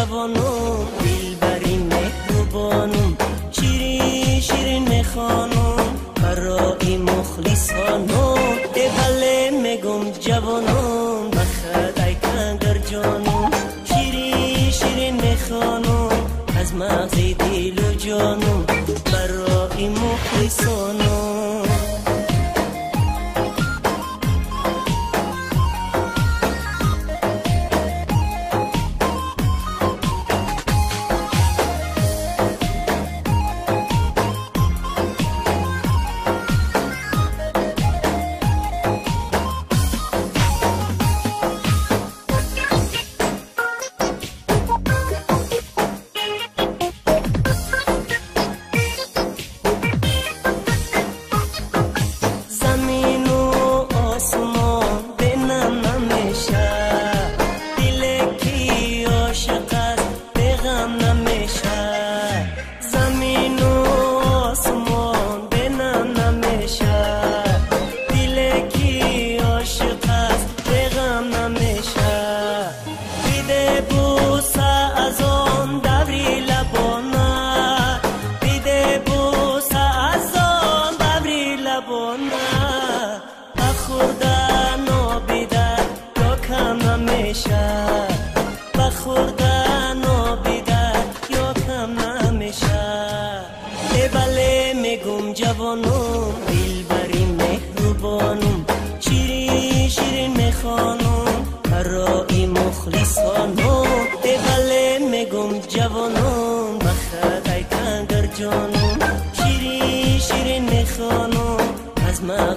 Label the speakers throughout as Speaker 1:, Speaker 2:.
Speaker 1: جوانم دلبری مهربانم شیرین شیرین میخوانم برای مخلصانم بله میگم جوانم بخیر ای کنگر جانم شیرین شیرین میخوانم از مغز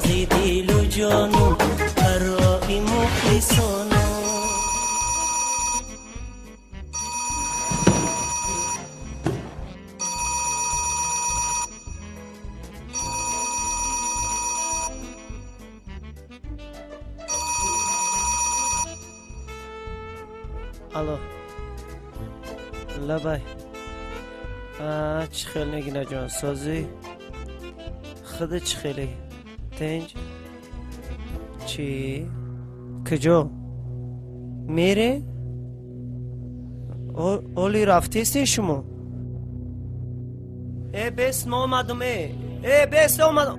Speaker 1: دل و جانم برای مخلصانم
Speaker 2: الو لبای چی خیلی نگینه جان سازی خود چی خیلی تنج چی کجا میره اولی رفتیستی شما بس ما اومدم بس اومدم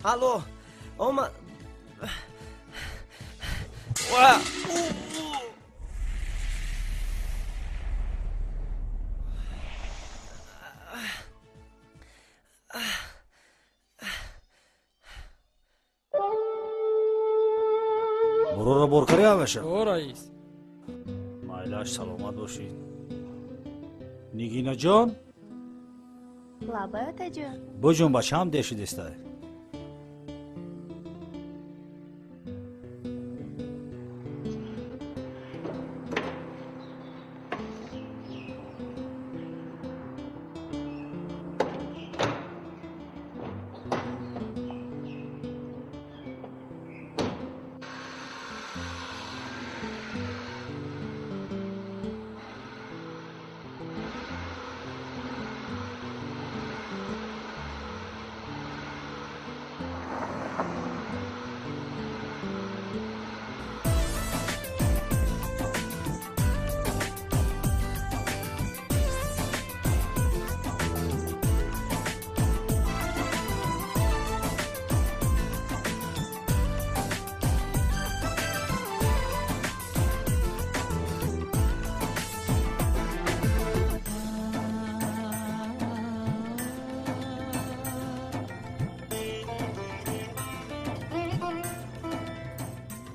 Speaker 2: الو آمد
Speaker 3: مرور برکاری آوشه
Speaker 4: او رئیس
Speaker 3: مایلاش سلامت باشید نگینا جان
Speaker 5: لاباتا جان
Speaker 3: بجون بچم دشید استه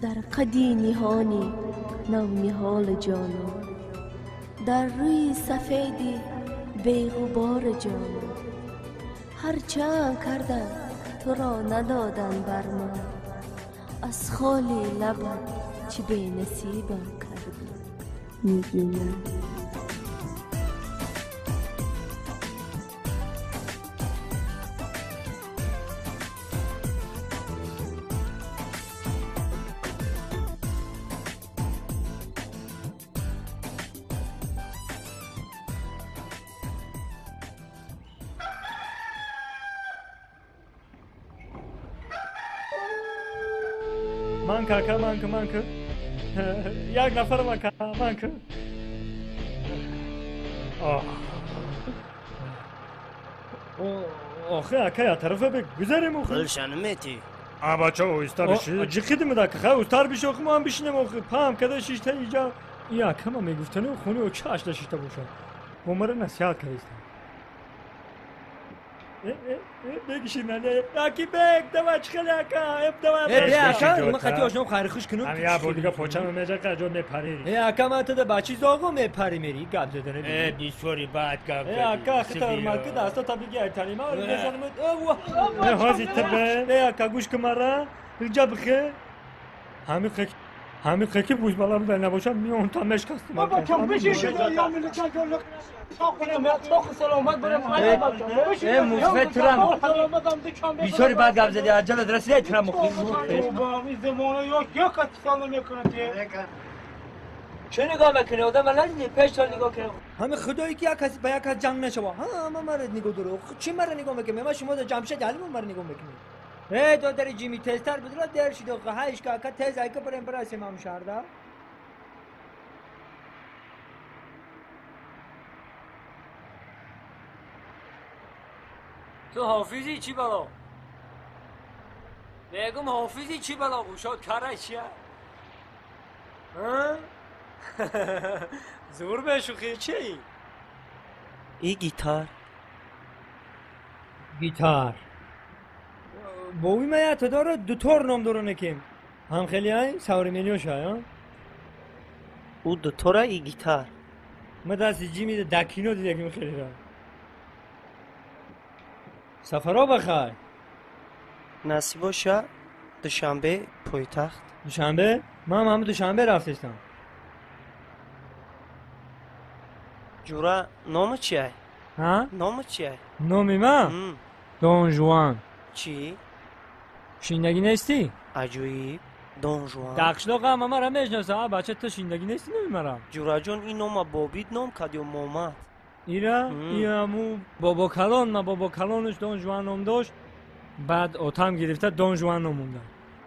Speaker 5: در قدی نهانی نومیهال جانم در روی سفیدی بیغبار جانم هرچند کردن تو را ندادن بر من از خالی لبت چی به نصیبم کردی میگینم
Speaker 4: مانکه یک نفر مانکه آخه اکا یا طرفه بگذاریم اوخه
Speaker 2: گلشن میتی
Speaker 4: بچه اوستا بشید جی خیدیم دا که خواه اوستار بشه اوخه ما هم بشینیم اوخه پام کده شیشته اینجا یا اکا ما میگفتنه و خونی و چه اشتا شیشته باشن بومره نصیحت کردیستم بگیشی منه اکی بگ دواج خیلی اکا دواج
Speaker 6: اکا ما خطی آشنام خیلی خوش کنم
Speaker 4: هم یا بودیگه پوچم میجا که جو میپریری
Speaker 6: اکا ما تا ده بچی زاغو میپری میری گب زدنه بی
Speaker 4: بیسوری بعد گب
Speaker 6: اکا خطا ارمال که دستا تا بگی ایتانی ما رو بزنمت
Speaker 4: هازی تبه اکا گوش کمارا رجا بخیر همین خیلی بوش بالام در نباشم میون تا مشکستم
Speaker 7: بابا کم بشین یا ملکان جلو تاخ سلامت برم
Speaker 6: مصفت ترم بیسوری بعد گب زدی عجل درسته ترم مخیم
Speaker 7: بابا این زمانه یا کت سال نمیکنه
Speaker 6: چه نگاه میکنه آدم ولدی پیش سال نگاه کنه همه خدایی که یک کسی با یک کس جنگ نشه با همه مرد نگاه داره چی مرد نگاه میکنه ما شما در جمشید حالی مرد نگاه میکنه تو داری جیمی تستر بدلا در شده که هایش که تز ایکا بریم برای امام شهرده
Speaker 8: تو حافظی چی بلا؟ بگم حافظی چی بلا گوشاد کاره چیه؟ زور بشوخی چی؟
Speaker 2: ای
Speaker 6: گیتار بوی ما تو داره دوتار نام داره نکیم هم خیلی های سواری میلیوش های
Speaker 2: او دوتاره ای گیتار
Speaker 6: ما دستی جی میده دکینو دیده که خیلی را سفرها بخوای
Speaker 2: نصیبا شه دوشنبه پایتخت
Speaker 6: دوشنبه؟ ما هم همه دوشنبه رفتشتم
Speaker 2: جورا نام چیه؟
Speaker 6: ها؟
Speaker 2: نام چیه؟
Speaker 6: نامی من؟ دون جوان
Speaker 2: چی؟
Speaker 6: شیندگی نیستی؟
Speaker 2: عجویب دون جوان
Speaker 6: دقشلاق هم همه را میشناسه بچه تو شیندگی نیستی نمیمرم
Speaker 2: جورا جون این نام بابید نام کد یا مامد
Speaker 6: ایره؟ این همو بابا کلان ما بابا کلانش دون جوان نام داشت بعد اوتام گرفته دون جوان نام مونده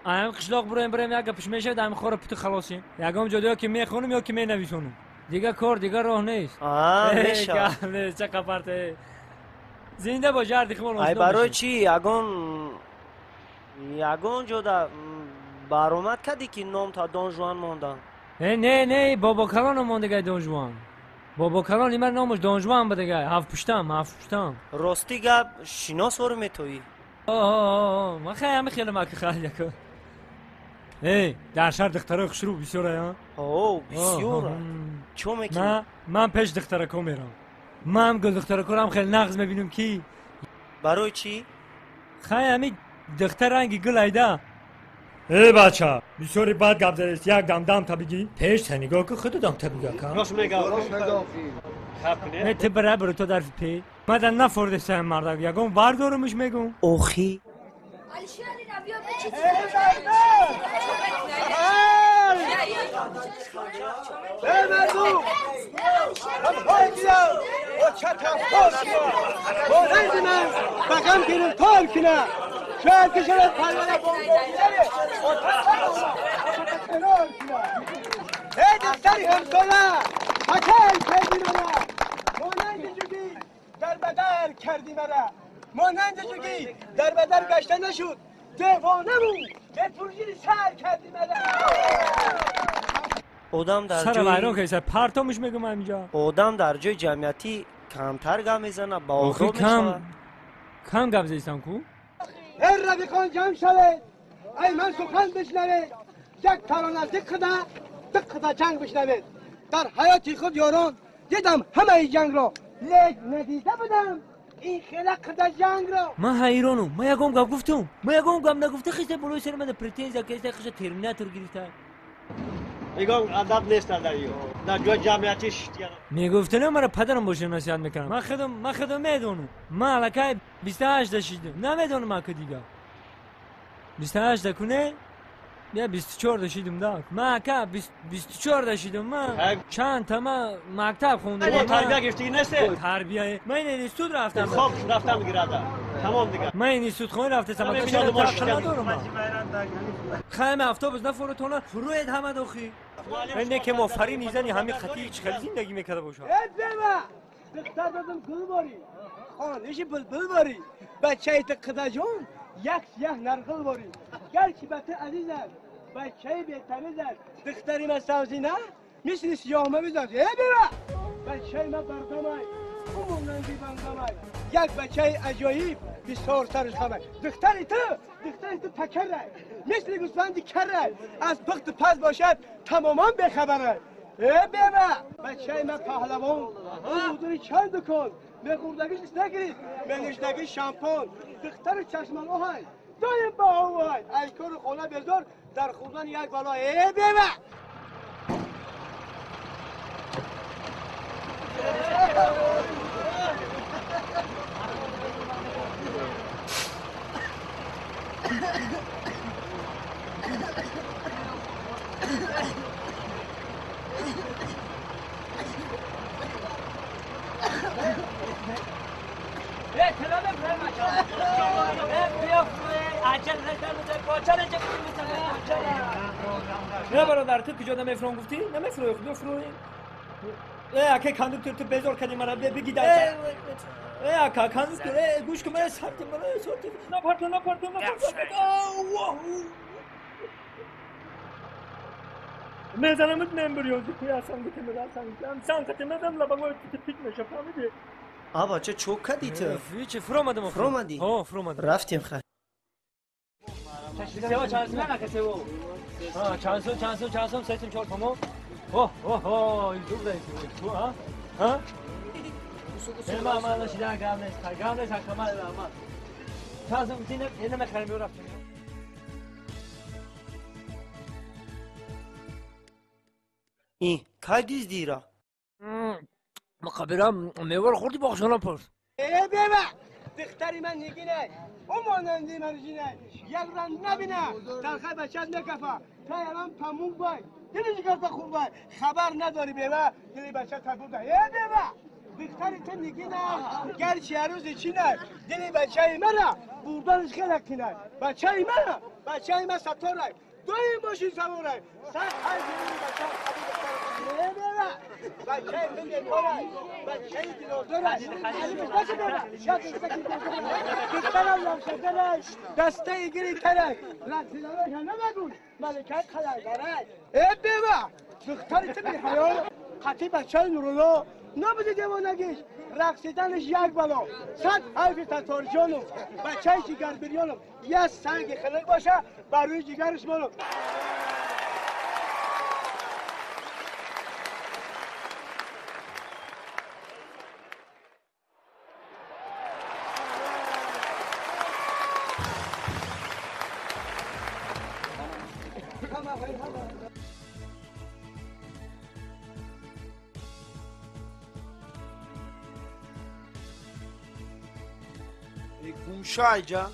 Speaker 6: ایم قشلاق بریم یک پیش میشه دم خور پت خلاصیم یکم جدا که میخونم یا که مینویسونم دیگه کار دیگه راه نیست
Speaker 2: میشه
Speaker 6: چه قفرته زنده با جردی خمال
Speaker 2: ای برای چی اگون یگان جدا برآمد کدی که نام تا دان جوان ماندن.
Speaker 6: نه بابا کلان مونده دان جوان. بابا کلان ایمر نامش دان جوان بده گه. هفت پشتم.
Speaker 2: راستی گپ شناس ورم تویی.
Speaker 6: ما خیلی ماک خیلی که. در شهر دخترای خوشرو بسیاره ها.
Speaker 2: بسیاره. چون میکنی؟
Speaker 6: من پیش دخترکو میرم. من گل دخترکو هم خیلی نغز میبینم کی.
Speaker 2: برای چی؟
Speaker 6: خیلی دختر رنگی گل ایده.
Speaker 4: بچه بسیاری بد گپ زدیست. یک دم تا بگی پیش تنیگاه که خود دم تا بگی که
Speaker 7: راست میگم خب کنه
Speaker 6: تو برای تو در پی من در نفرده سهم مردم یکم بردارمش میگم
Speaker 2: اوخی
Speaker 7: شاید که شده پرونه بانگوزیده دفتری همساله حکل کردی مرا مانند جوگی در بدر کردی مرا مانند جوگی در بدر گشته نشد دیوانمون به پروژی سر کردی مرا
Speaker 2: آدم در
Speaker 6: سر ویران که سر پرتامش میگم همینجا
Speaker 2: آدم در جای جمعیتی کمتر گم میزنه با آدم میشود
Speaker 6: کم گم زیستم کو؟
Speaker 7: هر رفیقان جمع شده ای من سخن بشنوید یک ترانه دقیقه جنگ بشنوید در حیاتی خود یاران دیدم همه ای جنگ را لیک ندیده بودم این خلق جنگ را
Speaker 6: من حیرانم من یکم گم گفتم من یکم گم نگفته خیسته بلوی سر من پرتینزا که خیسته ترمیناتور گرفته
Speaker 7: میگم ادب نیست در جای جمعیتیش
Speaker 6: میگفتنم مرا پدرم باشه نصیحت میکنم من خودم میدونم من علاقه 28 داشتم نمیدونم من که دیگه 28 کنه یا 24 داشتم دا من که 24 داشتم من چند تا من مکتب خوندم
Speaker 7: تربیه گرفتی نیست
Speaker 6: تربیه من این اینستیتوت رفتم
Speaker 7: خب رفتم گراده تمام دیگه
Speaker 6: من این اینستیتوت خونه رفتم من کشم ندارم خیلی اتوبوس نفرتونه فروید همه داخلی اینه که مفری میزنی همین خطی هیچ خیلی زندگی میکرده باشه
Speaker 7: دختر دادم گل باری خانش بلبل باری بچه دقیقه جون یک سیاه نرگل باری گرچه بطه عزیز است بچه بهتریز است دختری من سوزی نه مثل سیاه میزنی بیما بچه من بردامای اون ننگی بندامای یک بچه عجایب بسیار سرش خمه دختری تو تکره مثل گوسفندی کره از پخت پس باشد تماما بخبره بیما بچه من پهلوان بودوری چند کن مخوردگیش نگیرید منشتگی شامپون دختر چشمان اوهای دایم با اوهای ایکور خونه بذار در خوردن یک بالا بیما
Speaker 6: نه برادر تو کجا نمیفرون گفتی؟ نمیفروی خود بفروی اکه کاندوکتور تو بزار کردی مرا بگی در اکه کاندوکتور گوش که مرا سرتی نپرتو میزنمت ممبریوزی که اصلا گوتی مرا اصلا کتی میزنم لبنگوی تو پیک میشه فهمیدی؟
Speaker 2: آبا چه چوک کدی تو؟
Speaker 6: چه فرو آمدی؟ ها فرو آمدم
Speaker 2: رفتیم خیلی
Speaker 6: چانسون سیستم چهار تمام این دوب دارید ها؟ من نشیدن گام نیست کمال اما چانسون اینه مخرم بیو رفتیم
Speaker 2: این که دیز دیرا؟
Speaker 6: مقابرم میوار خوردی باقشانا پرس
Speaker 7: بیما دختری من نگینه اون مانندی من جینه یک رن نبینه تلخه بچت نکفه تا الان تموم بای دیدی چیکار خوب بای خبر نداری بیما دیدی بچه تبود بیما دختری تو نگینه گرچه عروض چینه دیدی بچه منه بردانش خیلی کنه بچه من ستاره دویم باشی سواره سر هر جوری بچه بچه من داره بچه دینازور است دسته ایگری ترک لطفیدارش هم نمگون ملکت خلق داره ای بیوه دختری تو بی حیال قطعی بچه نورولا نبوده دیوانگیش رقصیدنش یک بلا 100 حرف تطار جانم بچه جگر بریانم یه سنگ خلق باشه بر روی جگرش مانم
Speaker 2: گوشایجا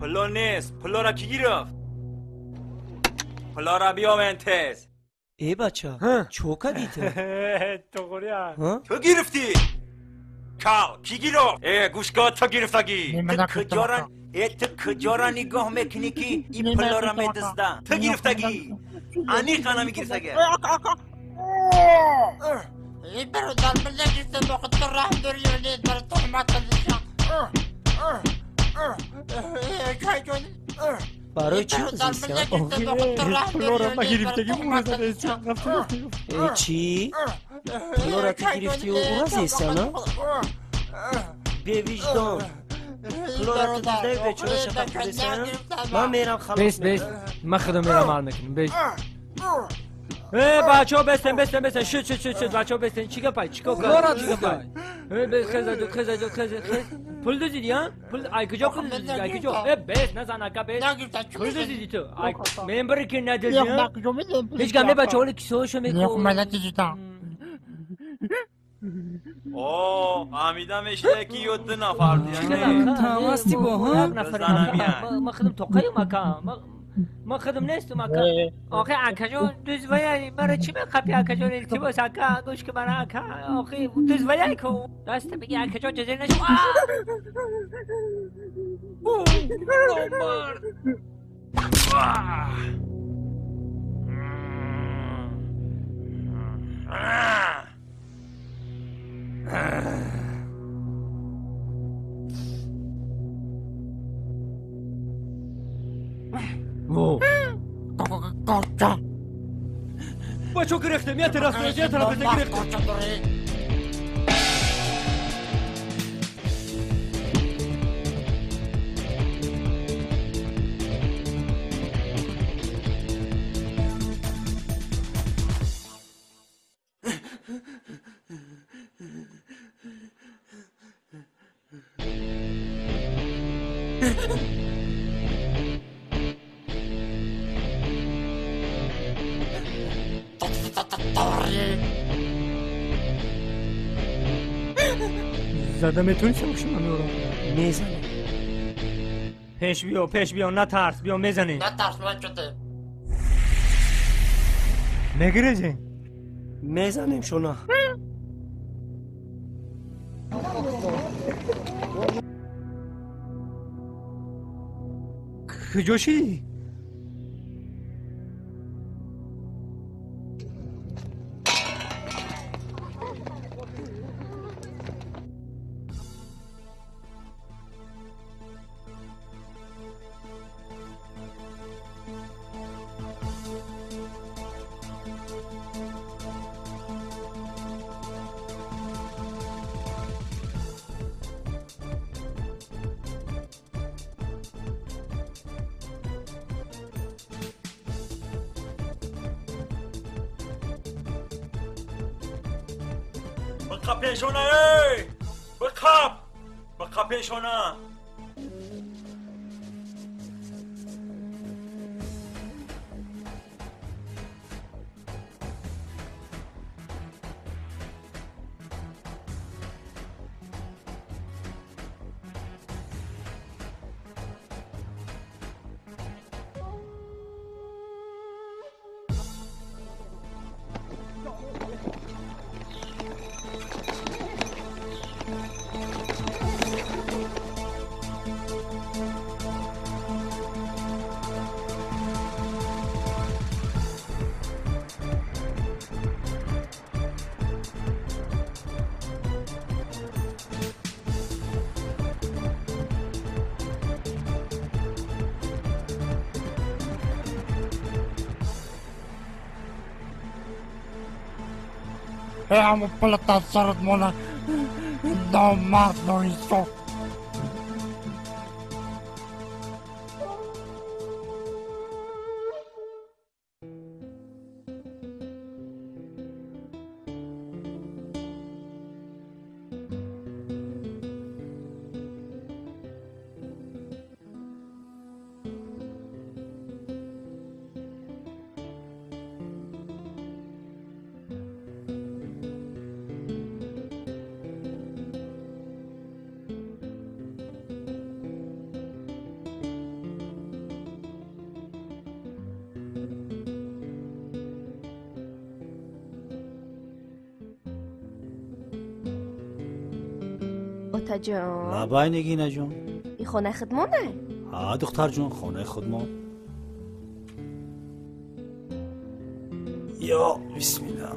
Speaker 9: پلا نیست پلا را کی گرفت پلا را بیاون تز
Speaker 2: ای بچه چوکا دیته
Speaker 6: تو خوریا
Speaker 9: تو گرفتی کال کی گرفت گوشگاه تو گرفتگی تو کجا نگاه میکنی که این پلا را میدزده تو گرفتگی انی خانمی گرفتگی
Speaker 10: این برادر من نگرفته موقع تو رحم داری و نید برای تحمت کردیشم
Speaker 2: برای چی بزیستم؟
Speaker 6: پلا را ما گرفتگی اون رو
Speaker 2: ای چی؟ پلا را تو گرفتی و اون رو زیستم؟ به وجدان پلا را تو دزده و بیچاره شفت بزیستم؟ من میرم خلاص
Speaker 6: بیست من خودم میرم حال میکنم بیست بچه ها بستن شد بچه ها بستن چیکار پای خیز پول دزدیدی ها؟ ای کجا پول دزدیدی ای کجا؟ بست نزن اکا بست پول دزدیدی تو من برای که ندزدی ها؟ هیچ گمه بچه ها کیسه هاشو میکن
Speaker 9: فهمیدم اشتکی یود 2 نفر دیگه
Speaker 6: تماستی با هم ما خودم توقعی ما خودم نیستم اکا آخه اکا دوزویه مرا چی بخپی اکا جان التباس اکا گوش که مرا اکا آخه دوزویه که دست بگی اکا جان جزیر نشو بچه گرفته میاد طرف گرفته زده میتونی چه من میورم
Speaker 2: میزنه
Speaker 6: پیش بیا نه ترس بیا میزنی
Speaker 10: نه ترس من شده
Speaker 6: نگیرزی
Speaker 2: میزنیم شونا
Speaker 6: کجاشی؟
Speaker 9: بقا پیشونه بقا پیشونه
Speaker 11: همون پلت از سرت مونه نامرد نایسا.
Speaker 5: اوتا جان
Speaker 3: لبای نگینه جون.
Speaker 5: این خونه خودمونه؟
Speaker 3: ها دختر جون خونه خودمون. یا بسم الله.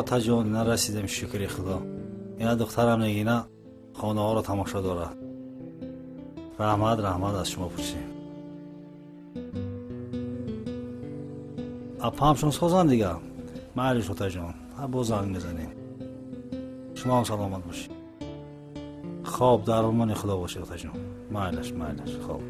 Speaker 3: تا جون نرسیدم شکری خدا. اینا دخترم نگینه خانه ها رو تماشا داره. رحمت از شما پرسیم. اپا همشون سوزن دیگه. معلوش اوتا جون. با زنگ نزنیم. شما هم سلامت باشید. خواب در امان خدا باشه اوتا جون. معلش خواب.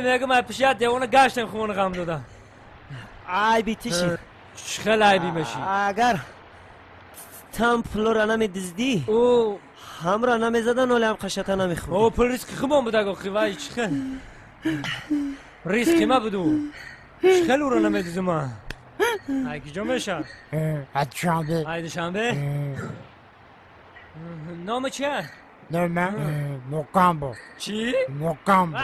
Speaker 6: میگم من پیشت دیوانه گشتم خونه غم دادم.
Speaker 2: عیبی تشی
Speaker 6: خیلی عیبی میشی.
Speaker 2: اگر تم پلو را نمیدزدی
Speaker 6: او
Speaker 2: هم را نمیزدن ولی هم قشتا نمیخورد.
Speaker 6: او پل ریسک خمام بوده گفتی وای چخه ریسکی ما بدو خیلی او را نمیدزم من. هایکی جا میشه هایده شنبه نام چیه؟
Speaker 11: نام مکامبو.
Speaker 6: چی؟
Speaker 11: مکامبو.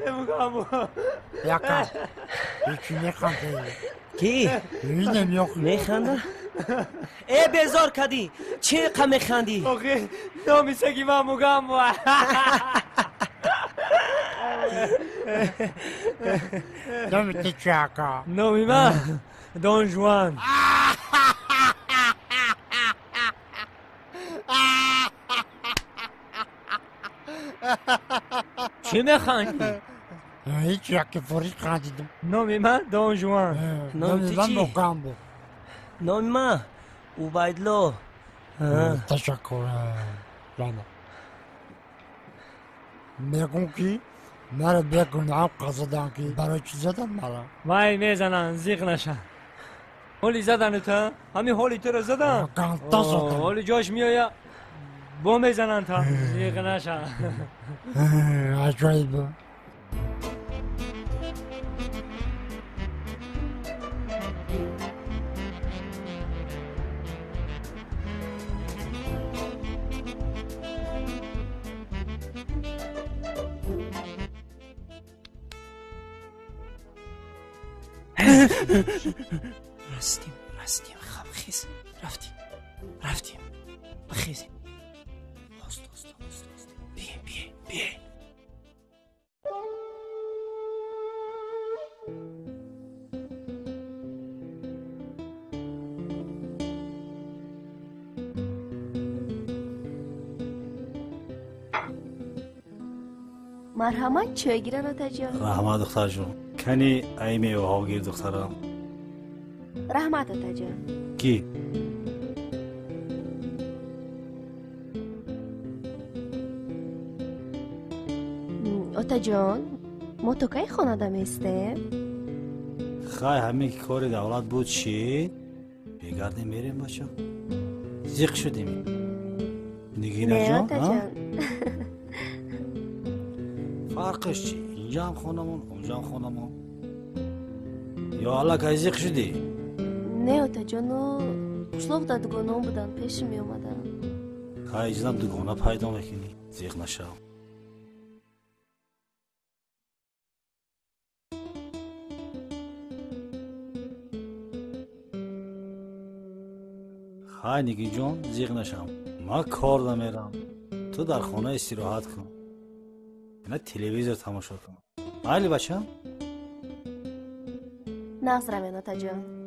Speaker 6: مکامبو
Speaker 11: یکم یکی میخنده.
Speaker 2: کی؟
Speaker 11: اینه
Speaker 2: میخنده؟ ای بیزار کدی چه قم میخندی؟
Speaker 6: آخه نامی سگی من مکامبو.
Speaker 11: نامی تی چه اکا؟
Speaker 6: نامی من دون جوان. چی میخندی؟
Speaker 11: هیچی یکی فوری خندیدم.
Speaker 6: نامی من دون جوان.
Speaker 11: نامی من مکامبو.
Speaker 2: نامی من اوبایدلو.
Speaker 11: تشکر جانا. میگم کی؟ مرا بگم قصدان کی برای چی زدن مرا؟
Speaker 6: وای میزنن زیغ نشن. هولی زدن تا؟ همین هولی تو رو زدن؟
Speaker 11: کانتا زدن.
Speaker 6: هولی جاش میایا با میزنن تا زیغ نشن.
Speaker 11: عجایبه.
Speaker 2: رستیم خب خیز رفتیم بخیزیم. هست بیه
Speaker 5: مرحمت چه گیرن اوتا جان؟
Speaker 3: رحمت دختر جون. کنی ای میوه ها گیر دخترم.
Speaker 5: رحمت اوتا جان.
Speaker 3: کی؟
Speaker 5: اوتا جان ما تو که خانه دمیسته؟
Speaker 3: خواهی همه که کار دولت بود چی؟ بگردیم میریم بچه زیق شدیم نگینه جان؟
Speaker 5: نه اوتا جان
Speaker 3: فرقش چی؟ اینجا هم خونمون اونجا هم خونمون یا حالا کایزیق شدی؟
Speaker 5: نه آتا جانو قشلاق دا دگانان بودن پیش می اومدن
Speaker 3: کایزیدم دگانه پیدا میکنی زیق نشو خواهی نگی جون زیق نشم ما کار نمیرم تو در خانه استراحت کن اینا تلویزیون تماشا کن مالی بچم
Speaker 5: نازرم آتا جان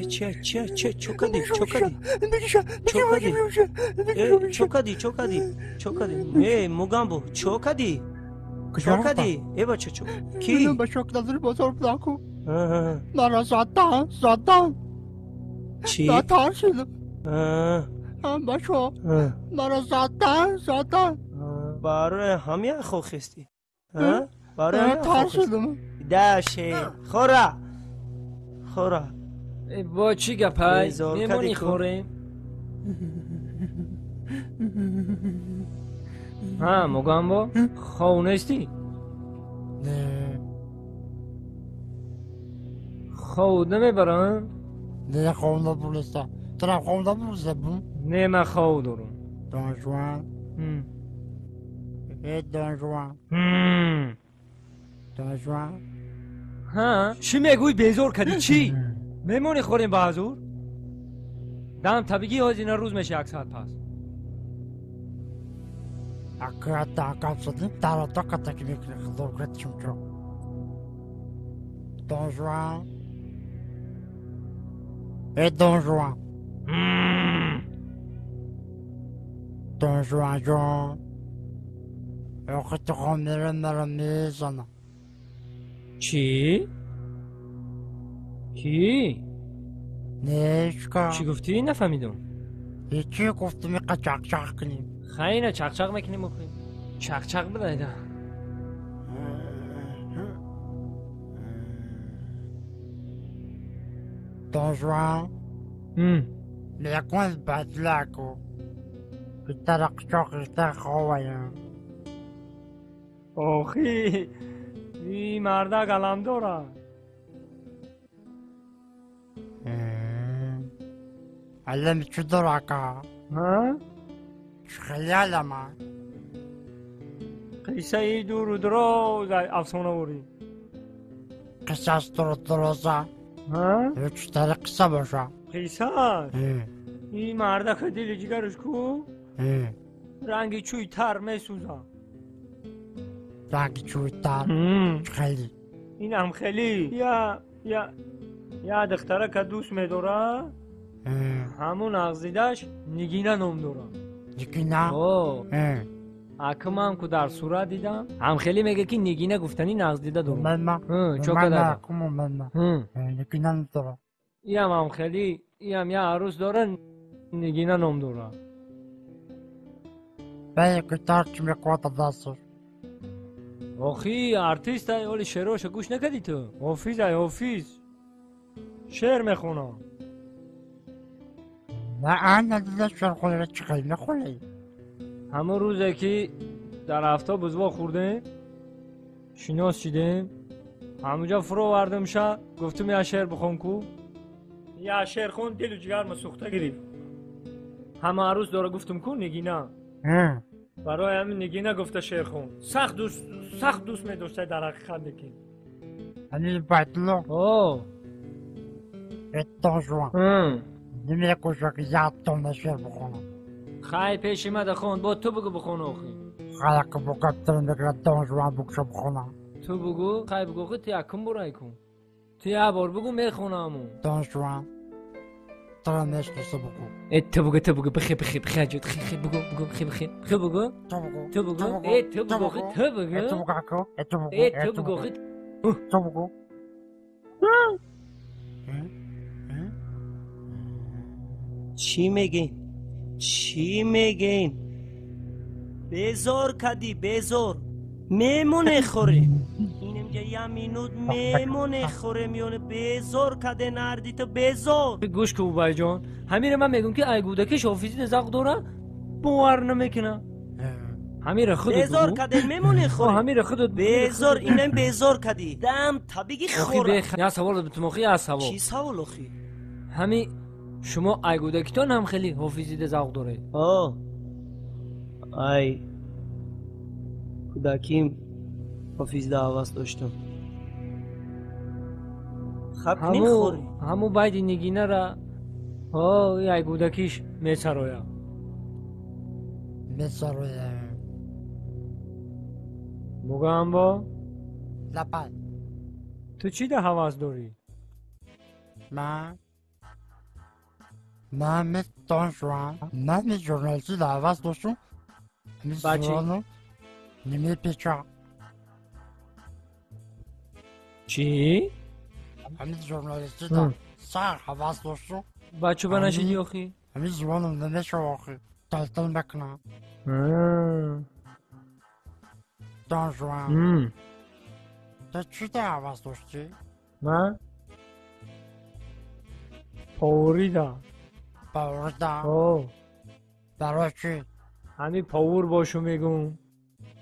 Speaker 2: چه چوکادی ای موگامبو چوکادی ای بچه چو کی
Speaker 11: بشوک نظر بزرگ نکن مرا زدن
Speaker 2: چی
Speaker 11: زدن شدم بشو مرا زدن
Speaker 2: برای همین خوخستی برای همین
Speaker 11: ترسیدم
Speaker 2: داشه خورا
Speaker 6: با چی گپای میمونی خوریم ها موگامبو خونستی
Speaker 11: نه
Speaker 6: خود نمیبرن
Speaker 11: نه خونده بولستا ترا خونده بولستا بون
Speaker 6: نه من خود دارم
Speaker 11: دانجوان دانجوان
Speaker 6: ها چی میگوی بیزور کردی چی میمونی خوریم با حضور دم طبیعی از این روز میشه 100 پس
Speaker 11: اکرات شدیم در تا کتکی میکنه خدور کردیم چون دانجوان دانجوان جان اخت خون مرا میزنم
Speaker 6: چی؟ کی؟
Speaker 11: نیشکا
Speaker 6: چی گفتی؟ نفهمیدم
Speaker 11: هیچی گفتم میقا چق کنیم
Speaker 6: خیلی چق میکنیم بکنیم چق بدایده
Speaker 11: دانجوان لیکن بدلکو بیتر چق خواهیم
Speaker 6: آخی این مرده قلم داره
Speaker 11: علم چو داره که
Speaker 6: ها؟
Speaker 11: خیلی علمه
Speaker 6: قصه ای دور و دراز افسانه بوری
Speaker 11: قصه از درازه
Speaker 6: ها؟
Speaker 11: هیچ تر قصه باشه
Speaker 6: قصه این مرده که دل جگرش کو رنگی چوی تر میسوزه
Speaker 11: رنگی چوی تر خیلی
Speaker 6: این هم خیلی یا دختره که دوست میداره همون اغزیدش نگینه نام داره
Speaker 11: نگینه؟
Speaker 6: اکم هم که در صورت دیدم هم خیلی میگه که نگینه گفتنی نغز دیده داره
Speaker 11: من نگینه نداره
Speaker 6: این هم خیلی این هم یه عروس داره نگینه نام داره
Speaker 11: بله گیتار چی میکوات دستش
Speaker 6: آخی ارتیست های اولی شعرهاشو گوش نکدی تو حافظ شعر میخونه
Speaker 11: نه ندیده شعر خونه چی خیلی میخونه
Speaker 6: همون روزه که در هفته بزوا خورده شناس شدیم همونجا فرو وردم شد گفتم یه شعر بخون کو یه شعر خون دل و جگر سوخته گرفت همه عروس داره گفتم کو نگینه برای همین نگینه گفته شعر خون سخت دوست می داشته در حقیقت بگیم
Speaker 11: همین بدلو اتاشوان نمیه کشا که یاد تونه شعر بخونم
Speaker 6: خیلی پیش مده خون با تو بگو بخون آخی
Speaker 11: خیلی که بگفترم بگرد دانشوان بکشم خونم
Speaker 6: تو بگو خیلی بگو خیلی تیکم برای کن تو یه بار بگو میخونم
Speaker 11: دانشوان ترا نشنسه بگو
Speaker 6: تو بگو بخی جد خی بگو بخی بگو تو بگو
Speaker 2: چی میگین بزار کدی بزار میمونه خوره اینم جا یمینود میمونه خوره میونه بزار کده نردی تو بزار
Speaker 6: گوش که بای جان همین من میگم که ای گودکش حافظی زق داره باور نمیکنه همین خودت
Speaker 2: بزار کده میمونه خوره
Speaker 6: همین خودت
Speaker 2: بزار اینم بزار کدی دم طبیعی خوره
Speaker 6: یا سوال به تو یا سوال
Speaker 2: چی سوال اخی
Speaker 6: همین شما ای گودکتون هم خیلی حافظی زق داره
Speaker 2: ای کودکیم حافظ دعواست داشتم خب نمیخوری
Speaker 6: همو باید نگینه را ای گودکیش میسرویا مگم با
Speaker 11: لپد
Speaker 6: تو چی ده حواظ داری؟
Speaker 11: من مثل دانشوان من مثل جورنالیستی ده حواظ داشتم
Speaker 6: بچه
Speaker 11: نیمه پیچا
Speaker 6: چی؟
Speaker 11: همین جورنالیستی ده سر حواظ داشتم
Speaker 6: بچه بنشیدی آخی؟
Speaker 11: همین زبانم نمیشه آخی تلتل میکنم دانشوان تو چی ده حواظ داشتی؟
Speaker 6: من؟ پاوری ده
Speaker 11: برای چی؟
Speaker 6: همین پاور باشو میگم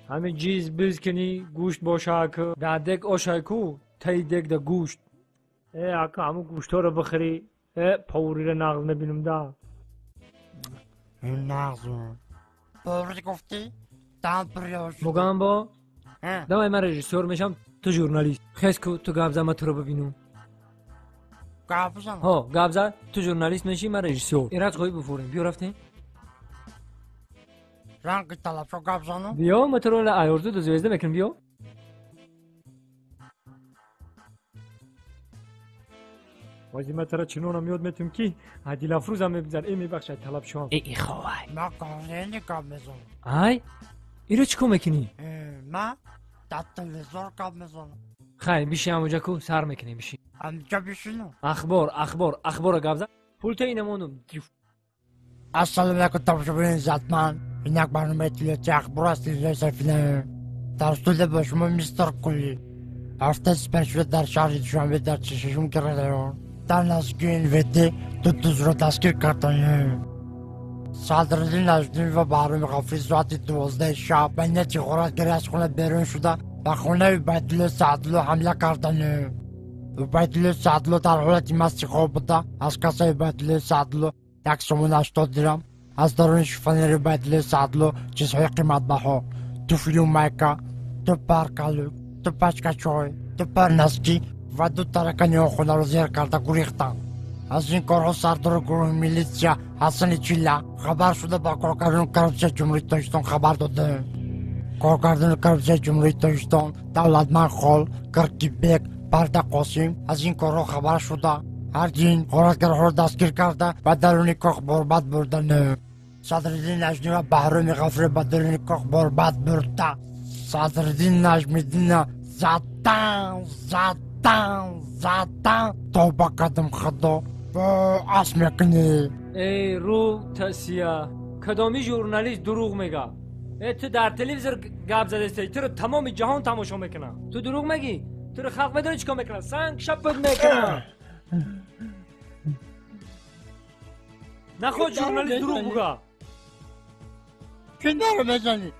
Speaker 6: همین جیز بزکنی گوشت باشه که ده دک آشه کو تایی دک ده گوشت اکا همون گوشت ها رو بخری پاوری رو نقض میبینم ده
Speaker 11: این نقض پاوری گفتی؟ دم پریاش
Speaker 6: مگم با دمای من رژیسور میشم تو ژورنالیست خیست که تو گابزه ما تو رو ببینم گابزه تو ژورنالیست میشی من رژیسور ایراد خوبی بفوریم بیا رفتیم
Speaker 11: رنگی طلب شو گابزانو
Speaker 6: بیا ما تو رو لعیارزو دو زویزده بکنم بیا وازی ما ترا چنونم یاد میتونم که عدیل افروز هم میبزن این میبخشد طلب شام ای خواهی
Speaker 11: ما کارینی کاب میزنم
Speaker 6: ایرو چکو میکنی؟
Speaker 11: ما در تلویزور کاب میزنم
Speaker 6: خیلی بیشی همونجا کو سر میکنی بیشی
Speaker 11: همونجا بیشینو
Speaker 6: اخبار گابزه پولتا اینمونم
Speaker 11: السلام علیکم تماشا بینید زدمن این یک برنامه تلیتی اخبار است تلیویزیون سفینه در استودیو با شما میستر کلی هفته سپر شده در شهر دوشنبه در چششون کرده در نزدیکی این ویدی دو دوست رو دستگیر کردن صدرالدین نجمی و بهرام غفوری ساعت 12 شب به نیت غارتگری از خونه بیرون شده و خونه عبیدالله سعدالله حمله کردن عبیدالله سعدالله در حالت مست خواب بوده از کاسه عبیدالله سعدالله 180 درم از درون شیفانیر عبیدالله سعدالله چیزهای قیمت بها تو فیلم مایکا تو پرکالو تو پچکا چای تو پرنسکی و دو ترکانی خونه رو زیر کرده گریختن از این کارها سردار گروه میلیسیا حسن چیلا خبر شده با کارگردان کرپسیون جمهوری تاجیکستان خبر داده کارگردان کرپسیون جمهوری تاجیکستان دولتمند خال کرکیبک پرده قاسم از این کارها خبر شده هر دین غارتگرها رو دستگیر کرده و درون کاخ برباد بردن صدرالدین نجمی و بهرام غفوری به درون کاخ برباد برده صدرالدین نجمی زدن توبه کردم خدا و اسم میکنی
Speaker 6: ای رو تاسیا کدامی ژورنالیست دروغ میگه تو در تلویزیون گپ زده استی تو رو تمام جهان تماشا میکنه تو دروغ میگی تو رو خلق بدون چیکار میکنه سنگ شپت میکنه نخواد ژورنالیست دروغ بگه
Speaker 11: چی داره بزنی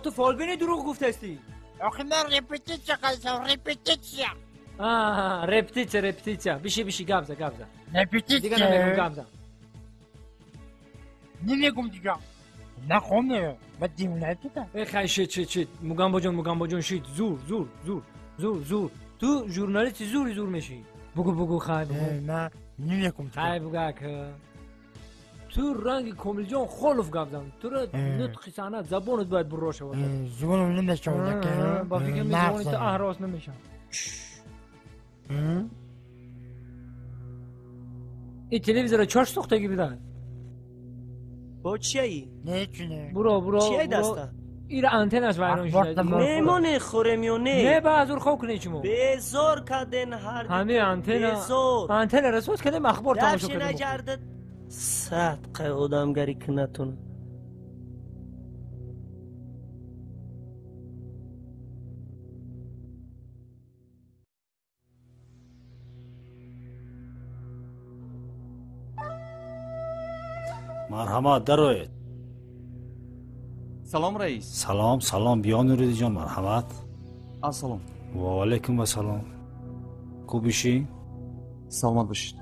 Speaker 6: تو فالبینی دروغ گفته استی
Speaker 10: آخه من رپتیچیا کردم رپتیچیا
Speaker 6: رپتیچیا بیشی گپ زد
Speaker 11: رپتیچیا
Speaker 6: دیگه نمیگم گپ زد
Speaker 11: نمیگم دیگه نخونه و دیونه دیدم
Speaker 6: خیلی شید مگم جان شید زور تو ژورنالیست زور میشی بگو خیلی
Speaker 11: نه نمیگم
Speaker 6: خیلی بگو که تو رنگ کامل جان خالف گفتم تو را نطقی سنت زبانت باید براش شود
Speaker 11: زبانم نمیشه که
Speaker 6: با فکر زبانت احراس نمیشم این تلویزیون چاش سوختگی بیدن
Speaker 2: با چیایی؟
Speaker 11: نه چونه
Speaker 6: برو
Speaker 2: چیایی دسته؟
Speaker 6: ایره انتنش ویران شده
Speaker 2: میمونه خورمیونه
Speaker 6: نه با ازور خواه کنه چمو
Speaker 2: بزار کدن هر
Speaker 6: همه انتن رسوز کده مخبار تماشا کده
Speaker 2: درشی نگردد صدقه آدمگری که نتونه
Speaker 3: مرحمت دروید
Speaker 12: سلام رئیس
Speaker 3: سلام بیا نوریدی جان مرحمت
Speaker 12: السلام
Speaker 3: و علیکم و سلام خوب بشی
Speaker 12: سلامت باشید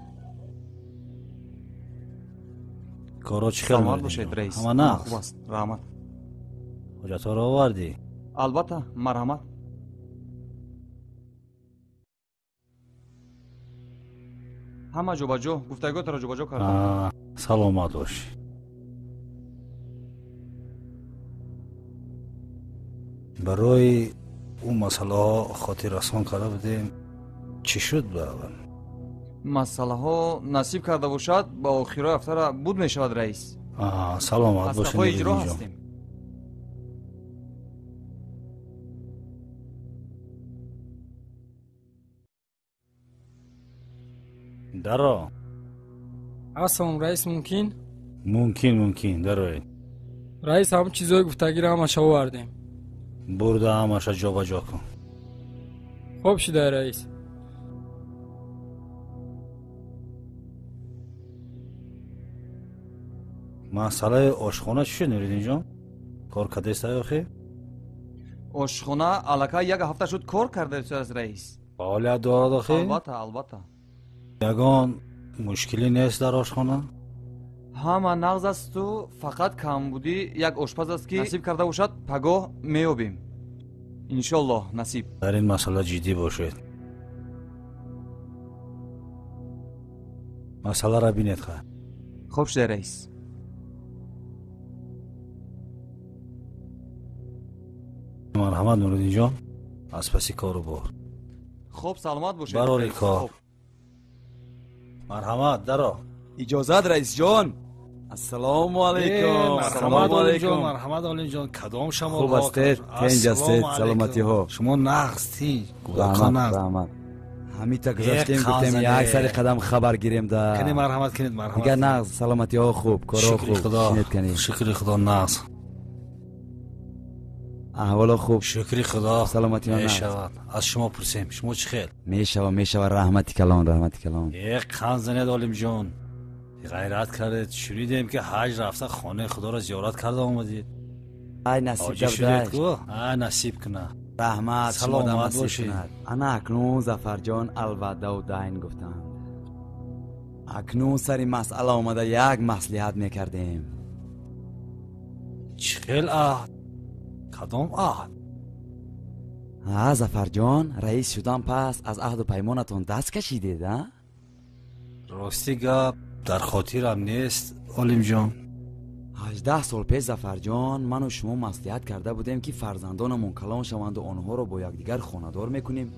Speaker 3: کارا چی خیلی
Speaker 12: سلامت باشید رئیس
Speaker 3: همه نه
Speaker 12: خوب است رحمت
Speaker 3: حاجت ها را آوردی
Speaker 12: البته مرحمت همه جو با جو گفتگوت را جو با جو کردم
Speaker 3: سلامت باشی برای اون مسئله ها خاطر رسان کرده بودیم چی شد برابر؟
Speaker 12: مسئله ها نصیب کرده باشد با آخرای هفته را بود می شود رئیس
Speaker 3: سلامت باشید
Speaker 12: اجرا هستیم
Speaker 3: درا
Speaker 13: السلام رئیس
Speaker 3: ممکن دروید
Speaker 13: رئیس همه چیزای گفتگی را همه شو آوردیم
Speaker 3: برده همش جا با جا کن
Speaker 13: خوب شده رئیس
Speaker 3: مسئله آشخانه چی شد نوریدین جان؟ کار کرده است آخه؟
Speaker 12: آشخانه علاقه یک هفته شد کار کرده است رئیس
Speaker 3: فعالیت دارد آخه؟
Speaker 12: البته
Speaker 3: یگان مشکلی نیست در آشخانه؟
Speaker 12: همه نغز است و فقط کم بودی یک آشپز است که نصیب کرده باشد پگاه میابیم انشالله نصیب
Speaker 3: در این مسئله جدی باشید مسئله را بینید خواهد
Speaker 12: خوب شده رئیس
Speaker 3: مرحمت نوردین جان از پسی کارو بار
Speaker 12: خوب سلامت باشید
Speaker 3: برای کار مرحمت درا
Speaker 14: اجازت رئیس جان السلام علیکم
Speaker 3: مرحمت علیم جان کدام شما
Speaker 14: خوب هستید تنج هستید سلامتی ها
Speaker 3: شما نغزتی
Speaker 14: رحمت همین تا گذاشتیم گفتیم یک سری قدم خبر گیریم دا
Speaker 3: کنید مرحمت
Speaker 14: دیگر نغز سلامتی ها خوب کارا خوب
Speaker 3: شکر خدا نغز
Speaker 14: احوال خوب
Speaker 3: شکر خدا
Speaker 14: سلامتی ها نغز
Speaker 3: از شما پرسیم شما چی خیل
Speaker 14: میشوه رحمتی کلان
Speaker 3: یک خان زنید علیم جان غیرت کردید شنیدیم که حج رفته خانه خدا را زیارت کرده آمدید
Speaker 14: ای
Speaker 3: نصیب کنه
Speaker 14: رحمت
Speaker 3: سلامت باشید
Speaker 14: انا اکنون زفر جان الوعده و دین گفتند اکنون سری مسئله آمده یک مصلحت میکردیم
Speaker 3: چخیل عهد کدام عهد
Speaker 14: زفر جان رئیس شدن پس از عهد و پیمانتون دست کشیدید
Speaker 3: راستی گپ در خاطرم نیست علیم جان
Speaker 14: 18 سال پیش زفر جان من و شما مصلحت کرده بودیم که فرزندانمون کلان شوند و آنها رو با یکدیگر خانه‌دار میکنیم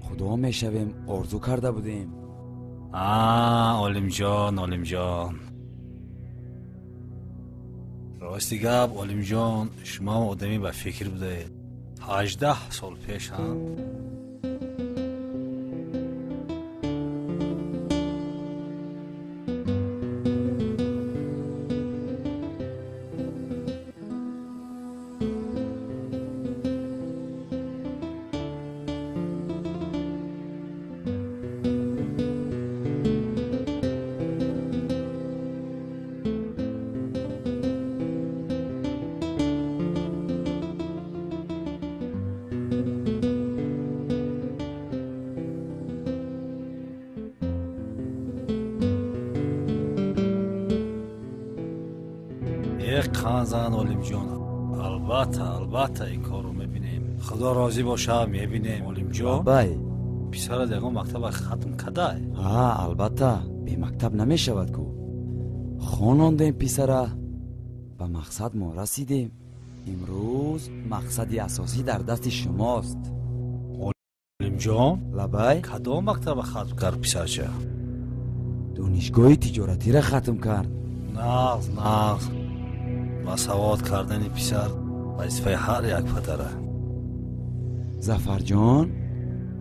Speaker 14: خدا میشویم آرزو کرده بودیم
Speaker 3: علیم جان راستی گپ علیم جان شما آدمی به فکر بودید 18 سال پیش هم خانزان علیم جان البته این کار رو میبینیم خدا راضی باشه میبینیم علیم جان
Speaker 14: بای
Speaker 3: پسر دیگه مکتب ختم کده
Speaker 14: البته به مکتب نمیشود کو خانواده پسره به مقصد ما رسیدیم. امروز مقصد اساسی در دست شماست.
Speaker 3: علیم جان
Speaker 14: لبای
Speaker 3: کدام مکتب ختم کرد پسرچه؟
Speaker 14: دانشگاه تجارتی را ختم کرد.
Speaker 3: نغز با سواد کردن پسر وظیفه هر یک پدره.
Speaker 14: ظفر جان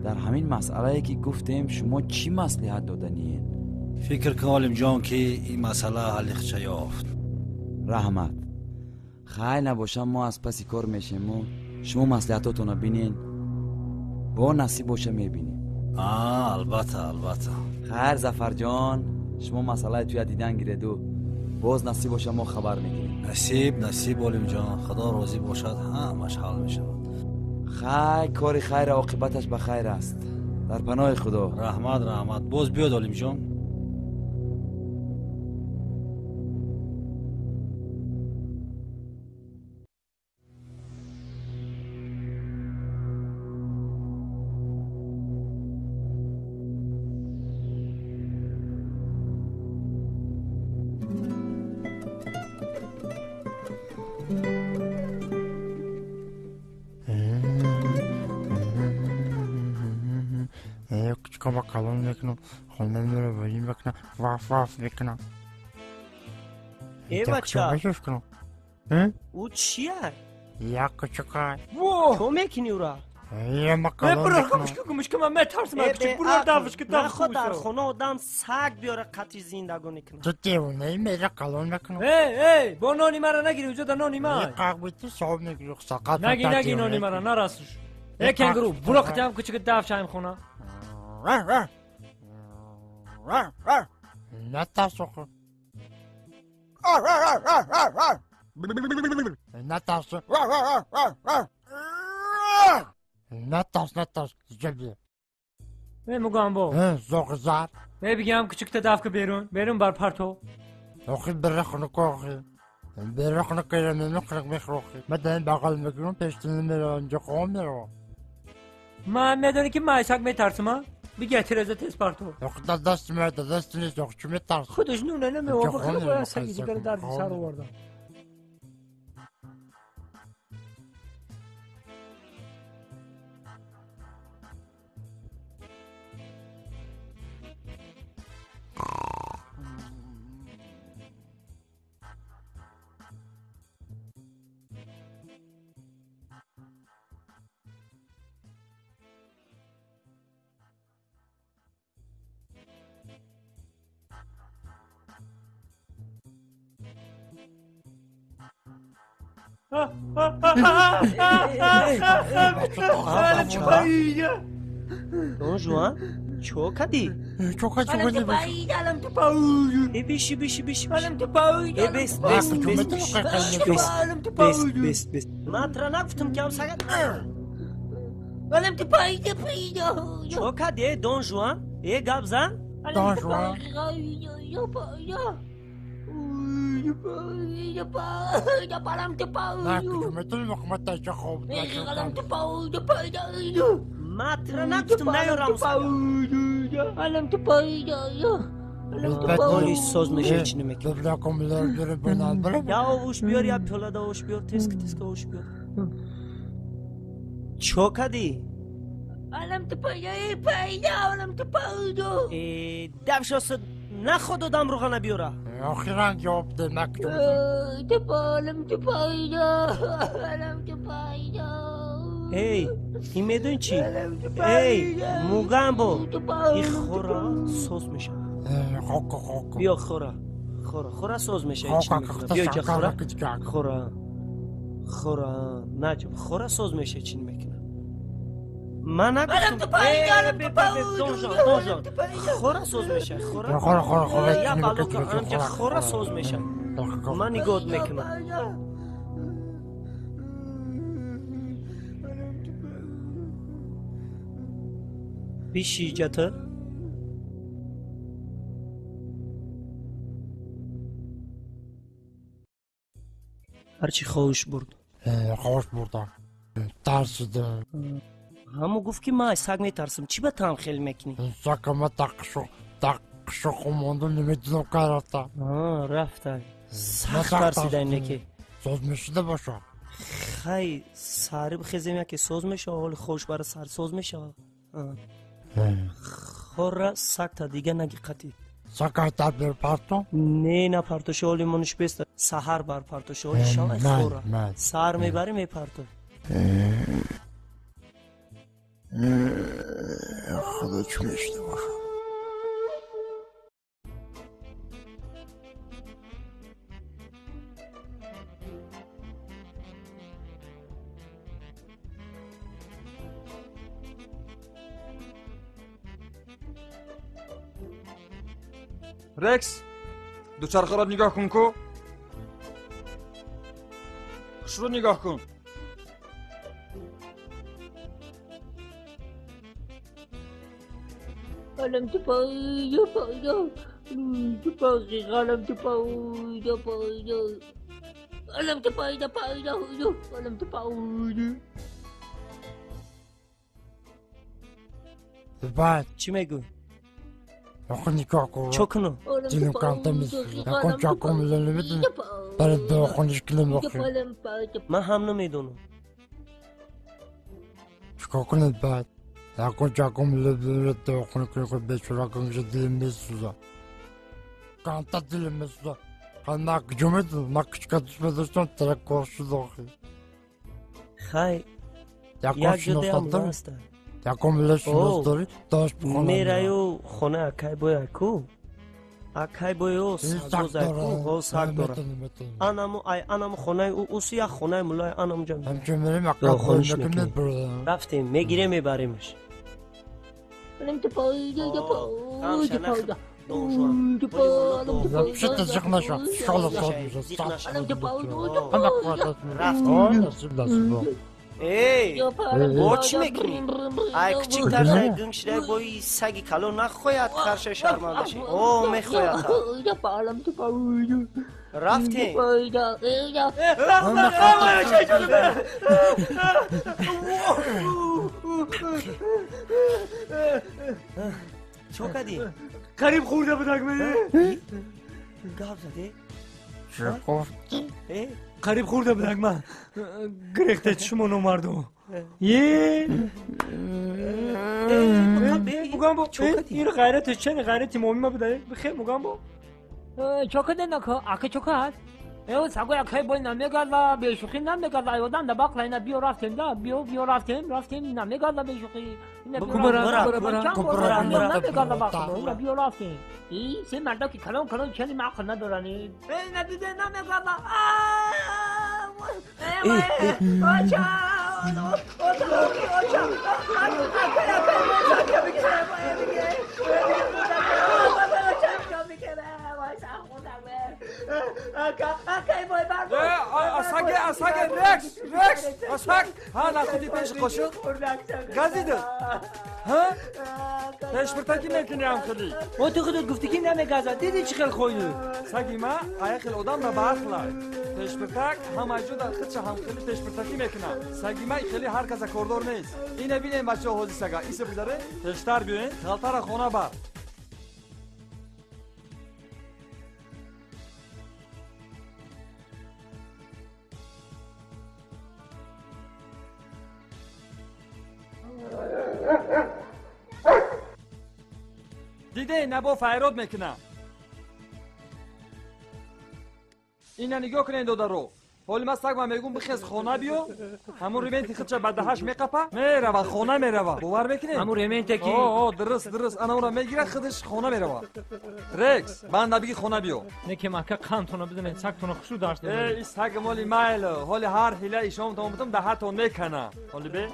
Speaker 14: در همین مسئله که گفتیم شما چی مصلحت دادنین؟
Speaker 3: فکر کن علیم جان که این مسئله حل یافت.
Speaker 14: رحمت خیلی نباشم ما از پسی کار میشیم و شما مصلحتاتون رو بینین، با نصیب باشه میبینیم.
Speaker 3: البته
Speaker 14: خیر ظفر جان شما مسئله توی دیدن گیرد و باز نصیب باشه ما خبر میگیریم.
Speaker 3: نصیب علیم جان، خدا راضی باشد همش حل میشود.
Speaker 14: خیر کاری خیر عاقبتش به خیر است. در پناه خدا.
Speaker 3: رحمت باز بیاد علیم جان.
Speaker 11: Küçük bakalım bekle. Onları böyle bekle. Vaf bekle.
Speaker 2: بچه او چیه؟
Speaker 11: یا کوچکای
Speaker 2: تو میکنی او را؟
Speaker 11: یا مکالون
Speaker 6: کمش که من میترسم کوچک برو دفش که دفش
Speaker 2: خود در خونه آدم سگ بیاره قطعی زندگانی کنه.
Speaker 11: تو دیونه میره کالون میکنه.
Speaker 6: ای با نانی مرا نگیری اونجا در نانی من
Speaker 11: قهوتی صاحب نگیری ساقات
Speaker 6: نگی نانی مرا نرسوش. ای کنگرو برو قطعی کوچک دفش هم خونه.
Speaker 11: نتاسو نتاس جبی
Speaker 6: میگم با
Speaker 11: زوق زار
Speaker 6: بگم کوچک دفک بیرون بر پرتو
Speaker 11: اخی برخنو کوخی برخنو کلم نخرق میخروخی مدن بغل میگرون پشتن میره اونجا قوم میره
Speaker 6: من میدونی که مایساک میترسم بگه ترزه تیز پرتو
Speaker 11: اخی دست میده دست نیست اخی چی میترس
Speaker 6: خودش نونه نمیوه خیلی باید سگی دیگر در سر آوردم
Speaker 2: دون جوان چو کدی؟
Speaker 6: علم تو پاوی
Speaker 2: بیشی
Speaker 6: علم تو پاوی
Speaker 2: بس ناترا نگفتم که هم سگت
Speaker 6: علم تو پاوی
Speaker 2: چو کدی دون جوان؟ گاب زن؟
Speaker 11: دون جوان
Speaker 6: علم تو پاوی
Speaker 11: میتونی مخمت چه خوب
Speaker 6: علم تو پاوی
Speaker 2: ماترا نگفتم نیارم سگت
Speaker 6: علم تو پاوی
Speaker 2: اولی ساز میشه چی نمیکنی
Speaker 11: ببلاکم بلر بنام
Speaker 2: یا اوش بیار یا پیولاده اوش بیار تسک اوش بیار چو کدی؟
Speaker 6: علم تو پاوی علم تو پاوی
Speaker 2: دفش آسد نخود دادم روغانه بیاره
Speaker 11: آخیران جواب ده نکتو
Speaker 6: علم تو پاوی علم تو پاوی
Speaker 2: این میدونی چی؟ موگم با این خورا سوز میشه بیا خورا سوز میشه بیا اینجا خورا نجم خورا سوز میشه چی میکنه من نگفتم دونجان خورا سوز میشه خورا یا بلوکا هم که خورا سوز میشه من نگود میکنم بیشی جتا هرچی خوش برد
Speaker 11: خوش بردم ترسیده
Speaker 2: همو گفت که من سگ میترسم چی به تام خیلی میکنی؟
Speaker 11: سگ ما تق شو قشق مانده نمیدونم کار رفته
Speaker 2: رفتن سخت ترسیدن اینه
Speaker 11: سوز میشده باشه
Speaker 2: خیلی سری بخیزیم یکی سوز میشه حال خوش برای سر سوز میشه خوره سکتا دیگه نگی قطی
Speaker 11: سکتا بر پرتو؟
Speaker 2: نه پرتو شوالی منش بیست سهر بر پرتو شوالی شوی خوره سر میبری میپرتو
Speaker 11: خدا چون میشته باشه
Speaker 12: رکس دوچرخه را نگاه کن کو خوش رو نگاه کن
Speaker 10: قلم تو پایده تو پاقی قلم تو پایده قلم تو پایده قلم تو پایده
Speaker 11: بعد
Speaker 2: چی میگو؟
Speaker 11: آخه نگاه کن
Speaker 2: چکنو
Speaker 11: دینو کانتا میسوزه نکن چاکو میزنه میدونی برای داخلش کلیم بخیر
Speaker 2: من هم نمیدونم
Speaker 11: چکا کنید بعد نکن چاکو میزنه داخل کلیم بچورا کنگشه دیلیم میسوزه کانتا دیلیم میسوزه خواهد نک جمعیدون نک چکا دوست بداشتم ترک کارشو داخل
Speaker 2: خیلی
Speaker 11: یک جده هم داشته یکم ملش شناس داری داشت بخونه
Speaker 2: میره و خونه اکای بای اکو اکای بای او ساگوز اکو او ساگ داره انم خونه او سی خونه ملای انم جمع
Speaker 11: همچه میریم اکا خونش
Speaker 2: میکنیم رفتیم میگیره میبریمش
Speaker 10: قلم تو پایده
Speaker 11: شد تزیق نشو شغل صاد میشه
Speaker 10: قلم تو پایده
Speaker 11: همه قراتت میره نصیب
Speaker 2: ای چی میکنی؟ ای کچیک تر گنگ شده بایی سگی کلو نخوید خرشه شرمانده شی او میخوید رفتیم چو کدی؟
Speaker 4: قریب خورده بود اگمه
Speaker 2: گاب زده؟
Speaker 11: چه گفتی؟
Speaker 4: قریب خورده بود اگمه گریخته چشمون اومردو یه مگم با این غیرتش چه غیرتی مومی بوده بخیر مگم با
Speaker 6: چوکده نکو اکه چوکه هست ایو سگو اکه بای نمیگرد به شوخی نمیگرد ایودن دا باقلا اینا بیو رفتیم دا بیو رفتیم نمیگرد به شوخی برا بیو رفتیم ای سه مردا که کلون چنی معقل ندارن ای ندیده نمیگرد
Speaker 12: اساگ رکس اساگ ها نخودی پیش قشق گازیده ها پیش برتاکی میکنی هم خیلی
Speaker 6: او تو خودت گفتی که نمیگازه دیدی چی خیلی خویده
Speaker 12: ساگی ما ایخل ادام را باخلا پیش برتاک هم اجود خودش هم خیلی پیش برتاکی میکنه ساگی ما خیلی هر کس کوردور نیست اینه ببینیم بچه حوزی سگا ایسه بذاره پیشتر بیاین غلطه خونه بر دیده نبا فیراد میکنه اینا نگاه کنین دو درو حالی ما سگ ما میگم بخیز خونه بیو همون ریمنتی خودش بعدهاش میقپه میره و خونه میره باور میکنین
Speaker 6: همون ریمنتی که
Speaker 12: درست انا اون میگیره خودش خونه میره رکس من نبیگی خونه بیو
Speaker 6: نکه ما که قانتونو بدون سگ تونو خوشو داشته
Speaker 12: این سگ مالی مایل حالی هر هیله ایشون تام ده تا میکنه حالی به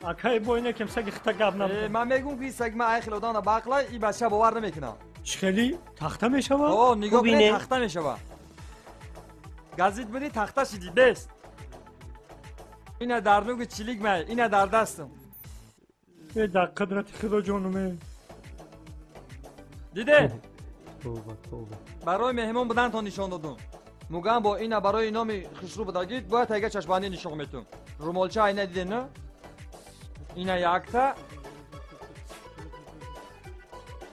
Speaker 4: اکای بوینه کم سگ خطا گاب نم
Speaker 12: من میگم که سگ ما ایخل ادانا باقلا ای بچه باور نمیکنه
Speaker 4: چخلی تخته میشوه
Speaker 12: نگاه کنی تخته میشوه گازید بری تخته شدی بست اینه در نوگ چلیک می اینه در دستم
Speaker 4: ای در قدرت خدا جانومه
Speaker 12: دیده برای مهمون بودن تا نشان دادم موگم با اینه برای نامی خسرو بداگید باید تایگه چشمانی نشان میتون رومالچه اینه دیده نه اینه یک تا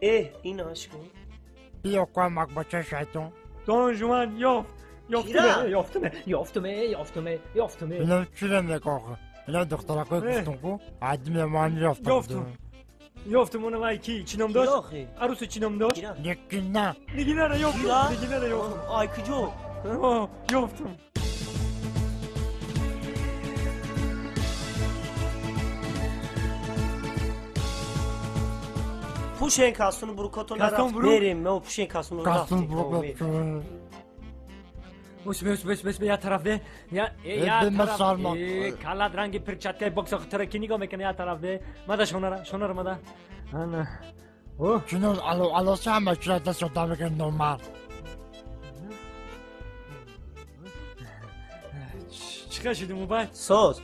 Speaker 2: این عشقم
Speaker 11: بیا کمک بچه شیطان.
Speaker 6: دون جوان یافتمه.
Speaker 11: اینا چی نمیگه اینا دخترکای گفتم کو عدیم من
Speaker 6: یافتم اونو وای کی چینم داشت عروس چینم داشت
Speaker 11: یکی نه
Speaker 6: دیگه نره یافتم
Speaker 2: آی کجا
Speaker 6: یافتم
Speaker 2: پوشین کاستون برو کتون رفت بریم ما پوشین کاستون رفت
Speaker 6: بس یا طرف ده یا طرف کالات رنگی پرچاتکای باکس خطر کی نگاه میکنه یا طرف ده ماذا شونر ماذا انا
Speaker 11: شنو على سامع شو دست دامك نورمال
Speaker 6: چیکار شده موبایل
Speaker 2: ساز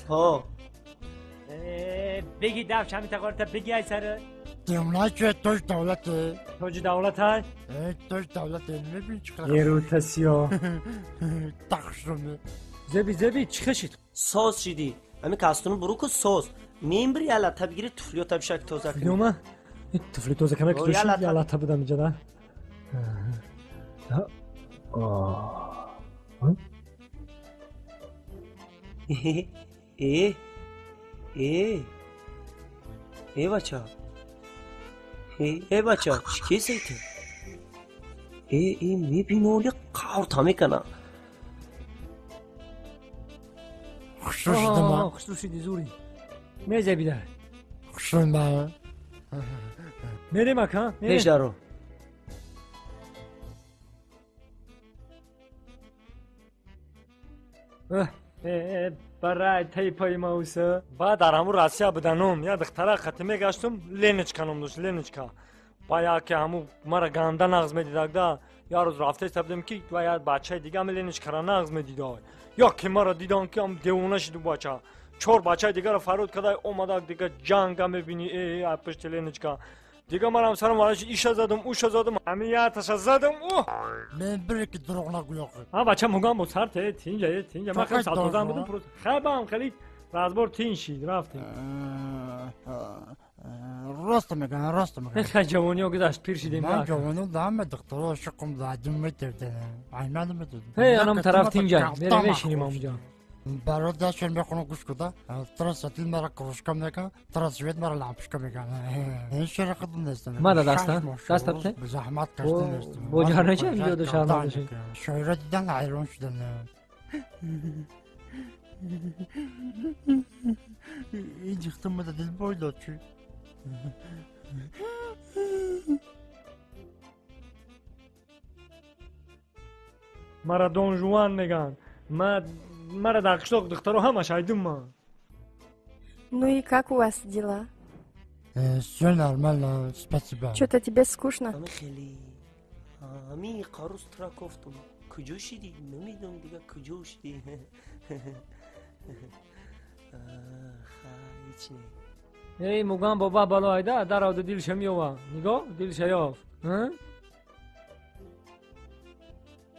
Speaker 2: ها
Speaker 6: بگی داو چمی تقارتا بگی ای سر
Speaker 11: دیمنا چه توش دولته
Speaker 6: توش دولت های
Speaker 11: توش دولته نبین چیکار
Speaker 6: یه روتاسیو
Speaker 11: تخشونه
Speaker 6: زبی چیکار شد
Speaker 2: ساز شدی امی کاستون برو کو ساز میمبری یالا تبگیری تفلیو تبشک توزا کنی
Speaker 6: فلیوما تفلی توزا کنه که دوشی یالا تبدا میجدا
Speaker 2: بچه بچه چی سیته میبینولی قاورتا میکنه
Speaker 6: خوشتوشیدی زوری میزه بیده
Speaker 11: خوشتوشیدی
Speaker 6: میریم اکا
Speaker 2: پیش دارو
Speaker 6: برای تای پای ماوسه بعد در همون راسیا بدنم یا دختره ختمه گشتم لینچکنم دوست لینچکا باید که همون مرا گنده نغز میدیدک دا یا روز رفته سبدم که باید بچه دیگه هم لینچکرا نغز میدیدای یا که مرا دیدن که هم دیوونه شدو بچه 4 بچه دیگه رو فرود کدای اومدک دیگه جنگ هم ببینی ای پشت لینچکا دیگه من هم سرم وارش ایشا زدم اوشا زدم همیتش زدم
Speaker 11: من بریک دروغ نگوی آخه
Speaker 6: بچه مگم با سر تینجا من خیلی سالتوزن بودم پروز خیلی هم خیلی رازبار تین شید رفتیم
Speaker 11: راست میگن
Speaker 6: خیلی جوانی ها گذاشت پیر شدیم
Speaker 11: من جوانی دام دکتر شکم دادم میتردن ایمان میتردن
Speaker 6: هی انم طرف تینجا بریم میشینیم اونجا
Speaker 11: برادرشون میخونه گوش کده ترس اتیل مرا کروشکم نکن ترس شوید مرا لامپشکم میکن این شیر خودم نیستم
Speaker 6: ماذا دست بته
Speaker 11: زحمت کشته نیستم
Speaker 6: بوجهر نشه اینجا دو شهر نشه
Speaker 11: شایر دیدن ایران شدن این جختم مده دل باید چی
Speaker 6: مرا دون جوان میگن مرا در قشلاق دخترو همه شایدم ما
Speaker 5: Ну и как у вас дела?
Speaker 11: Все нормально, спасибо.
Speaker 5: Что-то тебе скучно?
Speaker 2: Ами qarus trakoftum. Kujo shidi? Namidam diga kujo shidi.
Speaker 6: ای موگم بابا بالا ایده در آده دیل شمیوه نگاه دیل شیاف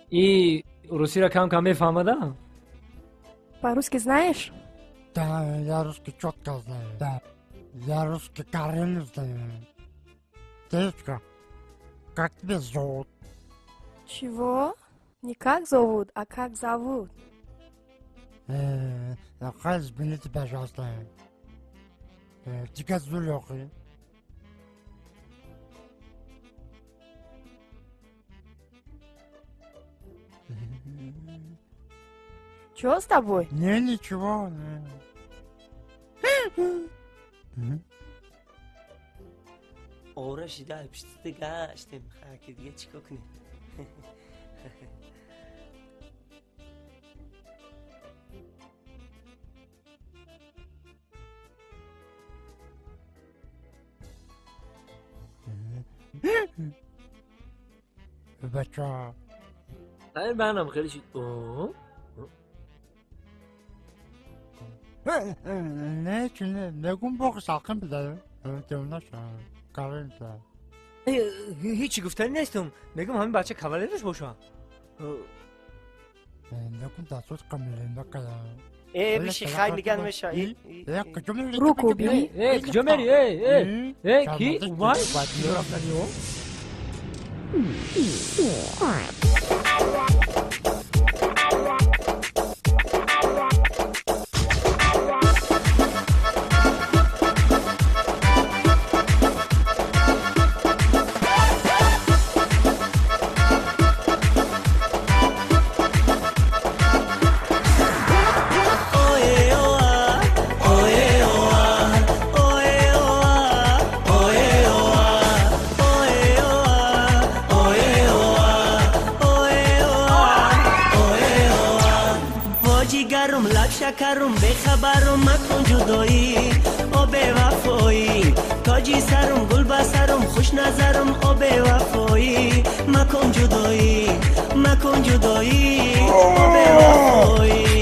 Speaker 6: ای روسی را کم میفهمده؟
Speaker 5: По-русски знаешь?
Speaker 11: Да, я русский четко знаю. Да, я русский корректно знаю. Девочка, как тебя зовут?
Speaker 5: Чего? Не как зовут, а как зовут.
Speaker 11: Извините, пожалуйста. Тебя Зулёхи.
Speaker 5: Чего с тобой?
Speaker 11: Не, ничего.
Speaker 2: Ораш ида пишти гаштем хаки диге чико кунем.
Speaker 11: بچه
Speaker 6: این برنامه خیلی شد
Speaker 11: نه چونه نگون باقی ساقم بده دیونه شد کاره نیسته
Speaker 6: هیچی گفتن نیستم میگم همین بچه کوالیرش باشه
Speaker 11: نگون دستوت کاملین بکده
Speaker 2: بیشی خیلی گن میشه
Speaker 5: روکو بی
Speaker 6: کجا میری؟ کی؟ اومد؟
Speaker 1: شکرم به خبرم مکن جدایی او به وفایی تاجی سرم گل بسرم خوش نظرم او به وفایی مکن جدایی مکن جدایی او به وفایی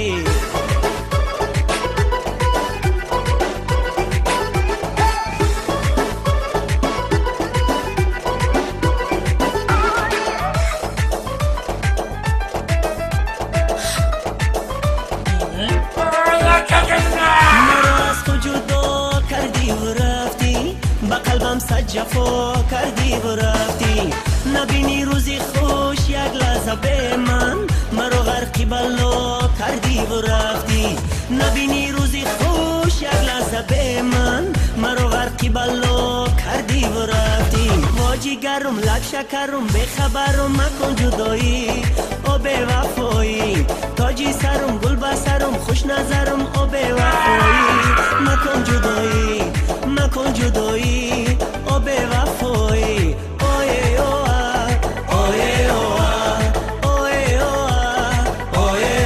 Speaker 1: جفا کردی و رفتی نبینی روزی خوش یک لحظه به من مرا غرقی بلا کردی و رفتی نبینی روزی خوش یک لحظه به من مرا غرقی بلا کردی و رفتی واجی گرم لب شکرم به خبرم مکن جدایی او به وفایی تاجی سرم گل بسرم خوش نظرم او به وفایی مکن جدایی مکن جدایی او به وفایی اوه اوه اوه اوه اوه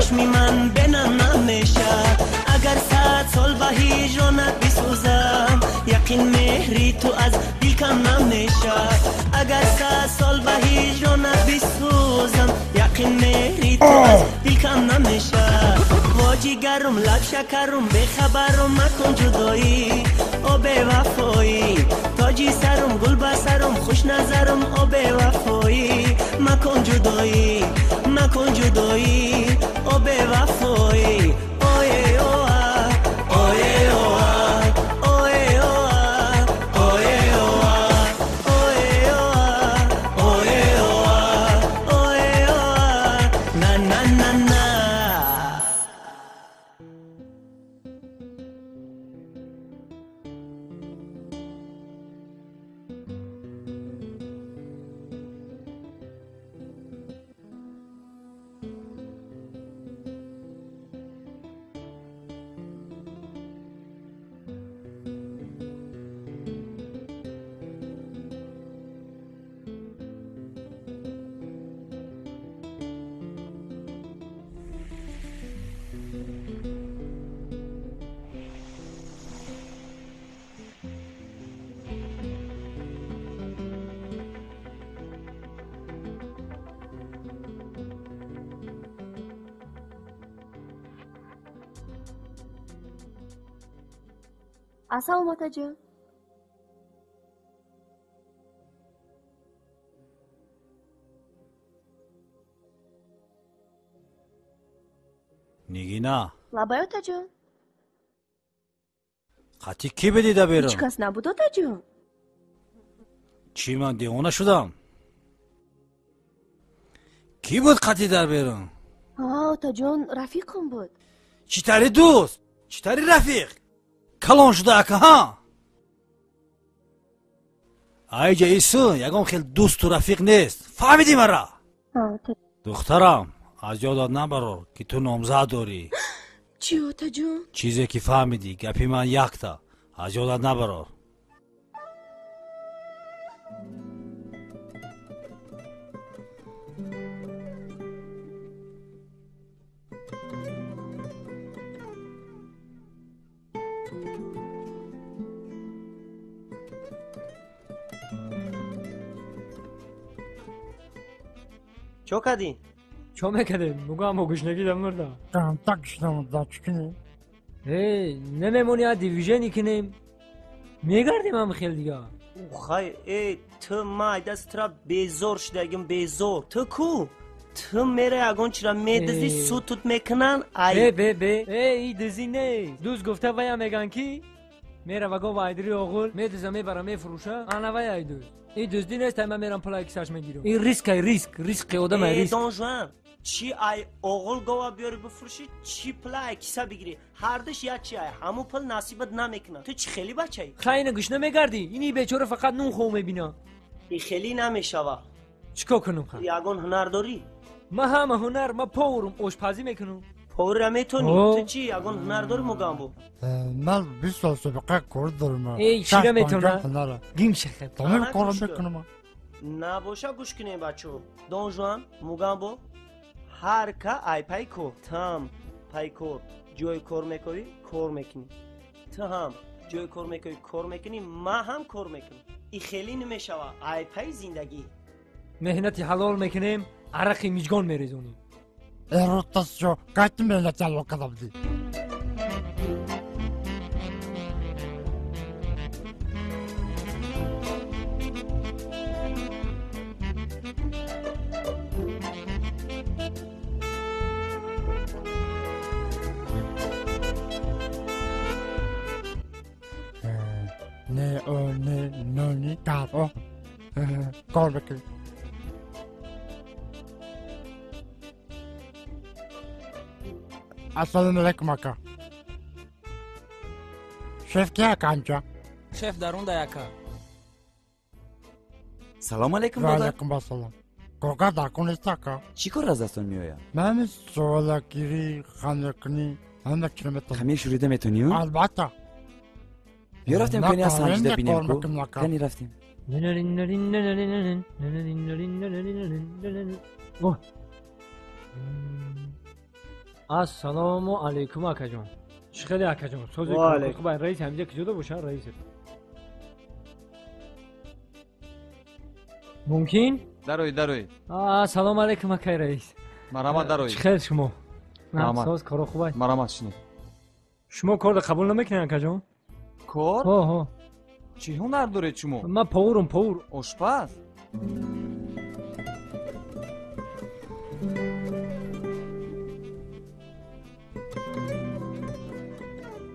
Speaker 1: چشمی من بنم نمیشه اگر 100 سال به هجرانت بسوزم یقین مهری تو از دل کم نمیشه اگر 100 سال به هجرانت بسوزم یقین مهری تو از دل کم نمیشه واجی گرم لب شکرم به خبرم مکن جدایی او به وفایی تاجی سرم گل بسرم خوش نظرم او به وفایی مکن جدایی مکن جدایی او به وفایی اوه اوه اوه اوه اوه اوه نه نه نه نه
Speaker 5: Assalomu otajon.
Speaker 3: Nigina.
Speaker 5: Labay otajon.
Speaker 3: Qati ki bedida berim?
Speaker 5: Hech kas nabud otajon.
Speaker 3: Chi man devona shudam? Ki bud qati dar berim?
Speaker 5: Ha, otajon, rafiqim bud.
Speaker 3: Chitari do'st, chitari rafiq. Kalon shuda aka ha? Ayja isun, yagam khel do'st u rafiq nest. Fahmidi mara?
Speaker 5: Ha, otajon.
Speaker 3: دخترم از یادت نبرو که تو نامزد داری.
Speaker 5: چی otajon?
Speaker 3: چیزی که فهمیدی گپی من یکتا از یادت نبرو.
Speaker 2: چو کدی؟
Speaker 6: چو میکردیم بگو هم گوشنگی دم مرده
Speaker 11: Tamam tak işte orada çıkın.
Speaker 6: هی نمیمونی از دیویژنی کنیم میگردیم هم خیلی دیگه
Speaker 2: خای ای تو ما دست ترا بیزور شدگیم بیزور تو کو؟ تو میره اگون چرا میدزی سوتوت میکنن ای
Speaker 6: به ای دزی نه دوست گفته ویا میگن کی؟ میره و گو وایدری آغول میدزه میبره میفروشه انا ویا ای دوست ای دزدی نیست من میرم پلای کساش میگیرم این ریسک آدم
Speaker 2: ای
Speaker 6: ریسک
Speaker 2: دونجوان چی ای آغول گوا بیاری بفروشی چی پلای کسا بگیری هردش یا چی ای همو پل نصیبت نمیکنن تو چی خیلی بچه ای؟
Speaker 6: خیلی نگوش نمیگردی اینی بیچاره فقط نون خو میبینه
Speaker 2: ای خیلی نمیشوه
Speaker 6: چیکار کنم خواهد؟
Speaker 2: یاگون هنر داری؟
Speaker 6: ما همه هنر ما پاورم آشپزی میکنم
Speaker 2: پاور را میتونی؟ تو چی یاگون هنر داری مگم بو؟
Speaker 11: من 20 سال سابقه کار دارم.
Speaker 6: ای چی را میتونه؟ گیم شخص
Speaker 11: تمام کارم میکنم.
Speaker 2: نباشه گوش کنی بچو دونجوان مگم بو هر که ای پای کو تام پای کور جوی کار میکنی کار میکنی تو هم جوی کار میکنی کار میکنی ما هم کار میکنم ای خیلی نمیشوه ای پای زندگی
Speaker 6: مهنتی حلال میکنیم عرقی میجگان میریزونیم
Speaker 11: Rotasyon kaç millet o kadar değil. Ne o ne kar o. Kar bakayım. السلام علیکم آقا شف کیا کانچا
Speaker 13: شف درون دایکا
Speaker 14: سلام علیکم
Speaker 11: و
Speaker 14: دادر.
Speaker 11: علیکم السلام کوکا داکون است آقا
Speaker 14: چی کار از دستان میآید؟
Speaker 11: من سوالا گیری خانه کنی همه کلمت
Speaker 14: خمیر شوریده میتونی؟
Speaker 11: البته
Speaker 14: بیا رفتیم کنی از سنجده بینیم کو کنی رفتیم
Speaker 6: السلام علیکم آقا جان خیلی آقا جان سوزی خوب رئیس همینجا که جدا باشن رئیس ممکن
Speaker 12: دروی
Speaker 6: سلام علیکم آقا رئیس
Speaker 12: مرحمت دروی
Speaker 6: خیر شما
Speaker 12: مرحمت
Speaker 6: ساز کارو خوبه
Speaker 12: مرحمت شنو
Speaker 6: شما کار قبول نمیکنین آقا جان
Speaker 12: کار
Speaker 6: ها
Speaker 12: چی هنر داره شما
Speaker 6: من پاور
Speaker 12: آشپز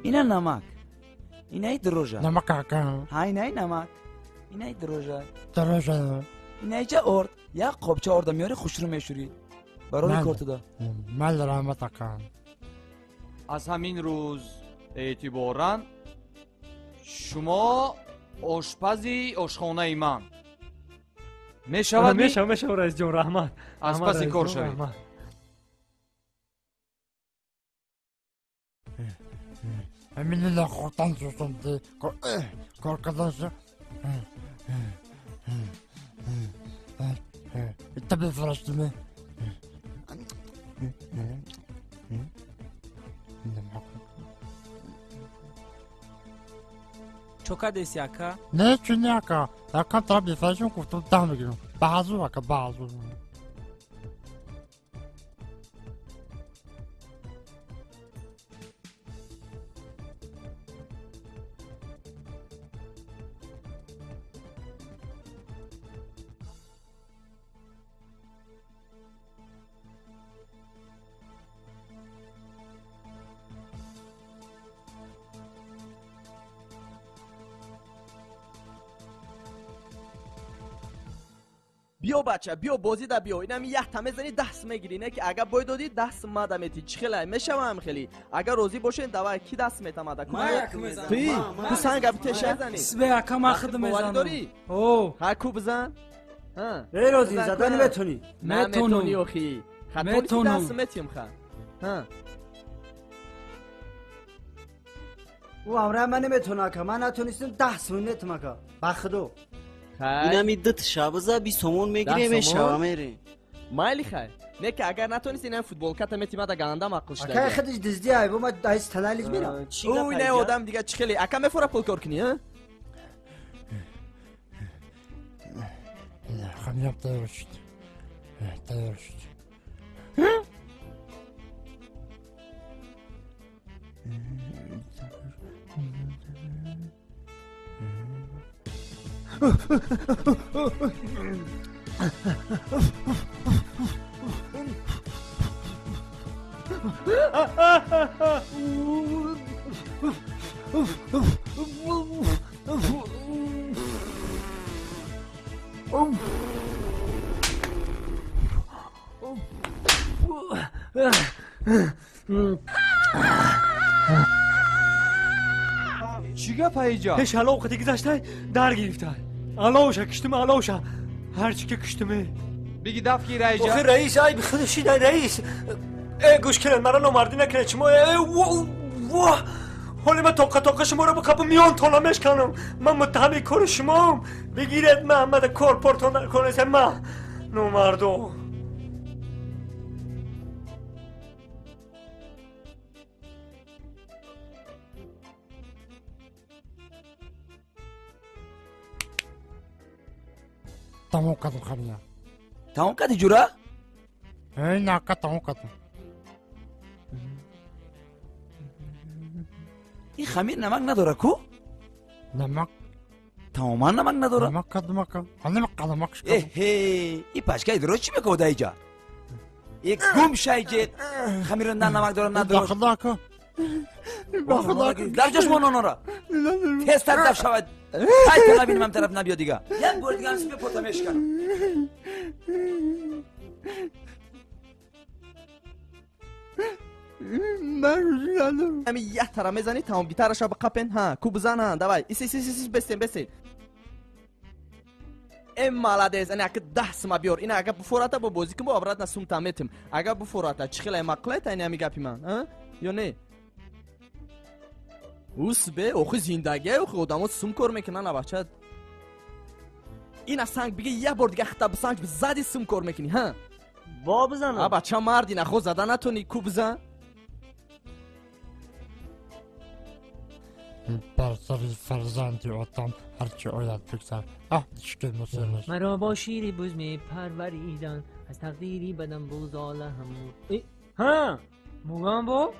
Speaker 14: اینا نمک اینا دروژه
Speaker 11: نمک آقا
Speaker 14: ها اینا نمک اینا دروژه اینا چه ارد یا قابچه ارد میاره خوش رو میشوری برای کارت دا
Speaker 11: من رحمت آقا
Speaker 12: از همین روز اعتباراً شما آشپزی آشخانه من میشود
Speaker 6: میشه رئیس جان رحمت
Speaker 12: از پس کار شوید
Speaker 11: Eminle korktan sustum diye korkadaşı. Tabii fırlaştı mı?
Speaker 13: Çok adesi aka.
Speaker 11: Ne için ne aka? Aka tabii fashion kurtum tam gidiyorum. Bazı aka bazı.
Speaker 15: بیا بچه بیا بازی دا بیا اینم یه تمه زنی دست میگیرینه که اگر باید دادی دست مدمتی چی خیلی میشم هم خیلی اگر روزی باشین دوا کی دست میتمده توی تو سنگ اب تشه زنی
Speaker 13: سبه اکا ما خود میزنم
Speaker 15: داری ها کو بزن ها
Speaker 2: ای روزی زدن میتونی
Speaker 15: میتونی اخی خطوری دست میتیم خوا ها
Speaker 2: او امره من نمیتونه که من نتونستم 10 سمون نتونم که بخدو اینا میدت شابزا 20 سمون میگیره میشه میره
Speaker 15: مالی خیر نه که اگر نتونستی این فوتبال کات میتیم دا گنده ما قش
Speaker 2: اگه خودش دزدی ای بو ما دایس تنالیز میرم
Speaker 15: او نه آدم دیگه چخلی اکا میفوره پول کار کنی ها
Speaker 11: میام تیار شد تیار شد
Speaker 12: چیگه پایجا؟
Speaker 4: هش حالا وقتی گذشته در گرفته علاوشه کشتم علاوشه هرچی که کشتمه
Speaker 12: بگی دف کی رئیس
Speaker 4: آخه رئیس ای بخودشی نه رئیس گوش کنن مرا نامردی نکنه چما واه حالا من توقع شما رو بخواب میان طالمش کنم من متهم کار شما بگیرد محمد کورپورتون کنه من نامردو
Speaker 11: تمام کردم خانیا
Speaker 14: تمام کردی جورا؟
Speaker 11: نه تمام کردم
Speaker 14: این خمیر نمک نداره کو؟
Speaker 11: نمک
Speaker 14: تماما نمک نداره؟
Speaker 11: نمک کردم نمک نمکش کردم
Speaker 14: این پشکای درست چی میکنه اینجا؟ یک گم شایجه خمیر نمک داره نداره؟
Speaker 11: خدا که
Speaker 14: در جاش مانانا را تست طرف شود های تا نبینیم هم طرف نبیا دیگه یک بار دیگه همسی بپرتمش کن
Speaker 15: همین یه ترا میزنی تمام گیتارش رو بقپن ها کو بزنن давай ایس بستین ام مالادز انا که 10 سما بیار اینا اگه بفوراتا با بازی که با ابرات نسوم تامتم اگه بفوراتا چخیلای مقلت اینا میگپی من ها یا نه اوس به اوخ زندگی اوخ آدمو سوم کار میکنن بچه اینا سنگ بگه یه بار دیگه خطاب سنگ زدی سوم کار میکنی ها
Speaker 2: با بزنم
Speaker 15: بچه مردی نخو زدن نتونی کو بزن
Speaker 11: بر سری فرزندی آتم هرچی آید بگذر شکل مسلمش
Speaker 10: مرا با شیری بوز می پروریدن از تقدیری بدم بوزاله همون
Speaker 6: ها موگان با؟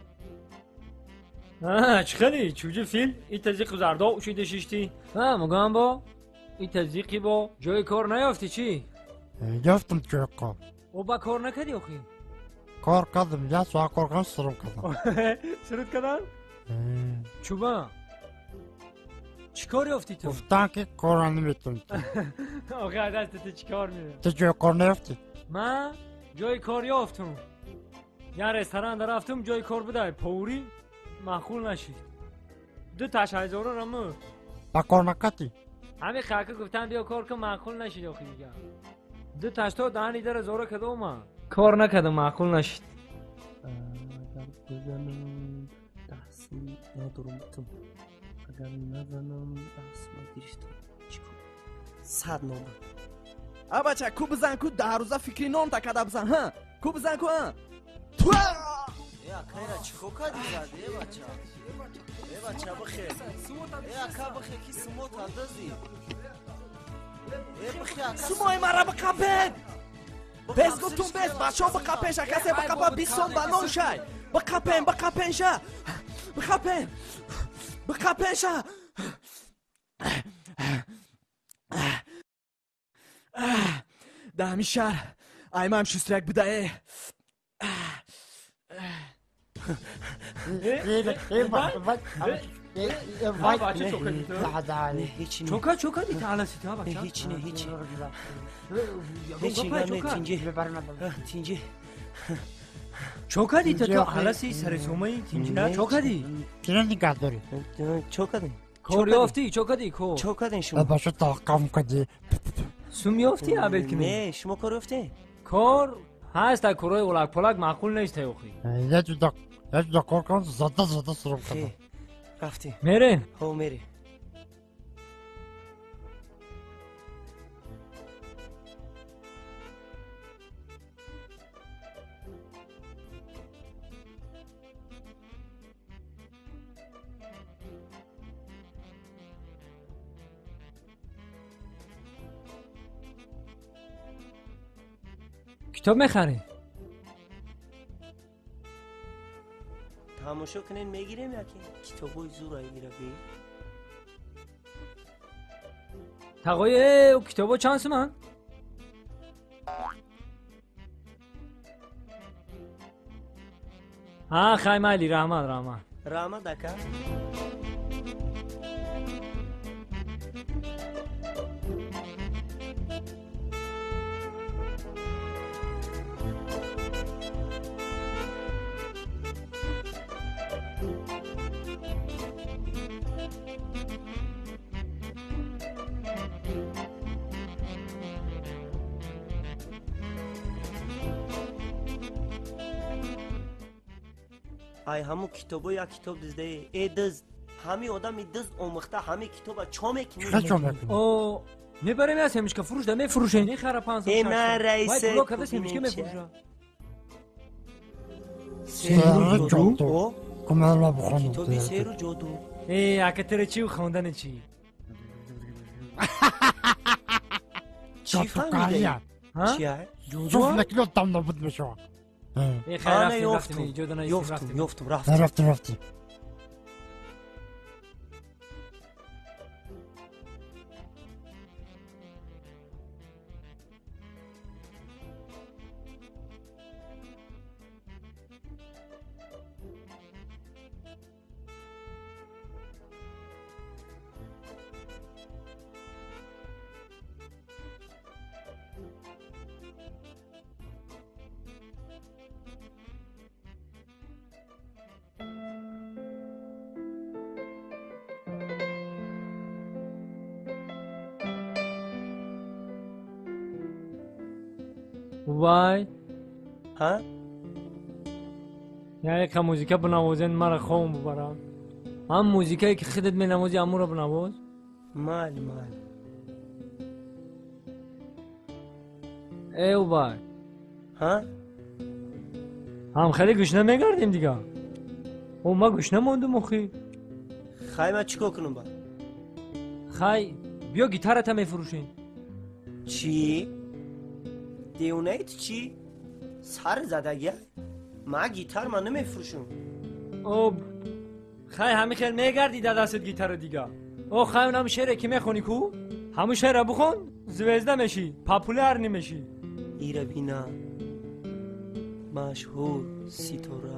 Speaker 6: ها چخلی چوجه فیل این تزیق زردا اوشیده شیشتی ها موگان با؟ این تزیقی با جای کار نیافتی چی؟
Speaker 11: یافتم جای کار
Speaker 6: او با کار نکردی اخی؟
Speaker 11: کار کردم یه ساعت کار کردم سرم کردم
Speaker 6: سرت کردن؟ چوبا چی کار یافتی تو؟
Speaker 11: گفتن که کار نمیتونی
Speaker 6: آخه دستت چی کار میره؟
Speaker 11: تو جای کار نیافتی؟
Speaker 6: من جای کار یافتم یه رستوران در رفتم جای کار بوده پوری معقول نشید 2,000 رمو
Speaker 11: با کار نکردی؟
Speaker 6: همین خاکه گفتن بیا کار کن معقول نشید آخه دیگه 2,000 کدو من کار نکردم معقول نشید
Speaker 2: بزنم دستم ندارم اگر نزنم دستم گرفتم چیکار 100 نامه
Speaker 15: بچه کو بزن کو 10 روزه فکری نام تکده بزن ها کو بزن کو ها تو
Speaker 2: یا کایرا چیکو کردی زده بچه بخیر اکا بخیر کی سموت هدازی
Speaker 15: سموی مرا بقپن بس گفتم بس بچه ها بقپن شا کسی بقپن 20 سوم بانون شای بقپن شا بقپن شا ده همین شهر ایمه هم شسترک بوده
Speaker 6: چوکا دیتا علسی تا بچه
Speaker 2: هیچی تینجی
Speaker 6: چوکا دیتا تو علسی سر سومه تینجی نه چوکا دی
Speaker 11: چرا نگه داری؟
Speaker 2: چوکا دی
Speaker 6: کار یافتی چوکا دی کو
Speaker 2: چوکا دی شما
Speaker 11: باشو تاقم کردی
Speaker 6: سوم یافتی عبیل کنی
Speaker 2: نه شما کار یافتی
Speaker 6: کار هست تا کارای اولک پولک معقول نیست اوخی
Speaker 11: یه جدا کار کنم زده سرم کردم
Speaker 2: رفتی
Speaker 6: میرین
Speaker 2: هو میری
Speaker 6: کتاب میخری؟
Speaker 2: تماشا کنین میگیریم یکی کتابای زور میگیره بی
Speaker 6: تقای او کتابا چند سومن؟ ها خیلی علی رحمت
Speaker 2: دکا ای همو کتابو یا کتاب دزده ای دزد همی آدم دزد آمخته همی کتابا چا میکنی
Speaker 6: او میبریم از همیش که فروش ده میفروشه این خرا 500
Speaker 2: ای نه رئیس
Speaker 6: وای بلوک هدش همیش که میفروشه
Speaker 11: سیرو جادو کمال بخونم
Speaker 2: کتابی سیرو جادو
Speaker 6: ای اکتر چی و خوندن چی
Speaker 2: چی فهمیده چیه
Speaker 11: شوف لك لو طم نبض مشوا
Speaker 2: انا يفتم
Speaker 11: رفتي
Speaker 6: وای
Speaker 2: ها
Speaker 6: یا یک موزیکا بنوازن مرا خوم ببرم هم موزیکایی که خودت می‌نوازی امو رو بنواز
Speaker 2: مال
Speaker 6: ای وای
Speaker 2: ها
Speaker 6: هم خیلی گوشنه میگردیم دیگه او ما گوشنه موندم اخی
Speaker 2: خیلی ما چیکار کنم با
Speaker 6: خیلی بیا گیتارت هم میفروشین
Speaker 2: چی؟ دیونه چی؟ سر زدگی؟ ما گیتار من نمیفروشم
Speaker 6: او خیلی همه خیلی میگردی در دستت گیتار دیگه او خیلی اونم شعره که میخونی کو؟ همون شعره بخون زوزده میشی پاپولر نمیشی
Speaker 2: ایره بینا مشهور ستاره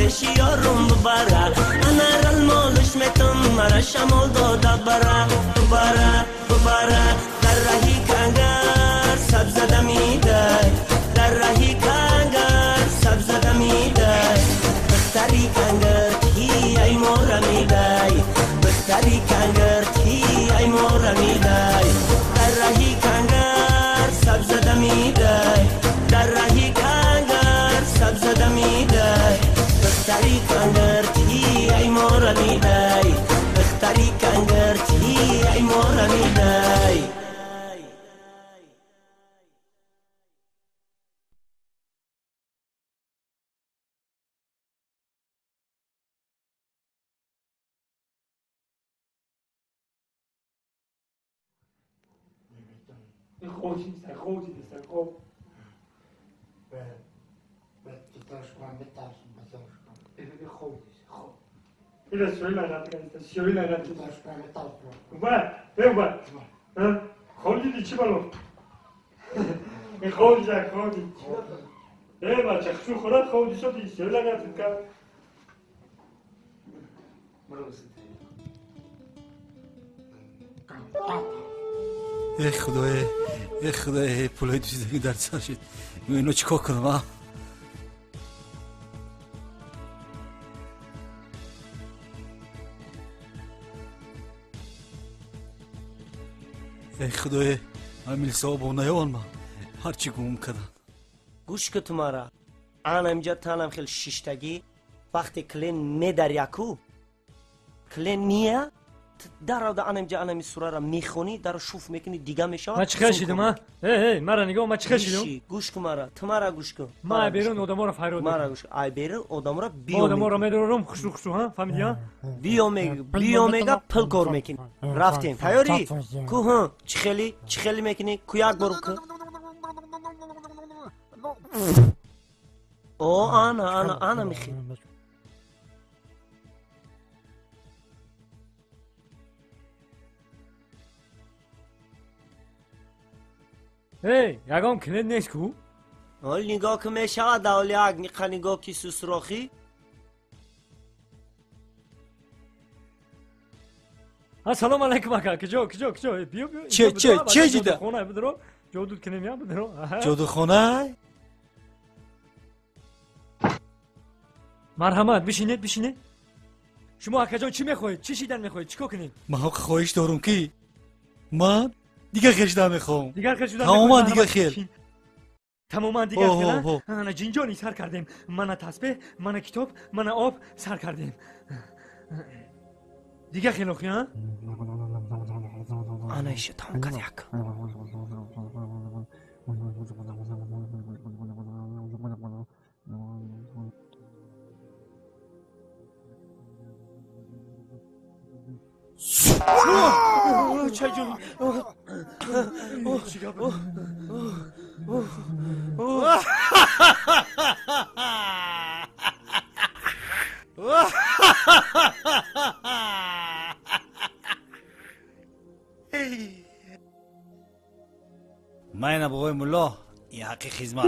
Speaker 1: دلش یارم ببره انا رالمالش میتم مرا شمال داده ببره در رهی کنگر سب زده میده در رهی کنگر سب زده میده بختری کنگر تی ای مورا میده بختری کنگر تی ای مورا میده در رهی کنگر سب زده میده در رهی کنگر سب زده میده بختری کنگر تی ای مورا میده بختری کنگر تی ای مورا میده
Speaker 7: خوشی نیست خوب به تیتاش کنم بترسم بزارش کنم به خوب نیست خوب این شوی لعنت کنید شوی لعنت تیتاش کنم بترسم خوردی دی چی بلو این خوردی جا خوردی بچه خشو خورد خوردی شدی شوی لعنت کنم
Speaker 3: ای خدای پولای دوزیدگی در سر شد اینو چیکار کنم ها ای خدای امیل صاحب و نیوان ما هرچی گم کردن
Speaker 2: گوش که تمارا انا اینجا تانم خیلی شیشتگی وقتی کلین می در یکو کلین میه در آده انا اینجا انا می سوره را میخونی در شوف میکنی دیگه میشه
Speaker 6: ما چی خشیدم ها؟ هی مرا نگاه ما چی خشیدم؟
Speaker 2: گوش کن مرا تمارا گوش کن
Speaker 6: ما بیرون آدم را فیرود
Speaker 2: مرا گوش کن بیرون آدم را بیو
Speaker 6: آدم را میدارم خشو ها فهمیدی ها؟
Speaker 2: بیو میگه پل کار میکنی رفتیم تیاری؟ کو ها چی خیلی میکنی؟ کو یک برو که؟ او انا میخی
Speaker 6: هی یکم کلید نیست کو؟
Speaker 2: حال نگاه که میشه داولی یک نگاه کی سوسراخی
Speaker 6: سلام علیکم اکا کجا بیا
Speaker 3: چه جیده؟
Speaker 6: خونه بدرو جودود کنیم یا بدرو
Speaker 3: جودو خونه؟
Speaker 6: مرحمت بشینید شما اکا جان چی میخواید؟ چی شیدن میخواید؟ چیکار کنید؟
Speaker 3: من خواهش دارم که من دیگه خیشدن میخوام
Speaker 6: تماما
Speaker 3: دیگه خیل
Speaker 6: تماما دیگه خیل انا جینجانی سر کردیم من تسبیح من کتاب من آب سر کردیم دیگه خیل اخی ها
Speaker 2: انا ایشه تام کد یک چای جون
Speaker 3: من بابای ملا این حقی خیزمه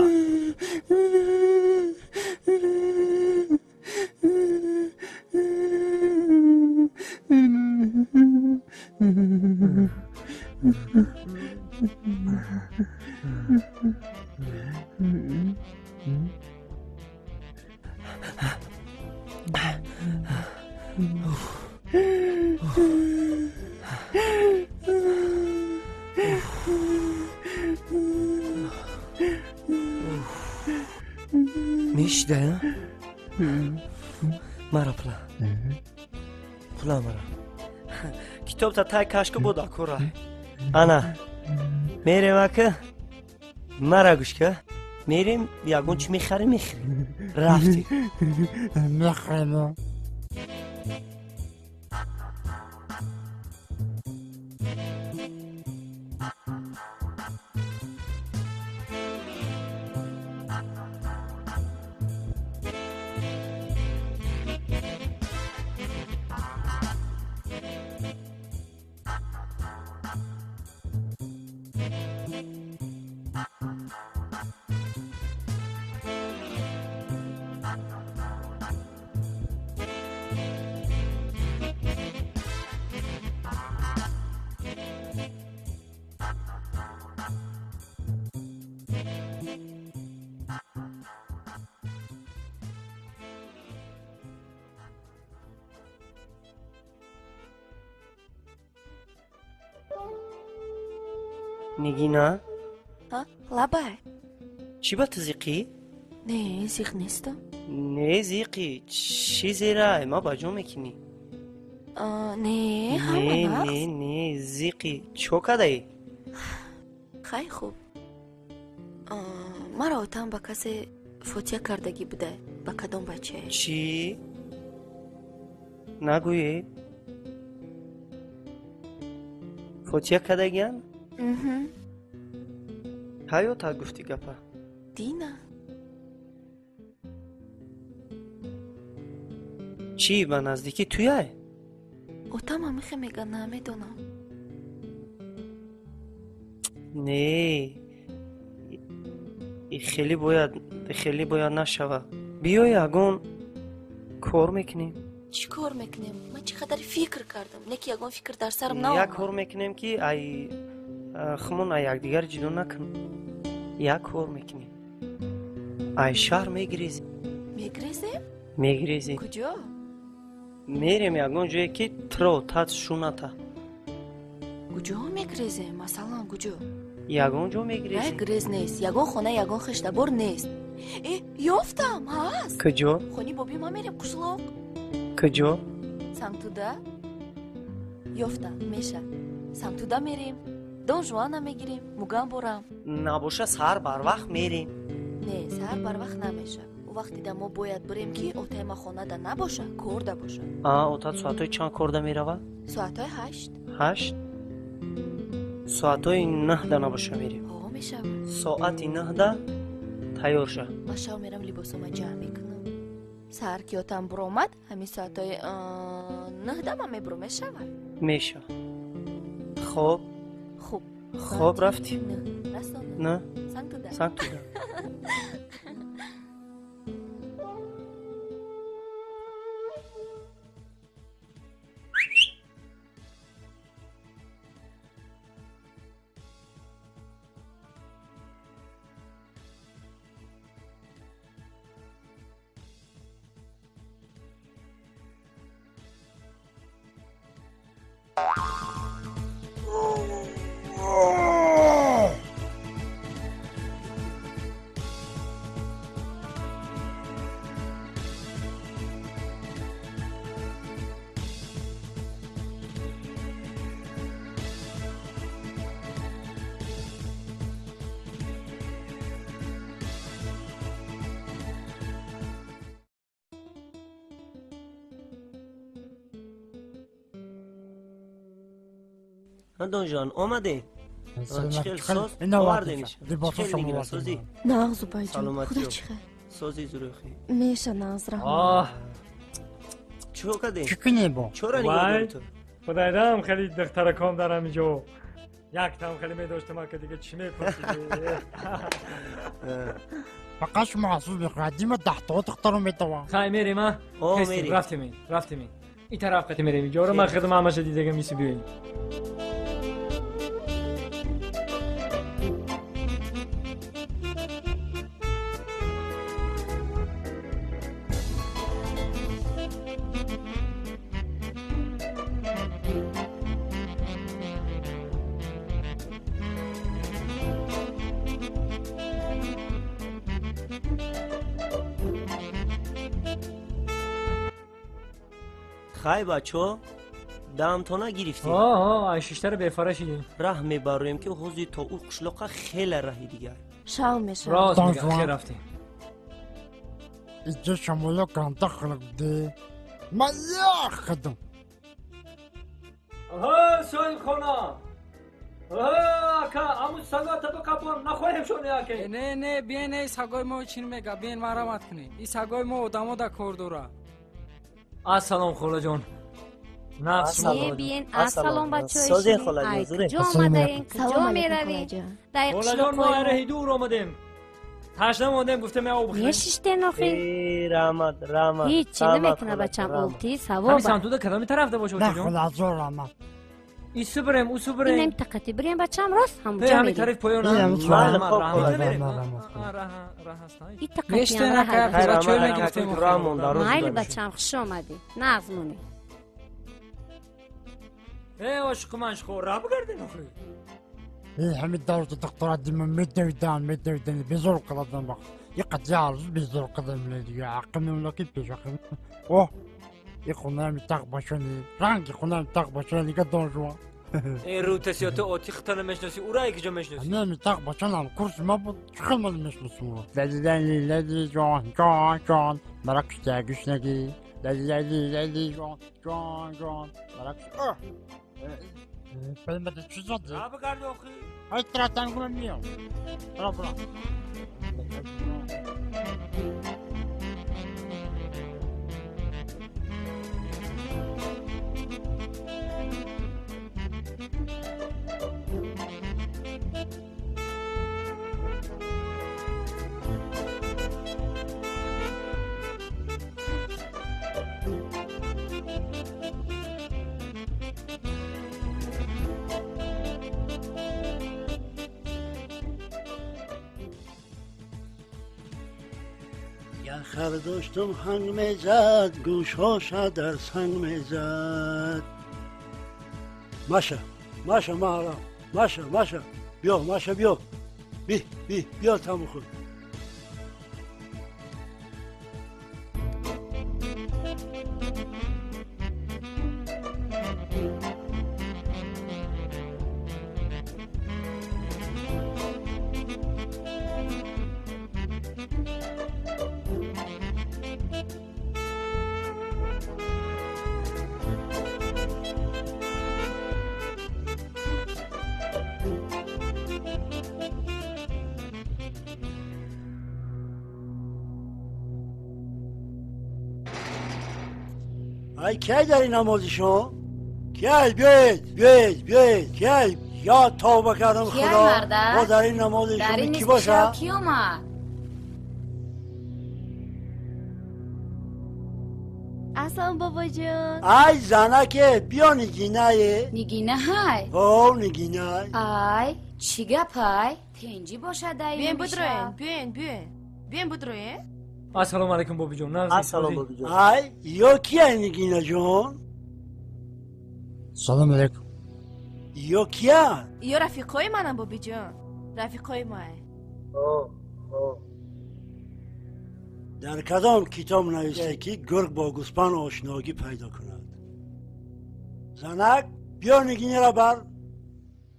Speaker 2: میشده مرا پلا مرا کتاب تا تای کاشکو بود اکورا انا میریم اکه مرا گوش که میریم یکون چی میخری رفتی
Speaker 11: میخرم
Speaker 2: نگینا
Speaker 5: ها لبای
Speaker 2: چی با تزیقی؟
Speaker 5: نه زیق نیستم
Speaker 2: نه زیقی چی زیرا ما با جو میکنی؟
Speaker 5: نه
Speaker 2: نه نه نه زیقی چو کدایی؟
Speaker 5: خیلی خوب مرا اوتان با کسی فوتیا کردگی بوده با کدوم بچه؟
Speaker 2: چی؟ نگویی؟ فوتیا کردگیان؟ هایو تا گفتی گپا
Speaker 5: دینا
Speaker 2: چی با نزدیکی تویه؟
Speaker 5: اوتام همیخه میگن نمیدونم
Speaker 2: نه خیلی باید نشوه بیا یگون کار میکنیم
Speaker 5: چی کار میکنیم؟ من چقدر فکر کردم نکی یگون فکر در سرم نامد
Speaker 2: یک کار میکنیم که ای خمون ای یک دیگر جدو نکن یک کار میکنیم ای شهر میگریزیم میگریزیم
Speaker 5: کجا؟
Speaker 2: میریم یگون جایی که ترو تات شونتا
Speaker 5: کجا میگریزیم؟ مثلا کجا؟
Speaker 2: یگون جو میگریزیم
Speaker 5: گریز نیست یگون خونه یگون خشتبار نیست یافتم هست
Speaker 2: کجا؟
Speaker 5: خونی بابی ما میریم قشلاق
Speaker 2: کجا؟
Speaker 5: سمتودا یافتم میشه سمتودا میریم دون جوانا میگیریم مگم برم
Speaker 2: نباشه سهر بر وقت میریم
Speaker 5: نه سهر بر وقت نمیشه او وقتی ده ما باید بریم که اوتای ما خونه ده نباشه کرده باشه
Speaker 2: اوتا ساعتای چند کرده میروه؟
Speaker 5: ساعتای 8
Speaker 2: 8 ساعتای 9 ده نباشه میریم
Speaker 5: میشه
Speaker 2: ساعتی 9 ده تیار شه
Speaker 5: ما شو میرم لباسوم جمع میکنم سهر که اوتام برامد همین ساعتای 9 ده ما میبرم
Speaker 2: میشه خوب خوب رفتی؟ نه سنگ تو ده دون جان اومده چخیل ساز آوردنش چخیل نگیره سازی
Speaker 5: ناغزو بای جان
Speaker 2: سلامتی
Speaker 5: خدا چخیل
Speaker 2: سازی زروخی
Speaker 5: میشه ناز رحمه
Speaker 2: چو کده؟
Speaker 11: چی کنی با؟
Speaker 2: چرا نگاه تو؟
Speaker 6: خدای دارم خیلی دختر کام دارم اینجا یک تام خیلی میداشتم که دیگه چی میکنی
Speaker 11: فقط شما محسوس بخوردیم 10 تا دختر میتوان
Speaker 6: خیلی میریم ها؟
Speaker 2: میریم
Speaker 6: رفتیم این طرف قطعی میریم اینجا رو من خدم همه شدید دیگه میسی بیاییم
Speaker 2: خای بچه دم تو نگرفتیم
Speaker 6: این شیشتر بیفاره شدیم
Speaker 2: راه میبریم که حوزی تا او قشلاقه خیلی راهی دیگر
Speaker 5: شاو میشه
Speaker 6: راست میگه خیلی رفتیم
Speaker 11: اینجا شمالا کانتا خلق ده ما یا خدم
Speaker 6: سویل خونا اکا امو سگا تبا کپون نخواهیم شونه اکه
Speaker 13: نه بیاین ای سگای ما چین میگه بیاین مرامت کنی این سگای ما آدمو دا کردورا
Speaker 6: السلام خولا جان
Speaker 16: بیاین السلام بچه
Speaker 2: سازی خولا جان زوره
Speaker 16: کجا آمدین کجا میروین
Speaker 6: خولا جان ما اره دور آمدیم تشنه آمدیم گفته می آب بخوریم
Speaker 16: میشیشته نخی
Speaker 2: رحمت
Speaker 16: هیچی نمیکنه بچم اولتی سوابه
Speaker 6: همین سمتو دا کدامی طرف ده باشه
Speaker 11: نه خدا زور رحمت
Speaker 6: ایسو بریم اوسو بریم
Speaker 16: این نمتقتی بریم بچم راست هم جا
Speaker 6: همین طرف پایون
Speaker 16: میشته
Speaker 6: نکرد بچه میگفتیم
Speaker 16: مایل بچم خوش آمدی نغزمونی
Speaker 6: عاشق من خور را بگردین آخری
Speaker 11: همین دارد دکتر دیمه میدویدن بیزور کردم بخ یک جالب بیزور کردم لیدی عقل نمی‌لکی پیش عقل اوه یک خونه میتاق باشونی رنگی خونه میتاق باشونی که دانجوان
Speaker 6: این روتسیات آتی خطر نمیشناسی او را یکی جا میشناسی
Speaker 11: نه میتاق باشونم کورس ما بود چخل من میشناسم لیدی جان مراکش تاگیش نگی لیدی جان مراکش بلمده چی زده؟
Speaker 6: نه بگرد آخی
Speaker 11: های تراتنگو من میام برا
Speaker 17: خر داشتم هنگ میزد گوشهاش در سنگ میزد ماشه مهرم ماشه بیا ماشه بیا بیا تمو خود ای کی داری نمازشون؟ کی بیاید کی یا توبه کردم خدا ما در این نمازشون کی باشه؟
Speaker 16: کی اومد؟
Speaker 5: اصلا بابا جان
Speaker 17: ای زنکه بیا نگینه
Speaker 16: های
Speaker 17: نگینه
Speaker 16: ای چی گپای؟ تنجی باشه دایی
Speaker 5: بیاین بدروین
Speaker 6: السلام علیکم بابی جون
Speaker 17: السلام بابی جون ای یا کیه نگینه جون؟
Speaker 11: سلام علیکم
Speaker 17: یا کیه؟
Speaker 5: یا رفیقای منم بابی جان رفیقای ماه
Speaker 17: در کدام کتاب نوشته که گرگ با گوسپند آشنایی پیدا کند زنک بیا نگینه را بر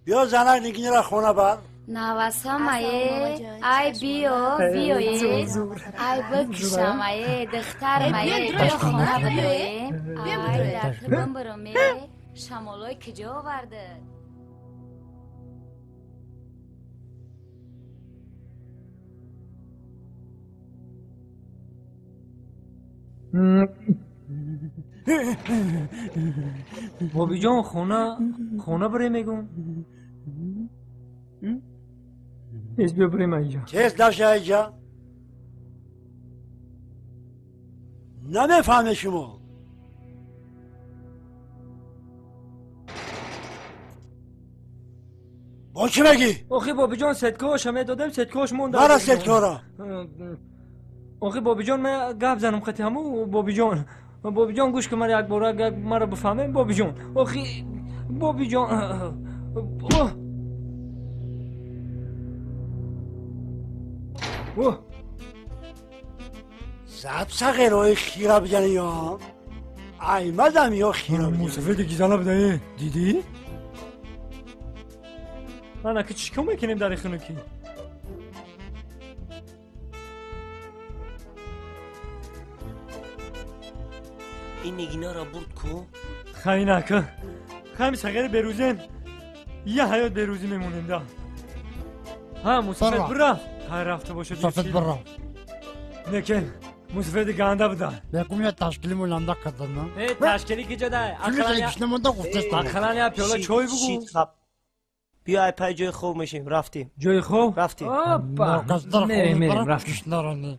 Speaker 17: بیا زنک نگینه را خونه بر
Speaker 16: نواسامایه ای بیویه ای بکشامایه دخترمایه بیا خونه بیویه ای درکبم برومه شمالای کجا آورده
Speaker 6: بابی جان خونه بره میگم ایز بیا بریم اینجا
Speaker 17: چیز داشته اینجا؟ نمیفهمه شما با چی بگی؟
Speaker 6: آخی بابی جان ستکاش همه دادم ستکاش مونده
Speaker 17: برا ستکارا
Speaker 6: آخی بابی جان من گپ زنم خطی همو بابی جان گوش که من یک بار مرا بفهمه بابی جان آخی بابی جان
Speaker 17: زب سقیر های خیره بجنه یا ایمدم یا خیره بجنه
Speaker 6: موسفید گیزانه بدهی دیدی؟ من اکه چیکار میکنیم در این خنوکی؟
Speaker 2: این نگینه را برد کو؟
Speaker 6: خیلی نکن خیلی سقیر بروزیم یه حیات بروزی میمونیم ده ها موسفید برا خیلی رفته باشه
Speaker 11: موسفید برا
Speaker 6: نکن موسفید گنده بدن
Speaker 11: بکن یه تشکیلی مولنده کردن
Speaker 6: ای تشکیلی که جده اقلانی پیالا چای بگو
Speaker 2: بیا ای پای جای خوب میشیم رفتیم
Speaker 6: جای خوب؟
Speaker 2: رفتیم
Speaker 6: میریم رفتیم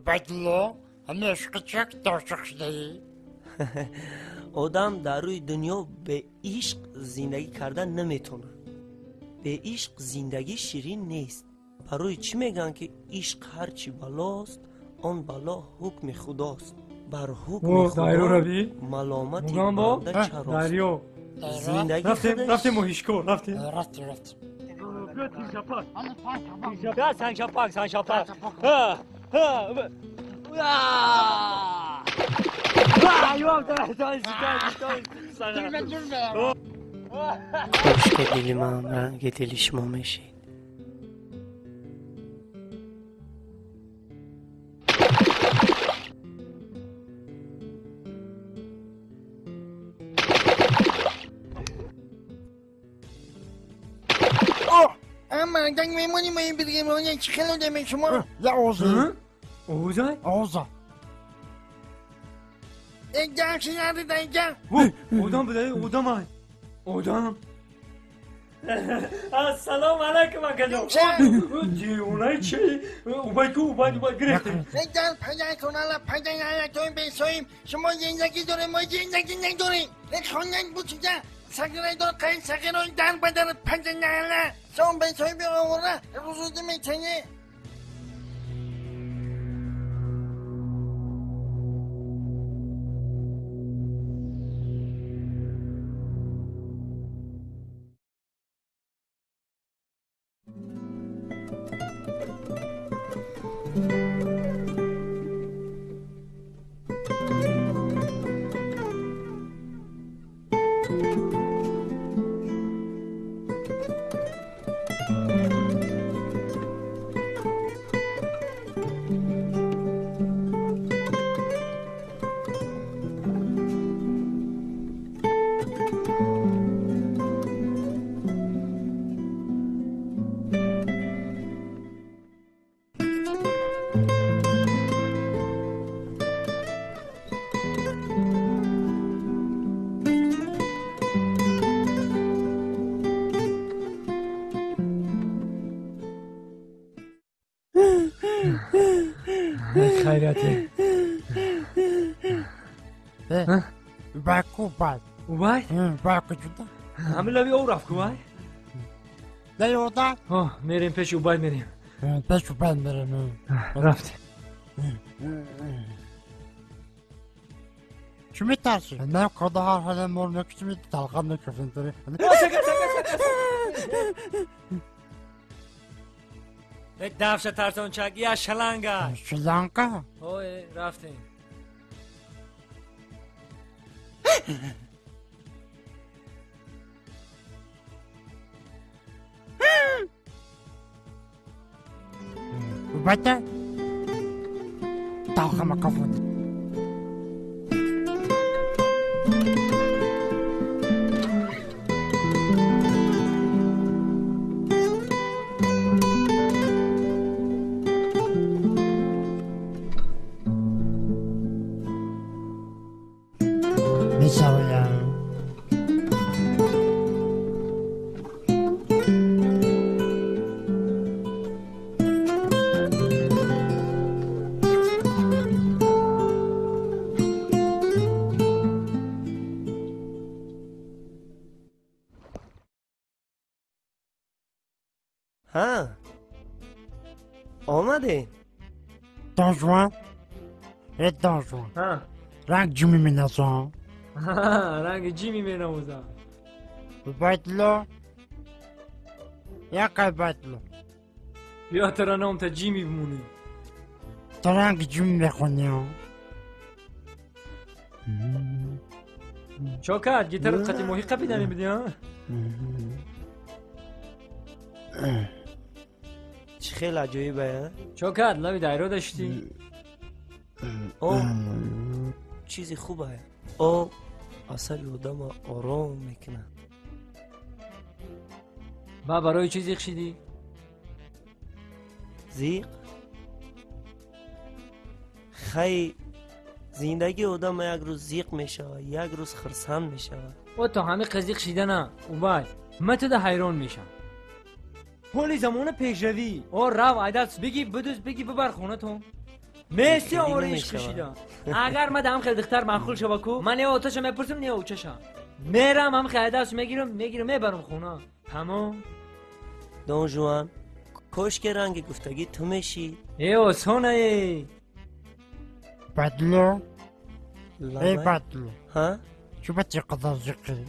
Speaker 11: بیت الله همه عشق چک داشته شده
Speaker 2: آدم در روی دنیا به عشق زندگی کردن نمیتونه به عشق زندگی شیرین نیست برای چی میگن که عشق هرچی بلاست آن بلا حکم خداست بر حکم خدا ملامتی بنده چراست زندگی
Speaker 6: رفتیم موهیشکو رفتیم
Speaker 7: بیا تیر شپاک
Speaker 6: بیا سنگ شپاک
Speaker 2: خوش که دلیم هم رنگ دلش ما میشید
Speaker 11: اما دنگ میمونی ما این بگیم اون چی خیلی دمه شما یا اوزا اوزا اینجا چی ندید اینجا
Speaker 6: اودام بده اودام السلام علیکم اکلو اونای چی اومد گرفتیم
Speaker 11: اینجا پیدا کنالا پیدا توی بیسویم شما زندگی داره ما زندگی نداریم یک خواندن بود چیزا سگرای دار قیل سگرای در بدر پنجه نهله شما بیسوی بیا آوره روزوده میتنه
Speaker 6: خیراته
Speaker 11: باکو باد
Speaker 6: اوبای
Speaker 11: باکو جدا
Speaker 6: همه لبی او رفت کوبای
Speaker 11: لیودا
Speaker 6: میریم پیش اوبای میریم
Speaker 11: پیش اوبای میریم
Speaker 6: رفتیم
Speaker 11: چی میترسی؟ نه کده هر حالا مور نکشی میتی تلقم نکشن داری
Speaker 6: یک دفش ترسون چک یا شلنگا
Speaker 11: شلنگا؟
Speaker 6: اوه رفتیم
Speaker 11: بده تلقم کفون
Speaker 2: ها آمده
Speaker 11: دانجوان دانجوان
Speaker 6: ها
Speaker 11: رنگ جیمی مینازم
Speaker 6: رنگ جیمی مینازم
Speaker 11: بایدلو یکی بایدلو
Speaker 6: بیا ترانام تا جیمی بمونی
Speaker 11: تا رنگ جیمی بخونیم
Speaker 6: شوکت گیتارت قطعی موهی قبی دنی بدی ها
Speaker 2: چی خیلی عجایبه
Speaker 6: شوکت لبی دایرو داشتی
Speaker 2: او چیزی خوبه او اصل آدم آرام میکنه
Speaker 6: با برای چی زیق شدی؟
Speaker 2: زیق؟ خی زندگی آدم یک روز زیق میشه یک روز خرسند میشه
Speaker 6: او تو همه قزیق شیده نه او بای من تو ده حیران میشم پولی زمان پیشروی او رو عیدت بگی بدوز بگی ببر خونه تو میسی آوریش کشیده اگر من دهم خیلی دختر معقول شو کو من یه آتش میپرسم نه اوچشم میرم هم خیلی دست میگیرم میبرم خونه تمام
Speaker 2: دون جوان کاش که رنگ گفتگی تو میشی
Speaker 6: ای آسانه ای
Speaker 11: بدلو ای بدلو
Speaker 2: ها؟
Speaker 11: شو بچه قدر زیقی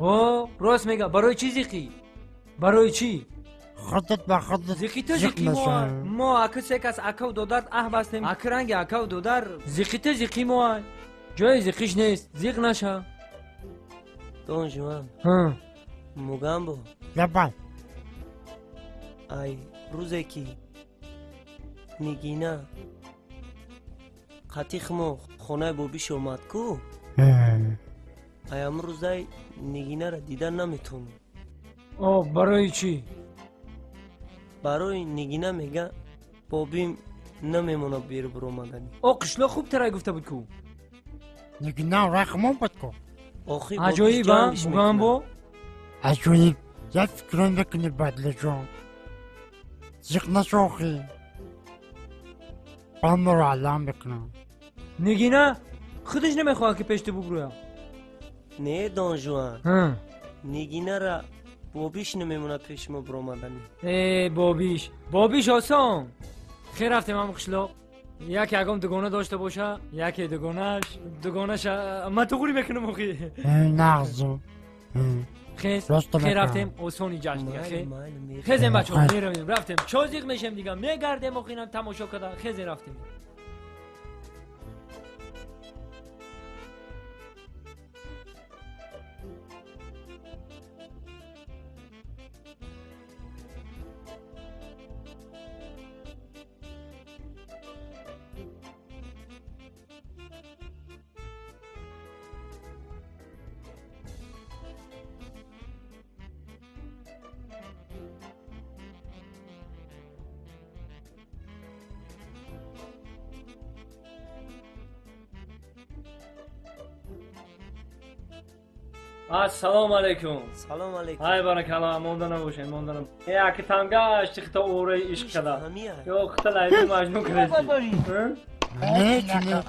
Speaker 6: او راست میگه برای چی زیقی؟ برای چی؟
Speaker 11: خودت با خودت
Speaker 6: زیقی تو زیقی ما اکه سکس اکاو دودار بستیم اکرنگ اکاو دودار زیقی تو زیقی ما جای زیقیش نیست زیق نشه
Speaker 2: دون جوان مگم بو
Speaker 11: لبن
Speaker 2: ای روزه کی نگینا قطیخمو خونه بوبیش اومد کو ای امروزای نگینا را دیدن نمیتونم
Speaker 6: برای چی؟
Speaker 2: برای نگینا میگه بابیم نمیمونه بیر برو مدنی
Speaker 6: قشلا خوب ترای گفته بود کو
Speaker 11: نگینا رخمون بود کو
Speaker 6: عجایب مگم بو
Speaker 11: عجایب یک فکران بکنی بدل جان زیق نشوخی من رو علام بکنم
Speaker 6: نگینا خودش نمیخواه که پشت بگرویم
Speaker 2: نه دون جوان نگینا را بابیش نمیمونه پیش ما برو مدنی
Speaker 6: بابیش آسان خیر رفتیم هم قشلا یکی اگم دگونه داشته باشه یکی دگونهش من تو خوری میکنم اخی
Speaker 11: نغزو
Speaker 6: خیر رفتیم آسانی جشن دیگه خیزیم بچه ها میرویم رفتیم چازیق میشیم دیگه میگردیم اخینم تماشا کده خیزیم رفتیم السلام علیکم.
Speaker 2: سلام علیکم.
Speaker 6: های بارکالله ماندن نباشین ماندن. یک تامگا اشتیخت اوره عشق کدا. یو خطلای تو مجنون کردی.
Speaker 11: نه.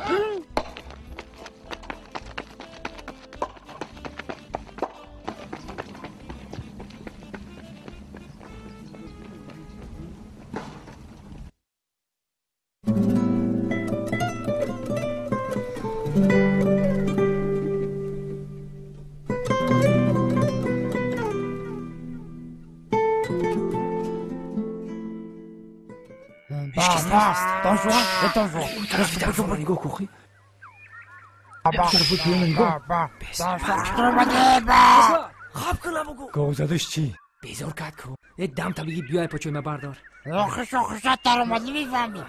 Speaker 6: گوزدش چی؟ بیزار کد کو یک دم تا بگی بیای پاچوی ما بردار
Speaker 11: خوشت در اومدی میفهمی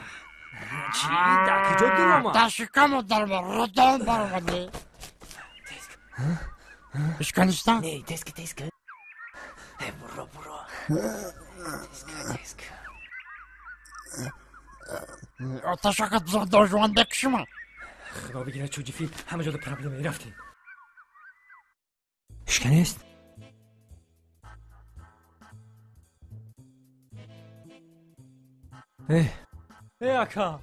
Speaker 6: چی؟ در کجا در اومد؟
Speaker 11: در شکم در رو دام بر اومدی اشکنشتن؟
Speaker 2: نه تسک برو تسک
Speaker 11: آتشاکت زور داجوان بکشم
Speaker 6: خدا بگیره چوجی فیل همه جا دو پرابلمه رفتی اشکنست؟ ای اکا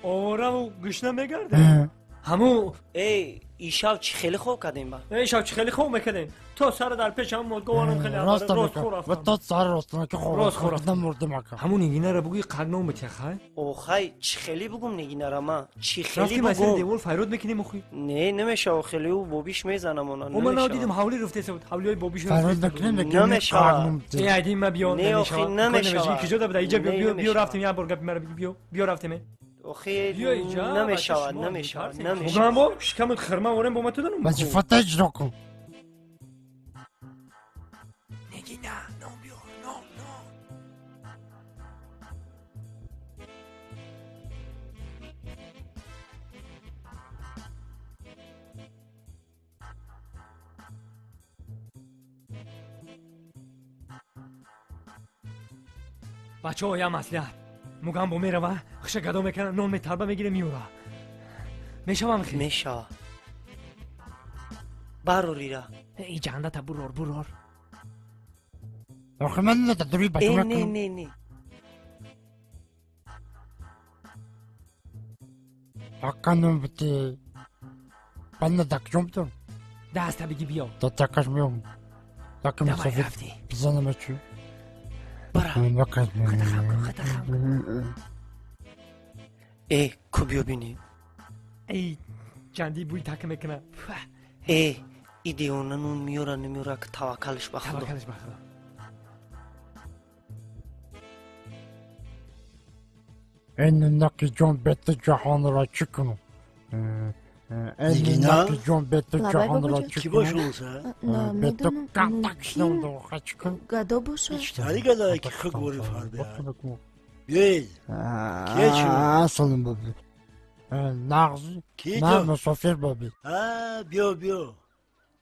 Speaker 6: آواره و گشنه میگرده همو
Speaker 2: ای شب چی خیلی خوب کردیم با
Speaker 6: ای شب چی خیلی خوب میکردیم تو سر در پیش هم گوانم خیلی
Speaker 11: راست خورفتم و تو سر راستم که خورفتم مردم اکا
Speaker 6: همون نگینه را بگوی قرنم بتی خواهی
Speaker 2: خی چی خیلی بگم نگینه را ما چی خیلی
Speaker 6: رفتی
Speaker 2: بگم
Speaker 6: مسیر دیول فیرود میکنیم اخوی
Speaker 2: نه نمیشه خیلی و بابیش میزنم اونا
Speaker 6: نمیشه من دیدم حولی رفته سود حولی های بابیش
Speaker 11: فیرود بکنیم
Speaker 2: نمیشه
Speaker 6: ای عدیم ما بیان
Speaker 2: نمیشه
Speaker 6: کجا بده اینجا بیا رفتیم یا برگب مرا بیا رفتیم
Speaker 2: اخی نمیشه
Speaker 6: مگم با شکمت خرما ورم با ما تو دارم
Speaker 11: وظیفت اجرا کن
Speaker 6: نگی نه بیار بچه ها یا مسلحت مگم با میره و خشه گدا میکنه نون میتربه میگیره میوره میشه هم خیلی
Speaker 2: میشه باروری را
Speaker 6: ای جانده تا برار
Speaker 11: آخه من نداری بچه مکنم
Speaker 2: نه
Speaker 11: اکنم بتی بند دکجم تو
Speaker 6: دست بگی بیا
Speaker 11: تا تکش میام تکم سفید بزنم چی برا
Speaker 2: ای کو بیو بینی
Speaker 6: ای جندی بوی تک میکنه
Speaker 2: ای ایدیونن اون میاره که توکلش به خدا.
Speaker 11: این نکی جان بیت جهان را چی کنم؟ این نکی جان بیت جهان را چی کنم؟
Speaker 17: کی باشه اونسه؟
Speaker 11: بیت کمتکشنم دو چی کنم؟
Speaker 5: گدا باشه؟
Speaker 17: چطوری گدایی که خود گوری فر بیاد؟ بیاید کیه چی؟
Speaker 11: اصلا بابی نغزی؟ نه مسافر بابی.
Speaker 17: بیا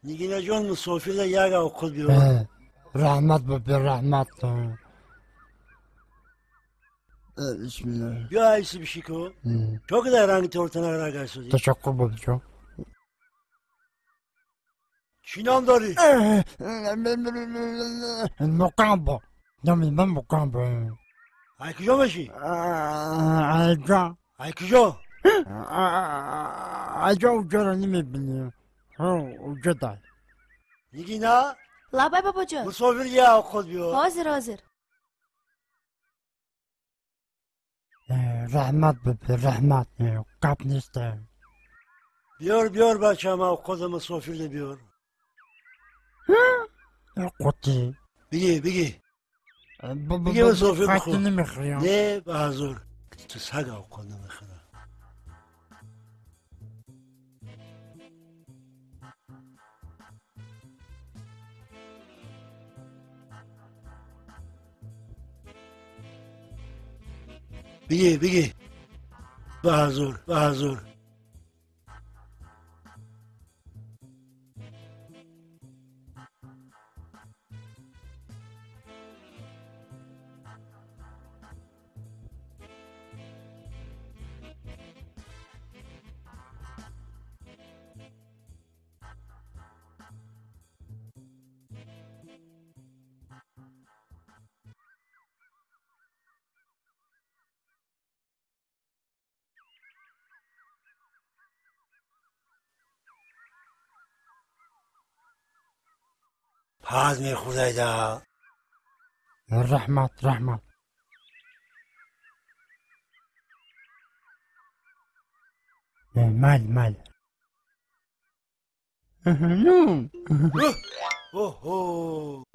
Speaker 17: نگینه جان مسافر یک اوقات بیاد.
Speaker 11: رحمت بابی رحمت. بسم الله.
Speaker 17: بیا ایسی بشی که چون که در رنگ تورتنه را گرسودی.
Speaker 11: تشکر بابی جان.
Speaker 17: چی نام داری؟
Speaker 11: مقام من مقام
Speaker 17: ای کجا بشی؟
Speaker 11: ایجا
Speaker 17: کجا؟
Speaker 11: ایجا اوجا را نمیبینی. اوجا دای
Speaker 17: نگینه؟
Speaker 5: لابای بابا جان
Speaker 17: مسافر یه اوقات بیاد.
Speaker 5: حاضر
Speaker 11: رحمت ببی رحمت قب نیست.
Speaker 17: بیار بچه هم اوقات مسافر ده بیار.
Speaker 11: قطی
Speaker 17: بگی مسافر بخور. نه به حضور تو سگ اوقات نمیخوره. بگی به حضور پاز میخوردای دا
Speaker 11: رحمت مال
Speaker 17: اوه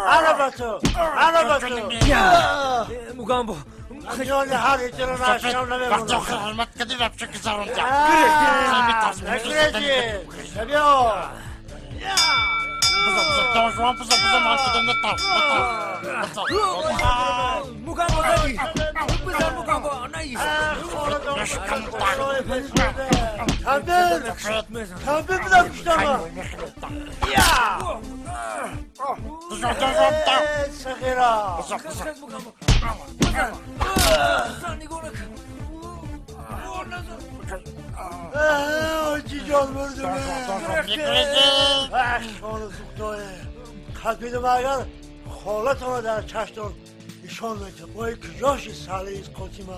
Speaker 17: انا باتو
Speaker 6: مگامبو
Speaker 17: خیال هر ایتر ناشنام نمیمونه
Speaker 11: وقتا خرمت کدی وقتا که زارم جا
Speaker 17: نگریجی بیا
Speaker 11: بزا مال کدم نتاو
Speaker 6: مگامبو دادی بزا مگامبو نایی
Speaker 17: کمبیر بدم کشتم صغیرا چی جان مردمه شان سوختای خطبیدم اگر خالتان در چشتان نشان میده باید کجاش ساله ایست قطیمه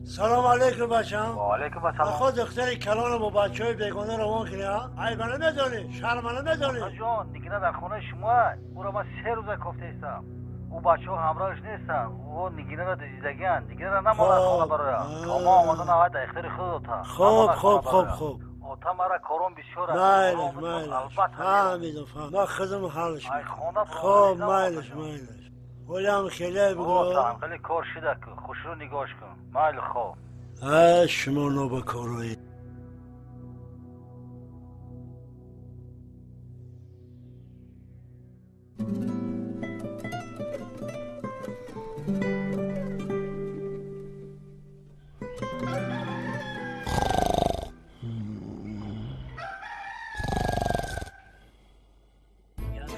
Speaker 17: سلام علیکم بچم.
Speaker 3: و علیکم السلام.
Speaker 17: خود دختری کلان با بچه های بیگانه روان کنی ها؟ ای منو ندانی؟ شهر منو ندانی؟
Speaker 3: آقا جان نگینه در خونه شما او را من 3 روزه گفته ایستم. او بچه ها همراهش نیستن. او نگینه را دیدگی هست. نگینه را نماند خونه برای اما آمدن آقای در اختیار خود تا.
Speaker 17: خوب
Speaker 3: اوتا مرا کارون بسیار
Speaker 17: است. مایلش فهمیدم من خودم حالش میکنم. خب مایلش ولی هم خیلی بگو
Speaker 3: خیلی کار شده که خوش رو نگاش کن مایل خوب
Speaker 17: شما نو به کاروی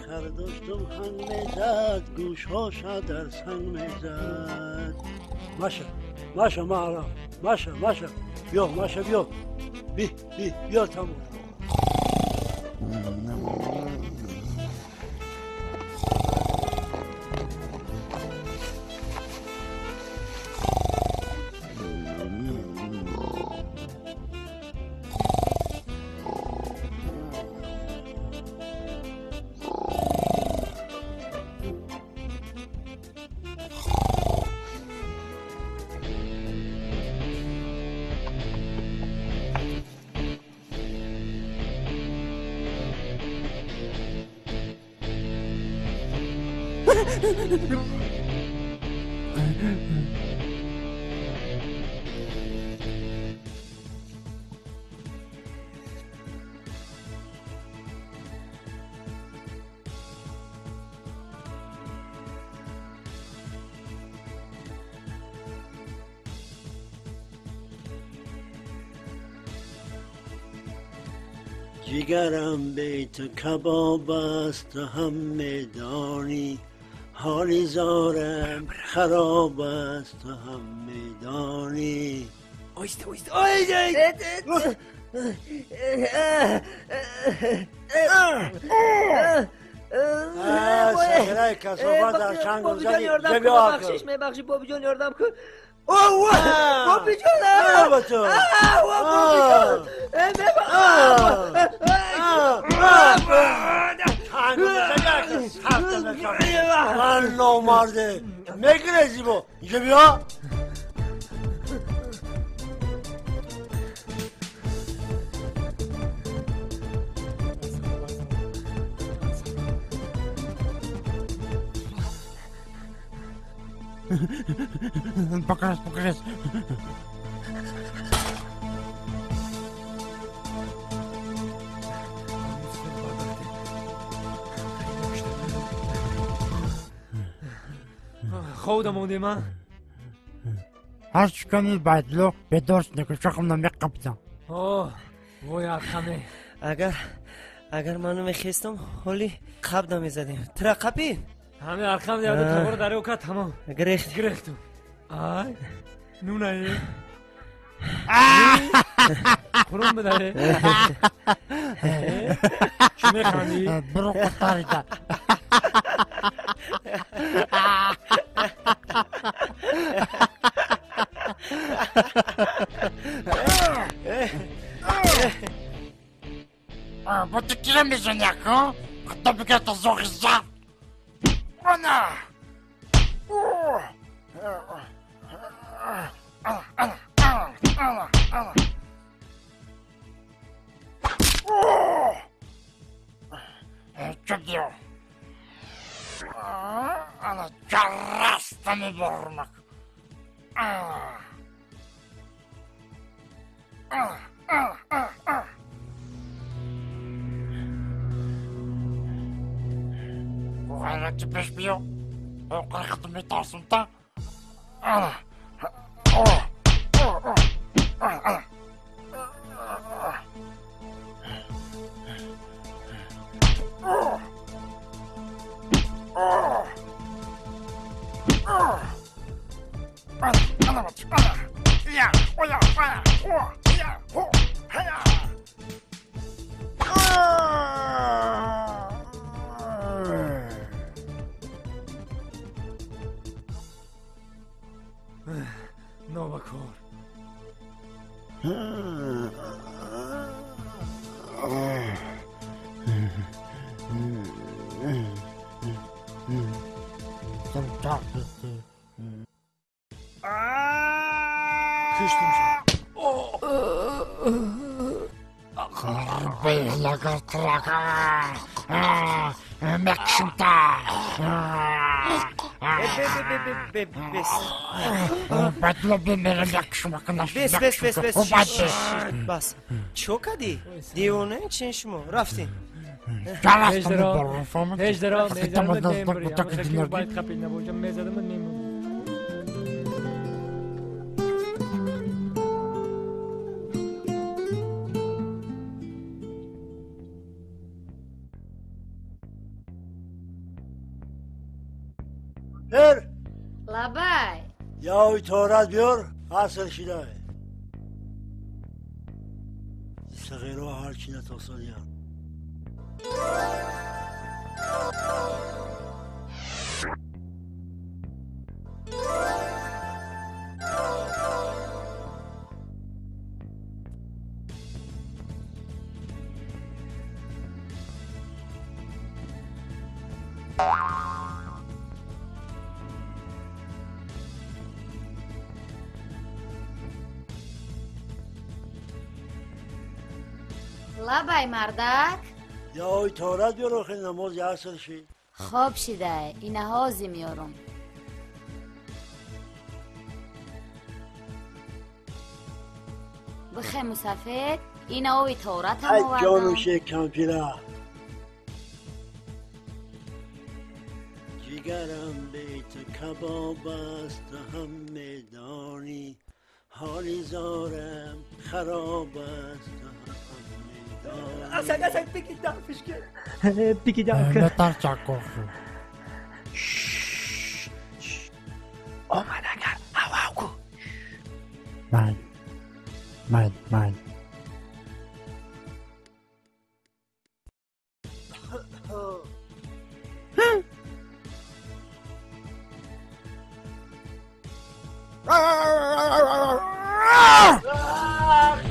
Speaker 17: خرداشتم هنگ میزد گوشهاشا در سنگ میزد ماشا مارا ماشا بیا ماشا بیا بیا تمام جگرم بیت کباب است هم میدانی حالی زارم خراب است هم میدانی
Speaker 2: اویست
Speaker 17: سگرای کسافت در چنگ گذاری
Speaker 10: ببخشی بابی جان یاردم کن
Speaker 17: بابی جان با تو من نامرده میگرزی با اینجا بیا
Speaker 11: Покрес.
Speaker 6: خودم موندی من
Speaker 11: هر چکنی باید لو به دوست نکن شخم میقبتم
Speaker 6: وای ارخمه
Speaker 2: اگر منو میخیستم حالی قبض نمیزدیم ترا قبی
Speaker 6: همه ارخم دیاده تبار داره اوکا تمام گرفتم آی نونه خورم بداره چی میخوانی؟
Speaker 11: برو قطاری ده با تو کیره میزنی اکو؟ خدا بگه تا زوغی زد انا چه دیو انا جرستنی برمک غيرك باش بيو وقرقت ميطاس نتا
Speaker 6: نوبکار
Speaker 11: Küstüm sen. Beyler traka. Mekşimta. Batla bemerim yakışmak nasıl?
Speaker 2: بس چو کدی دیونه چین شما رفتین
Speaker 6: هجدرا میزدم نمیبری اما خیلی باید خپیل نباشم میزدم نمیبری
Speaker 17: Per.
Speaker 16: Labai.
Speaker 17: Ya itaret biyor. Asıl şiday. Sıgıra harçine tosun ya.
Speaker 16: Labai mardak.
Speaker 17: Ya itaret biyor okuyun namaz ya asıl şey.
Speaker 16: خوب شده اینها میارم بخه مسافر این اوی تورات هم
Speaker 17: آوردم جانو شکم پیره جگرم بیت کباب است هم میدانی حالی زارم خراب است
Speaker 4: Asak peki dağıtmış ki. Peki dağıtmış.
Speaker 11: Ne tarçak korku.
Speaker 4: Aman agar hava oku.
Speaker 11: Man.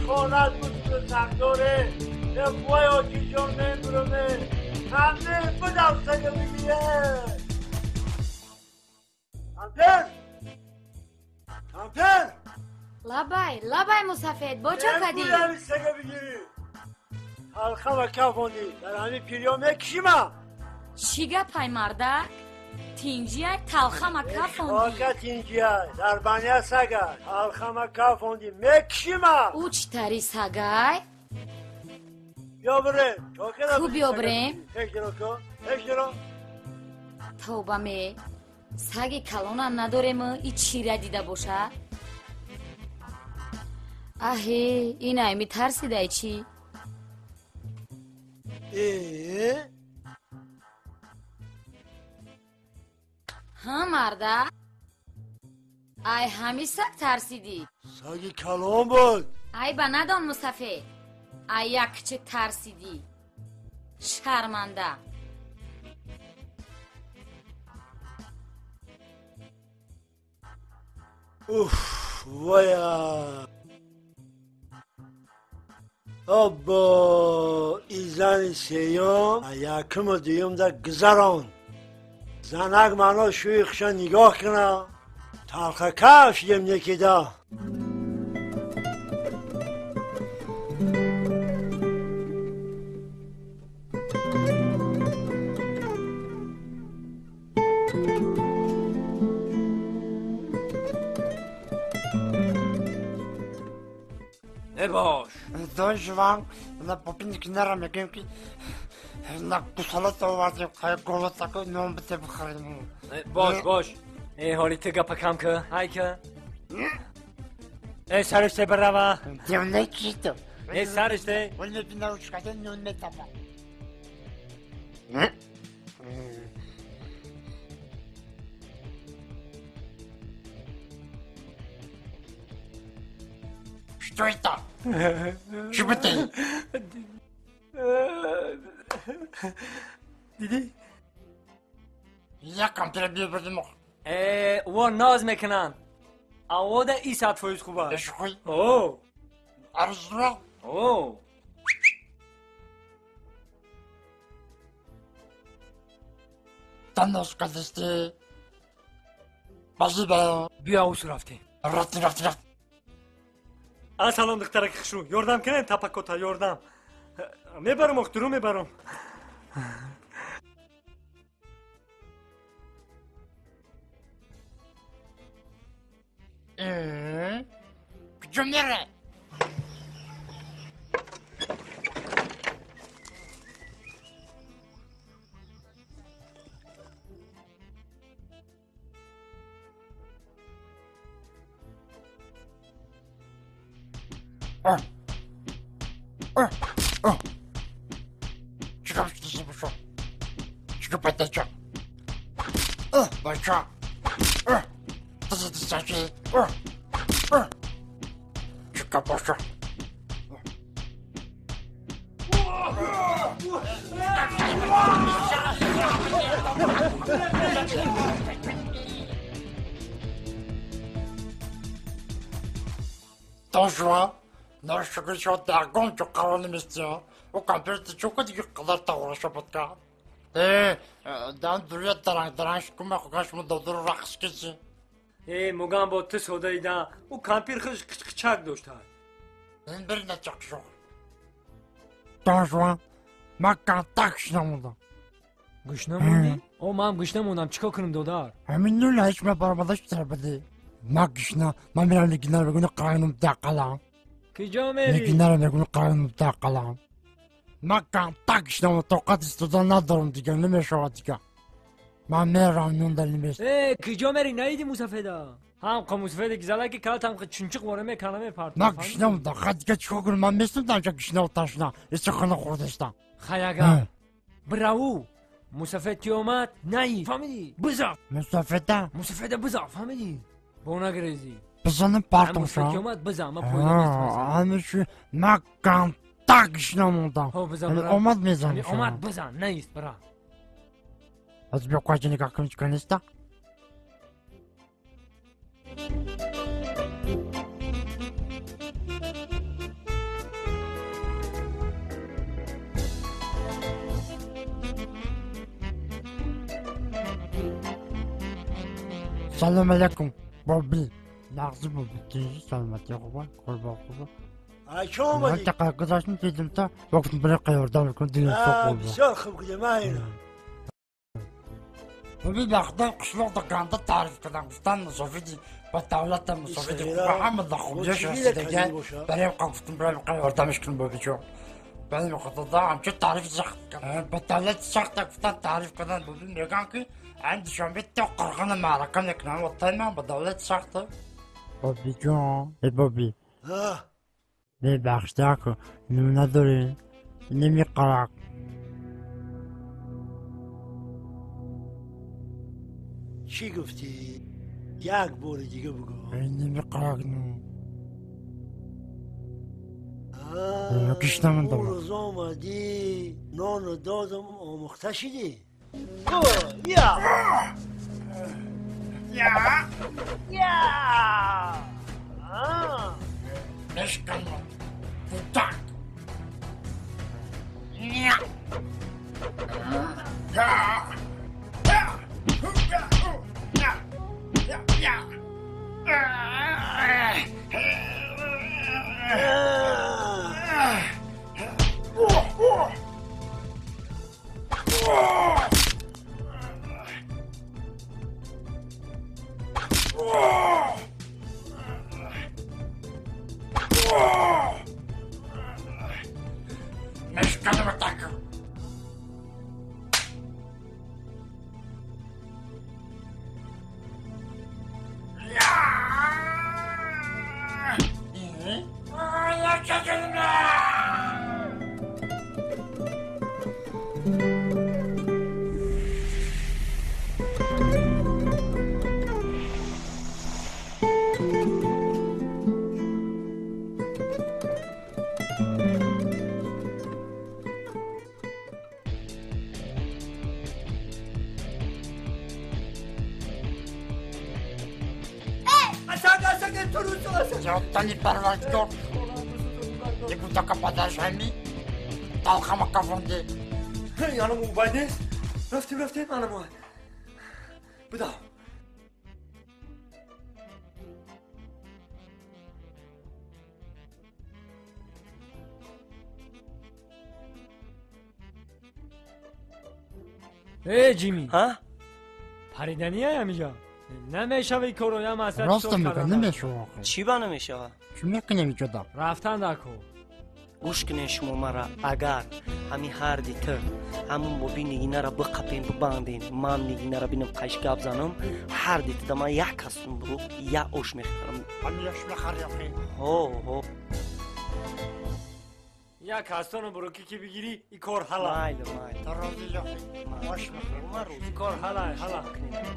Speaker 17: خونت بود تقداره نفوی آکی جان نمیرمه همه بدم سگه بگیره کمپر
Speaker 16: لابای مسافر با چه کدی؟
Speaker 17: نمیرمی سگه بگیری حلقه و کفاندی در همین پیریام کشیمه
Speaker 16: چیگه پای مردک؟ تینجیه تلخه کفاندی
Speaker 17: آکه تینجیه در بانیه سگه حلقه کفاندی مکشیمه
Speaker 16: او چی تری سگه؟
Speaker 17: بیا بریم
Speaker 16: کو بیا بریم؟
Speaker 17: هجرو
Speaker 16: توبه می سگی کلون هم نداریم ای چی را دیده باشه؟ اهی این ایمی ترسیده ای چی؟ ها مرده؟ ای همی سگ ترسیدی؟
Speaker 17: سگی کلون بود
Speaker 16: ای با ندان مصطفی ای یک چه ترسیدی شرمنده
Speaker 17: اوف ویا ابا ایزن سیام یکم و دیوم دا گذران زنک منو شویخشا نگاه کنه تلخه کفش یم یکی دا
Speaker 8: باش
Speaker 11: دون جوان نه پاپین کنارم میگم که نه کسالت آوردیم که گلوت که نام بده بخوریم
Speaker 6: باش حالی تو گپا کم که های که سرشته بروا
Speaker 11: دیونه چی تو
Speaker 6: سرشته
Speaker 11: ولی بینه روش کده نون میتابا Что это? Чего ты?
Speaker 6: دیدی؟
Speaker 11: یکم تربیه بدیم
Speaker 6: و ناز میکنن اوا ده ای ساعت فویز خوبه
Speaker 11: اش خوی؟
Speaker 6: اوه
Speaker 11: ارزرا؟
Speaker 6: اوه
Speaker 11: تنوش کدستی بازی
Speaker 6: بیا اوسو رفتی
Speaker 11: رفتی
Speaker 4: سلام دخترک خشرو یاردم کنین تپکوتا یاردم میبرم اخترو میبرم
Speaker 11: کجا میره؟ Чего пойдешь? Чего? Бача. Tızı dışarı. Çıkka boşa. Тожва, нашего еще дорогом, что короны месте, у компьютера чука диких когда-то хорошо подка. Дан привет, таранш, кума хукаш му додор рахскиси.
Speaker 6: мугам бо ты содайда, у кампир кычак дошта.
Speaker 11: Эн бир на чакшо. Тожва, макка так шнамуда.
Speaker 6: Гышнамуди? О, мам гышнамудам, чико кунам додар?
Speaker 11: Амин нула hiç mi parmadaş tarafıdı. Makışna, mamira liginar ve günü karnım takala.
Speaker 6: Kıca meri?
Speaker 11: Liginar ve günü karnım takala. Makkan takışna mı tokat istiyorsan ne durum diken, ne meşava diken. Mamira nunda limes.
Speaker 6: Kıca meri neydi Musafeda? Ham ka Musafeda güzel ki kal tam çunçuk var mı kaname parti.
Speaker 11: Makışna mı da hadi geç kokul mamesin da kışna taşna. İstekana kurdesta.
Speaker 6: Hayaga. Bravo. Musafet yomat neyi? Famili. Bıza. Musafeda bıza famili. Bona grezi.
Speaker 11: Bızanın partom şu.
Speaker 6: Musafet yomat bıza ama poylamış.
Speaker 11: Hani şu makkan takışna mı da.
Speaker 6: Ho bıza
Speaker 11: Hani
Speaker 6: bıra.
Speaker 11: omad mezan.
Speaker 6: Hani omad bıza neyiz bıra.
Speaker 11: Az bir kwacını kakın çıkanısta. Salam alaikum, Bobby. Nazlı Bobby. Teyze salamat ya kuba. Kurba.
Speaker 17: Ay çok olmadı.
Speaker 11: Ben de arkadaşım dedim ta. Vaktim bırakıyor oradan bakın dilim sok oldu.
Speaker 17: Bisor kıvkıdım aynen.
Speaker 11: Bobby baktan kışlakta kanda tarif kadan kustan musafidi. Batavlatta musafidi. Muhammed da kumya şahsi de gel. Benim kalktım bırakıyor oradan işkin Bobby çok. Benim kadar amca tarif zakt. Batavlat zakta kustan tarif kadan Bobby megan ki. عندي شو عم بتوقع قرقنا معركة نحن وطينا بدولة ساعته بوبي جون اي بوبي لي بخشتاكو نمنادوري نمي قراك
Speaker 17: چی گفتی؟ یک بار دیگه بگو
Speaker 11: نمي قراك نو کشتا من دارم
Speaker 17: روز آمدی نان و دادم آموخته شدی
Speaker 7: یا
Speaker 11: Neškano, tak. Ja. Neškano tako. Tani parvaltor. Yekuta kapadaş hemi. Talkama kafandı.
Speaker 4: Yanım ubaydı. Raftim anam o. Bu da.
Speaker 6: جیمی
Speaker 2: ها؟
Speaker 6: پریدنی هم اینجا نمیشه وی کرویا مسئله
Speaker 11: راست میگه نمیشه آخه
Speaker 2: چی با نمیشه؟
Speaker 11: چی میکنه میجدا
Speaker 6: رفتن دکو
Speaker 2: گوش کنین شما مرا اگر همین هر دیتر همون بابی نگینه را بقپین ببندین من نگینه را بینم قشقه بزنم هر دیت دما یک کسون برو یا اوش میخورم
Speaker 11: همین اوش میخوری
Speaker 2: هو
Speaker 6: یا کسون برو که بگیری ای کار حالا
Speaker 2: مایل
Speaker 11: تا روزی یا اوش میخوری
Speaker 2: من روزی
Speaker 6: کار حالا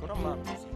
Speaker 2: کنم من روزی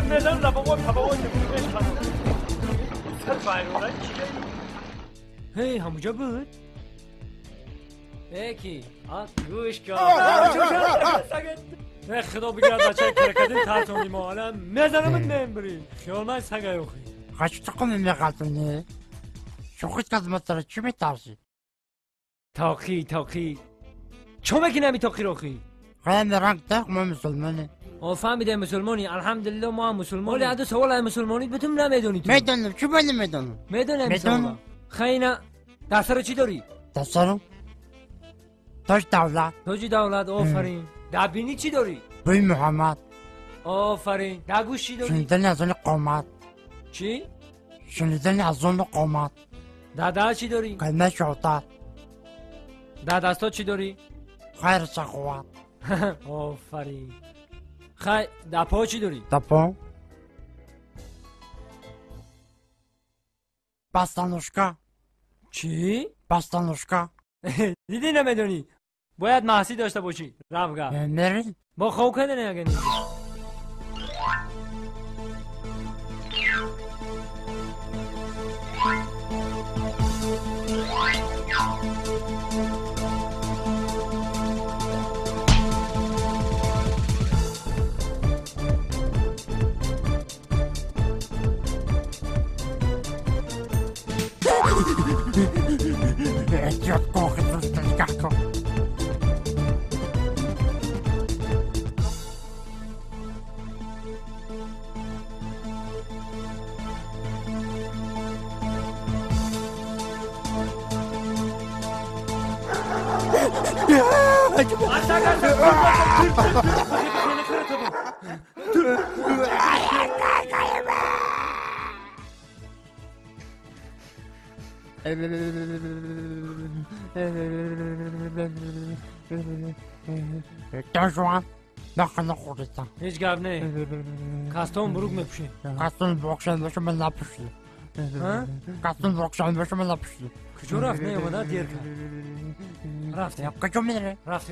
Speaker 6: مزن لبابا تبابا نمیشه خانم سر فایرورا چیه هی همونجا بود یکی گوش کن نه خدا بگرد بچه کرکدین ترتونی ما حالا مزنم نمیبری خیال من سگه یوخی
Speaker 11: خواهش تقوم میقاتونی شوخیت که از مطلع چی میترسی؟
Speaker 6: تاقی چون بکی نمی تاقی روخی؟
Speaker 11: خیلی رنگ تاق ما مسلمانی
Speaker 6: فهمیده مسلمانی الحمدلله ما هم مسلمانی ولی عدو سوال های مسلمانی بتون نمیدونی تو
Speaker 11: میدونم چی باید میدونم؟
Speaker 6: میدونم خیلی نه دستر چی داری؟
Speaker 11: دسترم؟ تاج دولت
Speaker 6: آفرین دبینی چی داری؟
Speaker 11: بوی محمد
Speaker 6: آفرین دگوش چی داری؟
Speaker 11: شنیدنی از اون قومت
Speaker 6: چی؟
Speaker 11: شنیدنی از اون قومت
Speaker 6: دادا چی داری؟
Speaker 11: کلمه شهادت
Speaker 6: دستا چی داری؟
Speaker 11: خیر سخوت
Speaker 6: آفرین خیر دپا چی داری؟
Speaker 11: دپا بستانوشکا
Speaker 6: چی؟
Speaker 11: بستانوشکا
Speaker 6: دیدی نمیدونی باید محسی داشته باشی رفگاه
Speaker 11: میری؟
Speaker 6: با خواه کنه نه اگه نیدی
Speaker 11: Idiot coge tus casco. Dojwan, nakana khorita.
Speaker 6: Hiç gap ne? Kaston buruk mepşi.
Speaker 11: Kaston bokşan başıma napıştı.
Speaker 6: Ha?
Speaker 11: Kaston bokşan başıma napıştı.
Speaker 6: Kıçı raft ne ama da diğer kan. Raft ya.
Speaker 11: Kıçı mı ne?
Speaker 6: Raft.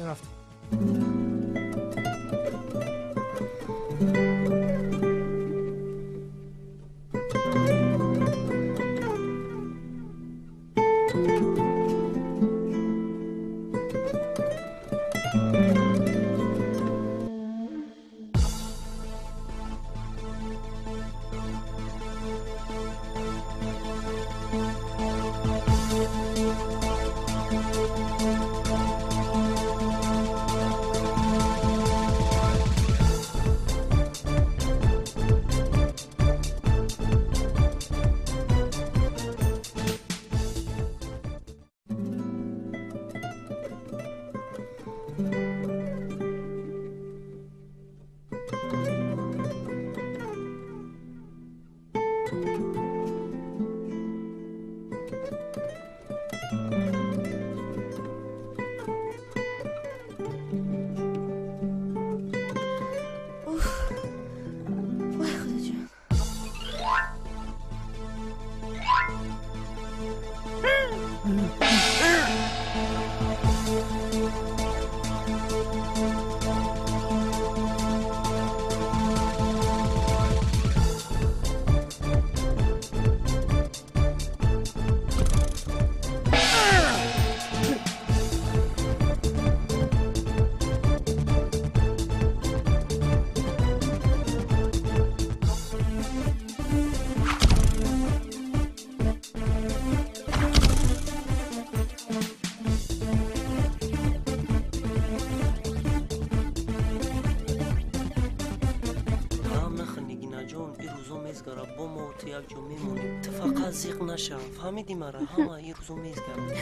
Speaker 6: نشه فهمیدی مرا همه این روزو میز کرد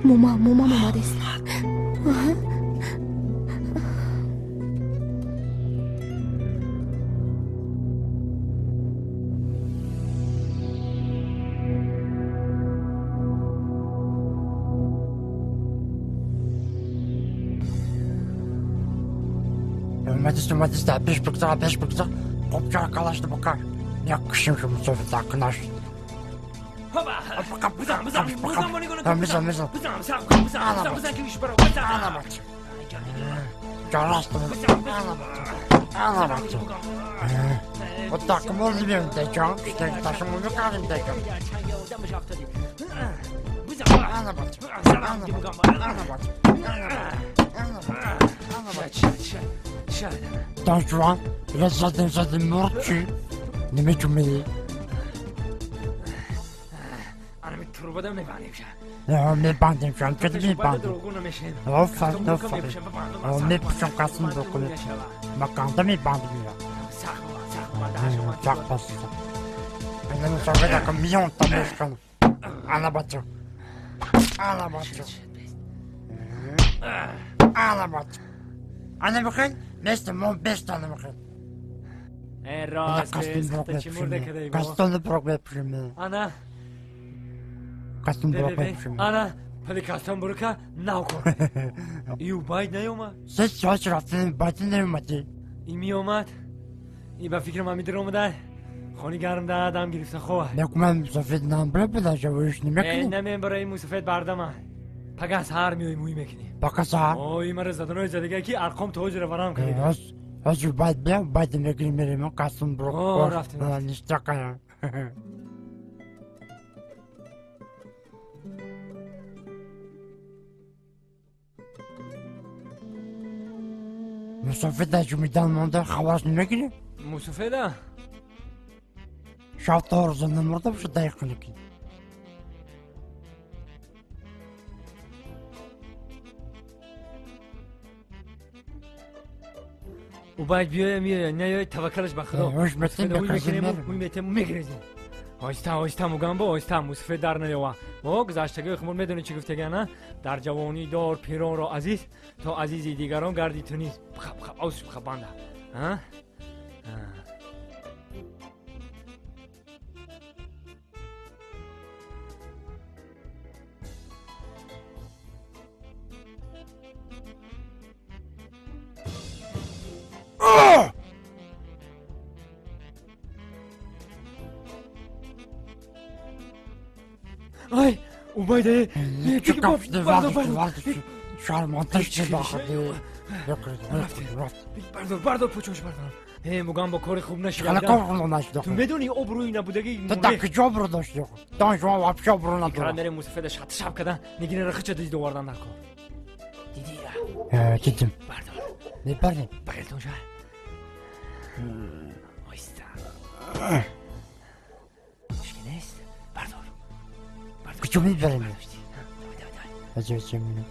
Speaker 5: مومام اومده است
Speaker 11: اومدیست پیش بگذار خب چرا کلاشتو بکار yakışım şu musafir arkadaş. Bırak. Anlamadım. O takım oldu benim tekrar. İşte taşımı çıkarım tekrar. Anlamadım. Tanjuan, zaten murtçu. Nime cümleyi?
Speaker 6: Ana bir turbada mı banayım
Speaker 11: Ya ne bandım şu an, kötü bir bandım. Of, o ne pişim kasım dokulu. Makanda mı bandım ya? Çok basit. Benim sonra da milyon tane çıkalım. Anlamadım. Ana bakın, mesle 15 tane bakın.
Speaker 6: Rast be, çimurde kadar.
Speaker 11: Kastonu problem.
Speaker 6: Ana.
Speaker 11: Kastonu problem.
Speaker 6: Ana, pali kastan burka, nauko. İyi bayt ne yoma?
Speaker 11: Ses çağış rastının baytın ne yomadı?
Speaker 6: İmi yomat. İyi ba fikrim ami drom da. خونی گرم در آدم گرفته خواه
Speaker 11: نکنم سفید نام برای بداشه ویش نمیکنی؟
Speaker 6: نمیم برای سفید بردم پگه سهر میوی موی میکنی
Speaker 11: پگه سهر؟
Speaker 6: اوی مرا زدنوی زدگه کی ارقام توجه رو برام کنی
Speaker 11: از باید بیام باید نگری میریم قسم برو
Speaker 6: رفتیم
Speaker 11: نشتا کنم مسافد جمیدان مونده خواست نمیکنی؟
Speaker 6: مسافده؟
Speaker 11: شاید آرزو نمورده بشه دقیق کنی
Speaker 6: و باید بیای نیای توکلش به خدا
Speaker 11: هوش بتیم
Speaker 6: میکنیم میگریزیم آیستا مگم با آیستا مسافر در نیاوا ما گذشتگی خمون میدونی چی گفته نه در جوانی دار پیران را عزیز تا عزیزی دیگران گردی تو نیست خب بنده ها Ay, Ubayde.
Speaker 11: Çıkap işte vardı. Şarmantaş bir bakırdı.
Speaker 6: Pardon, پوچوش pardon. مگم با کار خوب نشد.
Speaker 11: حالا کار خوب نشد.
Speaker 6: تو میدونی ابروی نبودگی.
Speaker 11: تو کجا برو داشتی؟ دانشجو وابش ابرو نداره.
Speaker 6: کار نره مسافرش خط شب کردن. نگین رخچه دیدی دوردن در کار. دیدی
Speaker 11: را؟ دیدم.
Speaker 6: Pardon.
Speaker 11: Ne pardon?
Speaker 6: Bayıldım şu an. Oysa. Şkines. Pardon.
Speaker 11: Küçük bir verim. Hadi şimdi.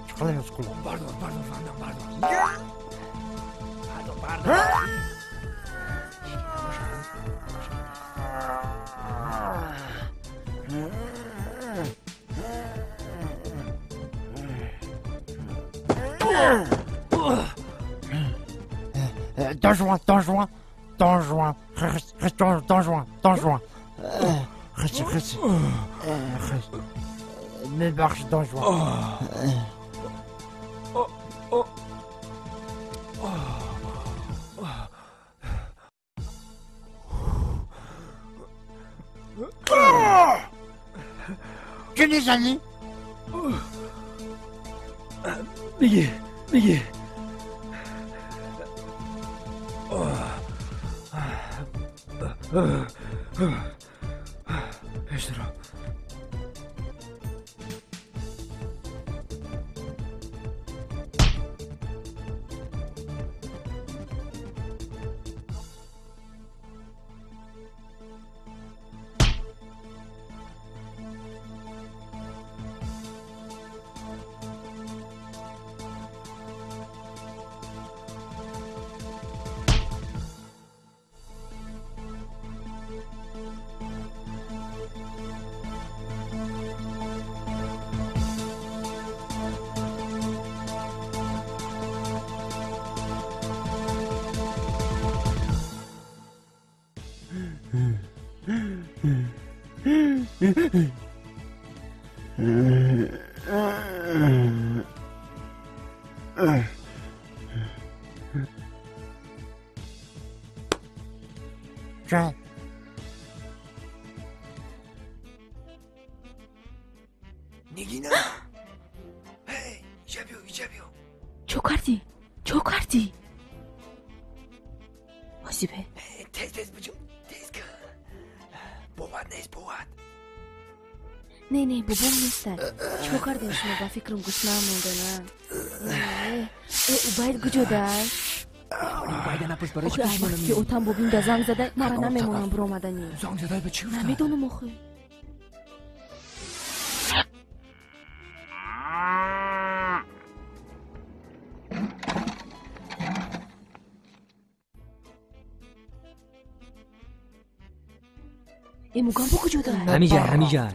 Speaker 11: Çıkalım skula.
Speaker 6: Pardon.
Speaker 11: Don Juan. Reste. Ne marche Don Juan. Tu les as mis?
Speaker 6: Biggie. اشترا
Speaker 11: Gel.
Speaker 6: Nigina. Hey, içemiyor.
Speaker 5: کردی؟ چو کردی؟ آسیبه
Speaker 8: تیز بچم تیز کن بود نیست بود
Speaker 5: نه بابام نیستن چو کردی شما با فکرم گوش نموندن او باید گجو دار
Speaker 8: باید نپوش برای چی
Speaker 5: پیش منم که اوتم بابین دا زنگ زده مرا نمیمونم برو آمدنی
Speaker 8: زنگ زده به چی افتاد؟
Speaker 5: نمیدونم آخه ای موگام با کجا داره؟
Speaker 6: همی جای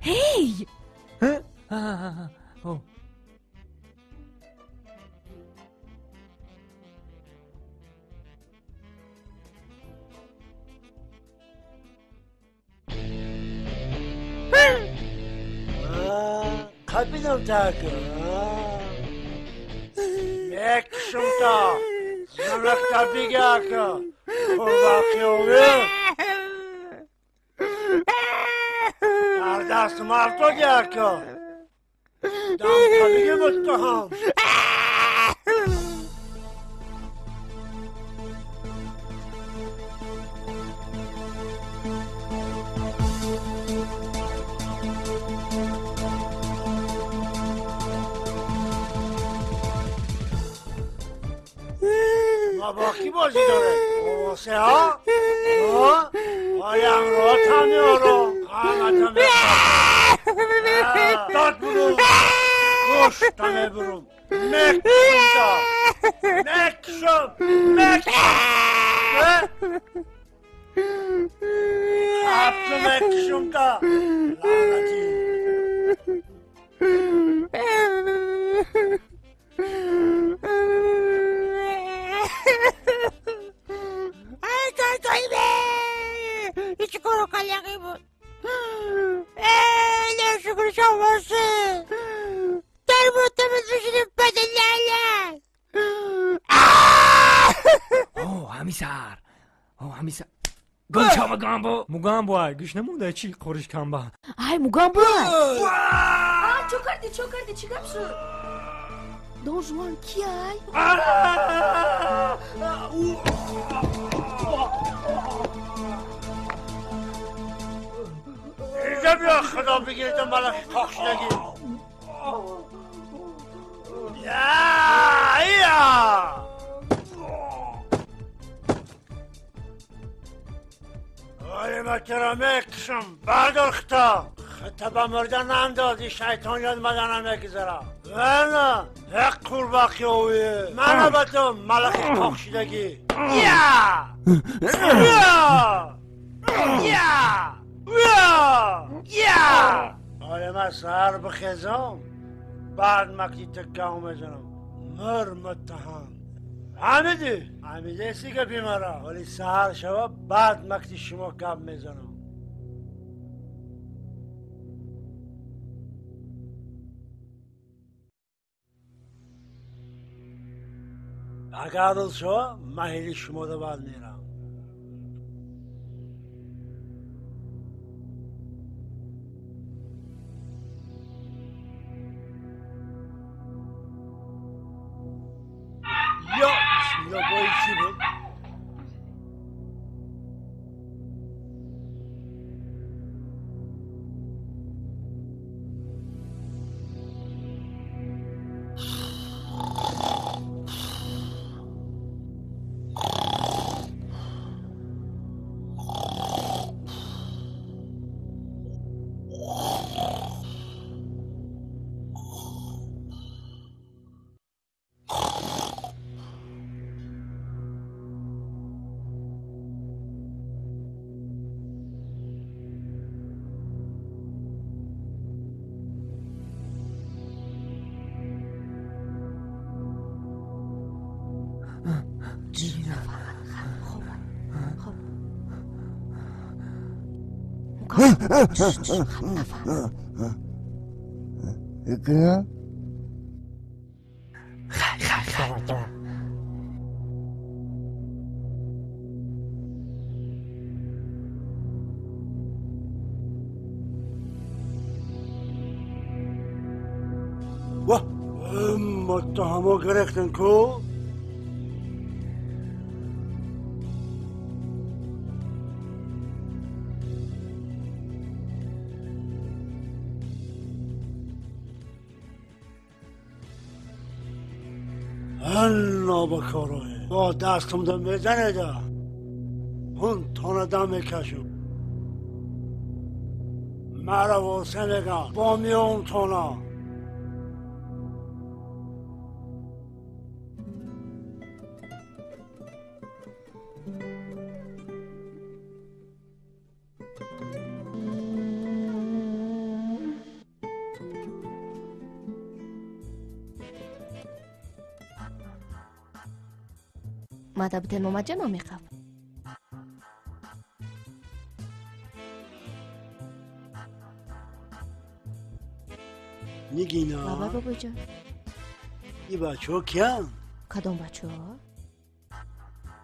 Speaker 5: هی
Speaker 17: Kapinam takı. Mekşum ta. Zanak tabi gaka. Kurbaki oluyor. Dardast marto gaka. Dam tabi muttaham. با کی بازی داره؟ موسه ها؟ هایم را تمیارم همه داد برون گوش تمه برون مکشم دا مکشم حبتو مکشم دا لعنتی
Speaker 11: hiç kuru kalakı bu. Ne şükür şavası. Terbiyatımı düşünüp bedenlerle.
Speaker 6: همیسر گل موگامبو ای گوش نمونده چی قرش کامبا
Speaker 5: ای موگامبو چو کردی چی گپ شد دون جوان کی ای
Speaker 17: اینجا بیا خدا بگیرد ملک کاخش نگیر یا غریبت را میکشم بردار خطا خطا مردن اندازی شیطان یاد مدنم میگذاره ورنه حق قرباقی اویه من باتم ملک کاخشیدگی یا من سهر بخیزم بعد مکتی تکاو میزنم متهم حمیده سی که بیماره ولی سهر شوه بعد مکتی شما کب میزنم اگر روز شوه مهیلی شما ده بعد میرم یا بسم الله بایی چی بود؟
Speaker 11: Nigina?
Speaker 17: متهمو گرفتن کو هلا بکاره با دستم دم بزنه دا هون تانه دم میکشم مرا و سنگا با میون تانه
Speaker 5: ماذا بتنمو مجانا ميقف
Speaker 17: نگینا
Speaker 5: بابا بابا جان
Speaker 17: ای بچه ها کیان؟
Speaker 5: کدام بچه ها؟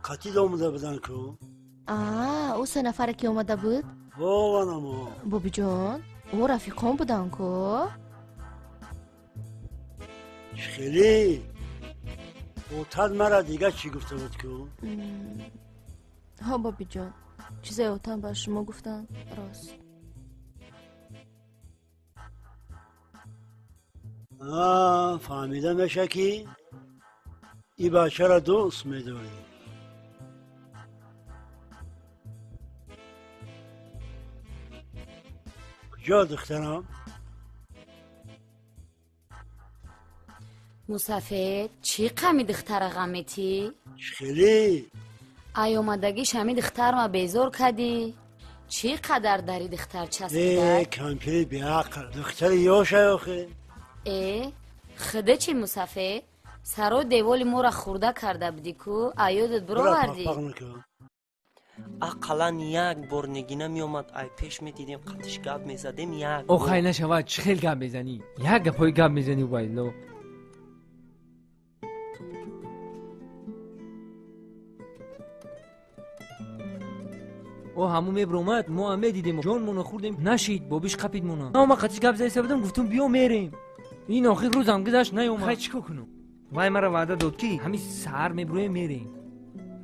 Speaker 17: قطید آمده بدن کو؟
Speaker 5: او 3 نفره که اومده بود؟
Speaker 17: بابا نما
Speaker 5: بابا جان او رفیقان بودن کو؟
Speaker 17: خیلی اوتاد مرا دیگه چی گفته بود کو؟
Speaker 5: ها بابی جان چیزای اوتان با شما گفتن راست
Speaker 17: فهمیده میشه که ای بچه را دوست میداری کجا دخترم؟
Speaker 16: مسافر چی قمی دختر غمیتی؟
Speaker 17: خیلی
Speaker 16: ای اومدگیش همی دختر ما بیزور کدی؟ چی قدر داری دختر چسبیده؟
Speaker 17: کمپیری بیعقل دختر یاشه آخه
Speaker 16: خده چی مسافر؟ سرو دیوالی مورا خورده کرده بودی کو؟ ایادت برو وردی؟
Speaker 2: اقلا یک بار نگینه می اومد ای پیش می دیدیم قطش گب می زدیم یک
Speaker 6: او خیلی نشود چه خیلی گب میزنی؟ یک گپای گب میزنی بایلو او همون میبرومد ما هم دیدیم جان مونو خوردیم نشید بابیش قپید مونو ما قطش گب زیسته بودم گفتم بیا میریم این آخر روز هم گذشت نیومد خیلی چیکار کنم وای مرا وعده داد کی همین سر میبرویم میریم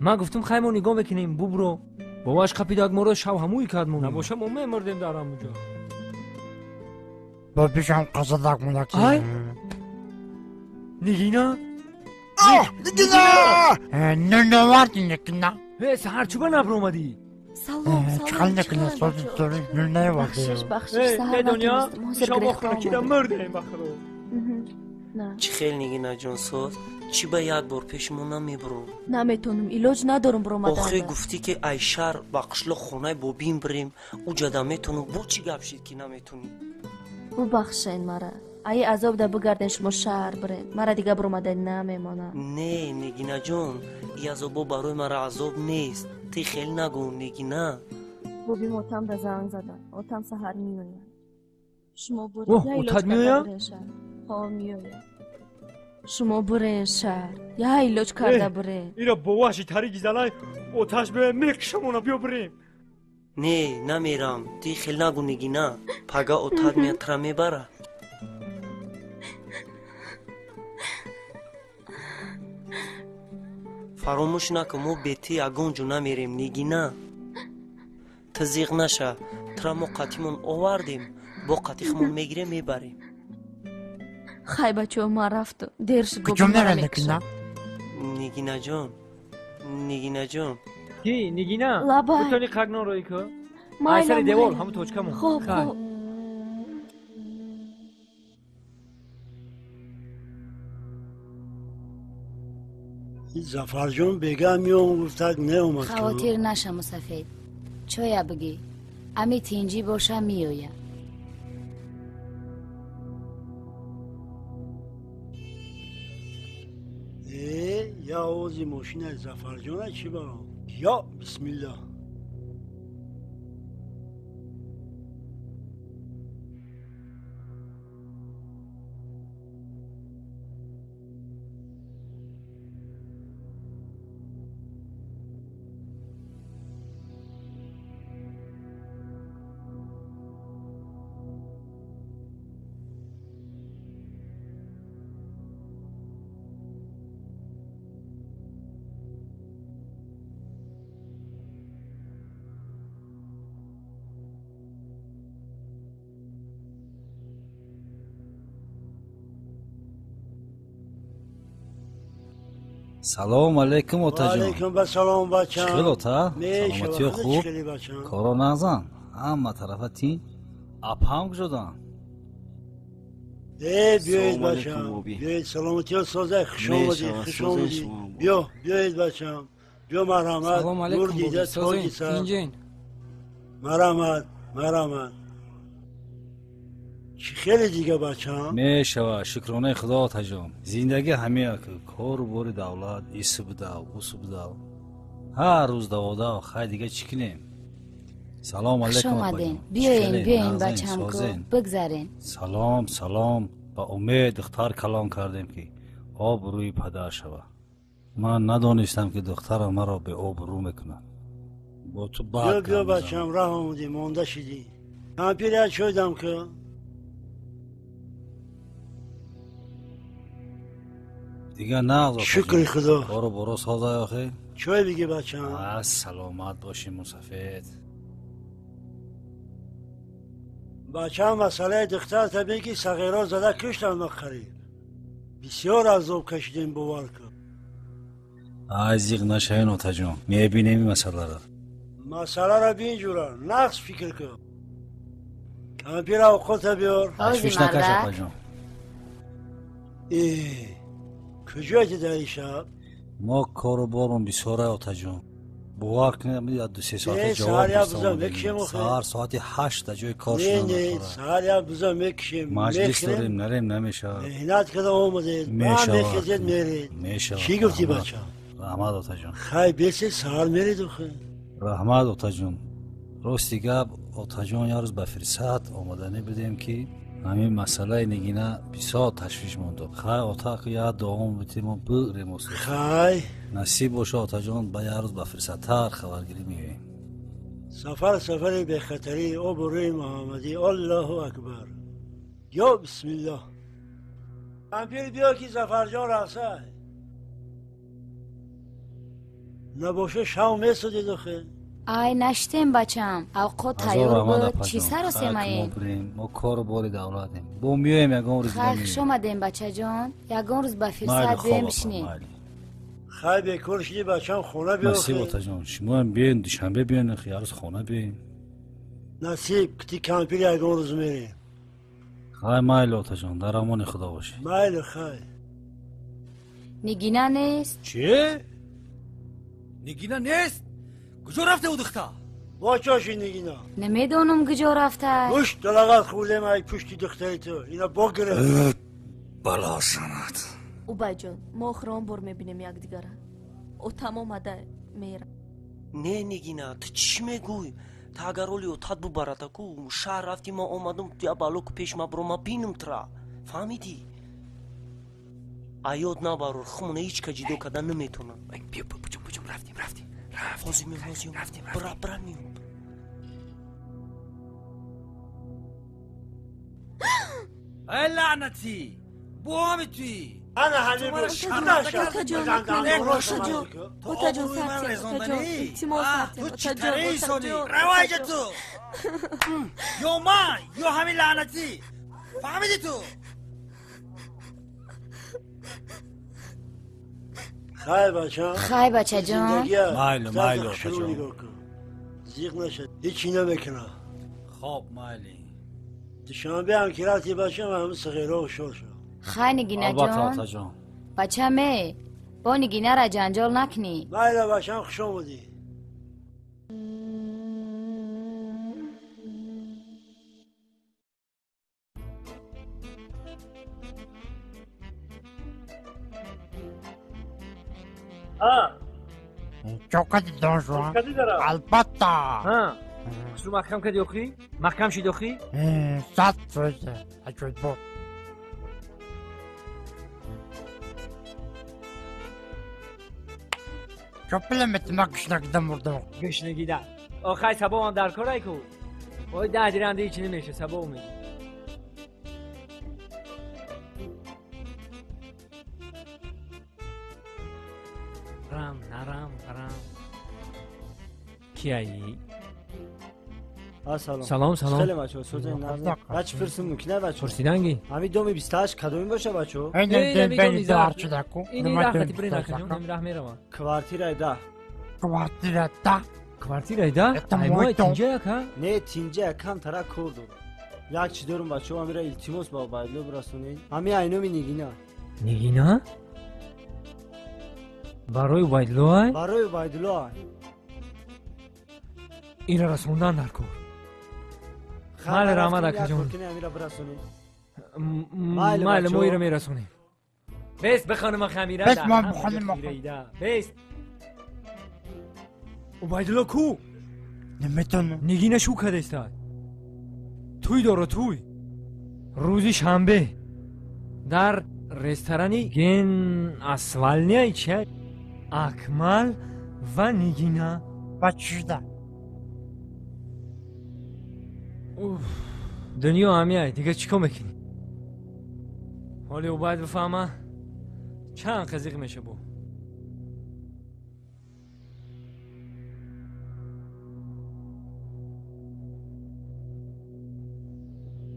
Speaker 6: ما گفتم خیلی ما نگاه بکنیم برو باباش قپیداک ما رو شب هموی کرد مونو نباشه ما میمردیم در همونجا
Speaker 11: بابیش هم قصدک مونو کی
Speaker 6: نگینا
Speaker 11: نگینا نوردی نگینا
Speaker 6: سهر چوبا نبر اومدی
Speaker 5: سلام
Speaker 11: چقدر نکنه سوری نوردی
Speaker 5: بخشش سهر
Speaker 6: دنیا شما خرکیده مردیم بخرو
Speaker 2: چی خیلی نگینا جان صد چی با یک بار پیشمون نمیبرو
Speaker 5: نمیتونم ایلاج ندارم برو مدرده
Speaker 2: آخه گفتی که ای شهر با قشلا خونه بابیم بریم او جدا میتونو بو چی گپ شید که نمیتونی
Speaker 5: ببخشین مرا ای عذاب ده بگردین شما شهر برین مرا دیگه برو مدرده نمیمانم
Speaker 2: نه نگینا جان ای عذابا برای مرا عذاب نیست تی خیلی نگو نگینا
Speaker 5: بابی موتم ده زنگ زدن اوتم سهر میوین شما برو
Speaker 6: اوه اوتاد میوین؟
Speaker 5: ها میوین شما برین شهر یا ایلاج کرده برین
Speaker 6: اینا بواشی تاریکی زلای اوتاش به میکشمونا بیا بریم
Speaker 2: نه نمیرم تی خیلی نگو نگینا پگا اوتاد میتره میبره فراموش نکن ما بیتی یگانجا نمیریم نگینا تزیق نشه ترا ما قطیمون آوردیم با قطیخمون میگیریم میبریم
Speaker 5: خی بچه ما رفتم دیرش گفت
Speaker 11: کجا میرن نگینا؟
Speaker 2: نگینا جان نگینا جان
Speaker 6: کی نگینا؟
Speaker 5: لابای
Speaker 6: بتونی قگنا روی که؟
Speaker 5: مایلا
Speaker 6: سر دیوال همون توچکمون
Speaker 5: خوب خوب
Speaker 17: زفر جان بگه میام گفتد نه اومد
Speaker 16: خواتیر نشم سفید چویا بگی امی تینجی باشه میویم
Speaker 17: یا اوزی ماشین زفرجان چی با یا بسم الله.
Speaker 3: سلام علیکم اوتا جان.
Speaker 17: علیکم سلام بچم.
Speaker 3: چخیل اوتا؟ سلامتی خوب؟
Speaker 17: چخیلی بچم.
Speaker 3: کارو نزن. همه طرفتی اپام شدن.
Speaker 17: بیایید بچم. بیایید سلامتی سازه خوش آمدید. بیایید بچم. بیا مرحمت.
Speaker 13: سلام علیکم سازه. اینجین.
Speaker 17: مرحمت. چی خیلی دیگه بچم؟
Speaker 3: میشوه شکرانه خدا اوتا جان. زندگی همه کار و بار دولت ایسو بداو اوسو بداو. هر روز دوادا خیلی دیگه چی کنیم؟ سلام علیکم
Speaker 16: اومدین. بیاین بچم کو بگذارین.
Speaker 3: سلام با امید دختر کلام کردیم که آب روی پدر شوه. من ندانستم که دختر مرا به آب رو میکنه. با تو بعد
Speaker 17: بیا بچم راه آمدی مونده شدی. من پیرت شدم که
Speaker 3: دیگه نه
Speaker 17: شکر خدا.
Speaker 3: برو سازه آخه.
Speaker 17: چای بگی بچم.
Speaker 3: سلامت باشی مسافت.
Speaker 17: بچم مسئله دختر تا بگی صغیرها زده کشتن ما قریب. بسیار عذاب کشیدیم باور کن.
Speaker 3: زیغ نشین اوتا جان. میبینیم این مسئله را.
Speaker 17: مسئله را بین جورا نقص فکر کن. کمپیر اوقات بیار.
Speaker 3: تشویش نکش اوتا جان.
Speaker 17: کجایی داری شب؟
Speaker 3: ما کارو بارون بسیاره اوتا جان. باور کنیم از 2-3 ساعت جواب
Speaker 17: بستم.
Speaker 3: سهر ساعت 8 جای کار شدن.
Speaker 17: نه سهر یا بزن میکشیم.
Speaker 3: مجلس داریم نریم نمیشه.
Speaker 17: مهنت کده آمده. میشه.
Speaker 3: میشه.
Speaker 17: چی گفتی بچه؟
Speaker 3: رحمت اوتا جان.
Speaker 17: خیلی بیسی سهر میرید آخه.
Speaker 3: رحمت اوتا جان. راستی گپ اوتا جان یه روز به فرصت آمدنی بدیم که همین مسئله نگینه بسیار تشویش مونده. خیلی اوتا که یه دوام بتیم و بگریم.
Speaker 17: خیلی
Speaker 3: نصیب باشه اوتا جان با یه روز به فرصت تر خبرگیری میگیم.
Speaker 17: سفر به خطری آبروی محمدی الله اکبر. یا بسم الله. کمپیر بیا که زفرجان راسه. نباشه شاو میسودی دخه.
Speaker 16: ای نشتیم بچم. اوقات تیار بود. چی سر و سیماییم؟
Speaker 3: ما کار باری دولتیم. با میایم یکان روز دیگه
Speaker 16: خوش اومدیم بچه جان. یکان روز به فرصت بمیشنیم.
Speaker 17: خیلی بکر شدی بچم خونه بیاخی.
Speaker 3: نصیب اوتا جان. شما هم بیاین دوشنبه بیاین خیلی روز خونه بیاین.
Speaker 17: نصیب کتی کمپیر یکان روز میریم.
Speaker 3: خیلی مایل اوتا جان. در امان خدا باشی.
Speaker 17: مایل خیلی.
Speaker 16: نگینه نیست؟
Speaker 3: چیه؟
Speaker 8: نگینه نیست؟ کجا رفته او دختر؟
Speaker 17: با چاشی نگینا؟
Speaker 16: نمیدونم کجا رفته.
Speaker 17: گوش دلغت خولیم ای پشتی دختری تو. اینا با گرفت.
Speaker 3: بلا سنت.
Speaker 5: او بجان ما آخران بار میبینیم یک دیگره. او تمام آده میره.
Speaker 2: نه نگینا تو چی میگوی؟ تا اگر اولی اوتاد بو براتا کو شهر رفتی ما اومدم یا بالوک پیش ما برو ما بینم ترا. فهمیدی؟ ایاد نبارور خمونه هیچ کجیدو کدن نمیتونم.
Speaker 8: بیا بجم رفتیم
Speaker 2: فازیم برا میون.
Speaker 8: ای لعنتی بو همی توی
Speaker 17: انا همین رو
Speaker 5: اوتا جان
Speaker 8: تو چی تره سونی روایج تو یا من یا همین لعنتی فهمیدی تو؟
Speaker 17: خیلی
Speaker 16: بچه جان.
Speaker 3: مایل اوتا جان.
Speaker 17: زیغ نشد هیچی نمیکنه.
Speaker 3: خواب مایلی
Speaker 17: دوشنبه هم که رفتی بچه من همه صغیره و شور شد.
Speaker 16: خیلی نگینه جان. بچه می با نگینه را جنجال نکنی.
Speaker 17: مایل بچه هم خوش آمدی.
Speaker 11: چوکتی دانشوان البته
Speaker 6: خسرو محکم کردی اخی؟ محکم شید اخی؟
Speaker 11: 100 فیزه اجود بود چوپله متما گشنگیده مردم
Speaker 6: گشنگیده آخه سبا هم در کار کو باید ده دیرنده ایچی نمیشه سبا اومدی رم نرم رم کی ایی؟
Speaker 4: سلام
Speaker 6: خیلی
Speaker 4: بچه ها سوزن نرده بچه فرسون مکنه بچه
Speaker 6: پرسیدنگی؟
Speaker 4: همین دومی 28 کدومی باشه بچه ها؟
Speaker 11: این دارچه دکو
Speaker 6: این رختی بری نکنیم این رح میرم
Speaker 4: کوارتیر 10
Speaker 11: کوارتیر 10
Speaker 6: کوارتیر 10 ایمای تینجه یک ها؟
Speaker 4: نه تینجه کم تره کردو یک چی دارم بچه ها همیره التیموس با بایدلو برسونید همین اینومی نگینا
Speaker 6: نگینا؟ برای بایدلو های؟
Speaker 4: برای بایدلو های
Speaker 6: این را رسوندن در کار مال رحمت اکا جون مال موی رو میرسونیم بیست بخانم خمیره
Speaker 11: بیست ما بخانم
Speaker 6: بیست عبایدالله کو؟
Speaker 11: نمیتونم
Speaker 6: نگینه شو کده استاد توی داره توی روزی شنبه در رستورانی گن اسوالنیای چه اکمل و نگینه
Speaker 11: بچشده
Speaker 6: دنیا همیه دیگه چیکار میکنی؟ حالی او باید بفهمه چند قزیق میشه بو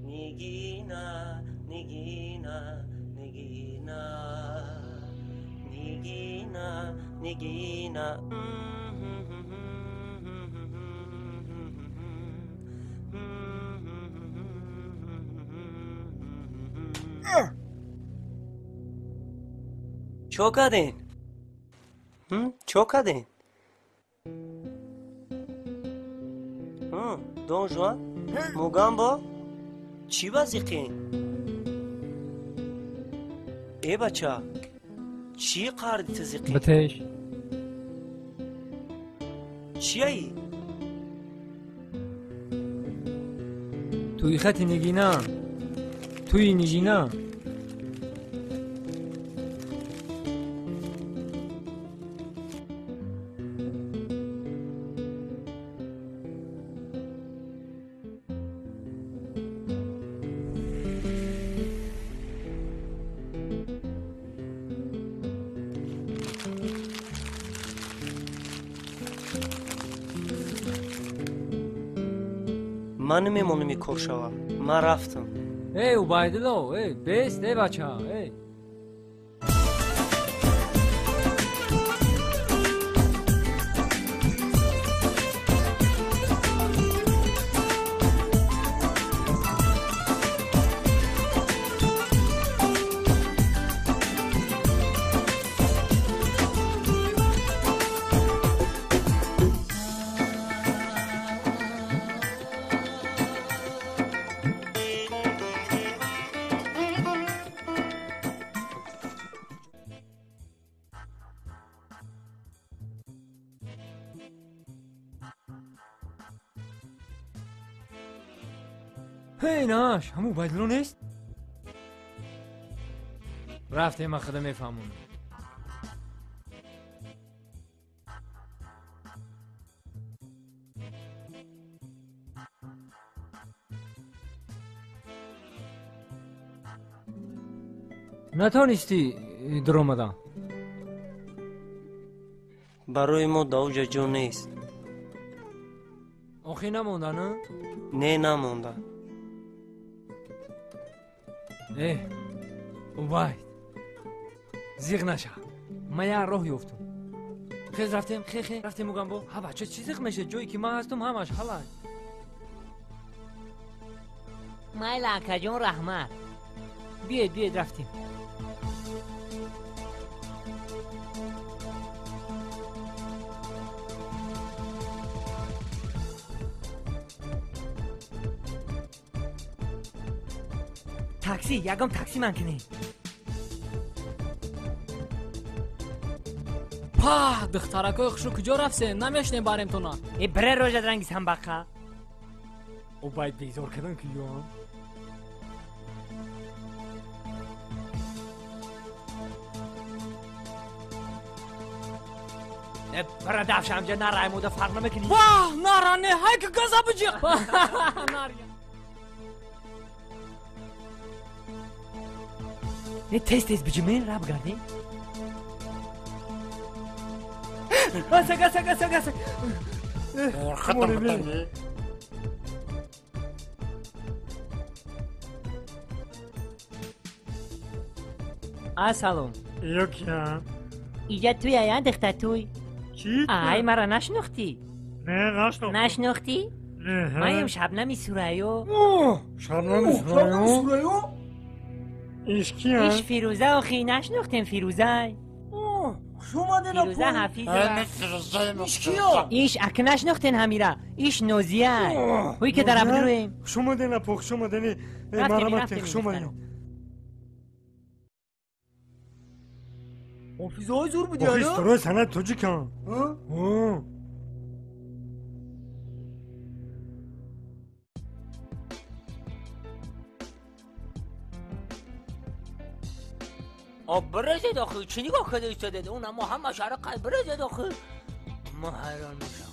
Speaker 1: نگینا نگینا نگینا نگینا نگینا چو کردین؟ چو کردین؟ دون جوان؟ موگان با؟ چی بازیقین؟ ای بچه چی قردی تزیقین؟
Speaker 6: بتش
Speaker 1: چی ای؟
Speaker 6: توی خطی نگینا توی نگینا
Speaker 1: من میمونم این کشوا من رفتم
Speaker 6: ای عبایدالله ای بیست ای بچه ها ای هی ناش همون بایدلو نیست؟ رفته من خدا میفهمون نتانستی در اومدن
Speaker 1: برای ما داوجه جو نیست
Speaker 6: آخی نمونده نه؟
Speaker 1: نه نمونده
Speaker 6: ای اوباید زیغ نشه من یه راه یفتم خیز رفتیم خیلی رفتیم موگم با ها بچه چی زیغ میشه جایی که من هستم همش حالا مای لکه جون رحمت بیاید رفتیم تاکسی یکم تاکسی من کنی
Speaker 13: پاه دخترکای خوشو کجا رفتن نمیشنیم باریم تو نه
Speaker 6: ای بره روژه درنگیز هم بقا او باید بیزار کردن که یوان برا دفش همجا نرای مودا فرق نمیکنی
Speaker 13: واه نارانه های که گذا بجیق ناریا
Speaker 6: نه تیز بجیمین راب گردی گسه
Speaker 11: ختم بکنی
Speaker 6: سلام
Speaker 4: ایو کیا
Speaker 6: اینجا توی آیا دختر توی
Speaker 4: چی؟
Speaker 6: آی مرا نشناختی
Speaker 4: نه
Speaker 6: نشناختی؟
Speaker 4: نه
Speaker 6: من شبنمی سورایو
Speaker 4: شبنمی سورایو؟ ایش کیا؟
Speaker 6: ایش فیروزه آخی نشناختیم فیروزه
Speaker 4: شما دینا
Speaker 6: فیروزه حفیظه
Speaker 4: ایش کیا؟
Speaker 6: ایش اک نشناختین همیرا ایش نوزیه هوی که در رویم
Speaker 4: شما دینا پوخ شما دینی مرمت شما دینا
Speaker 7: حافظه های زور بودی
Speaker 4: حافظ تو روی سنت تو جی کن
Speaker 10: برزه داخل چی نگاه کده ایستاده اون اما همه شهر قلب برزه داخل ما حیران میشم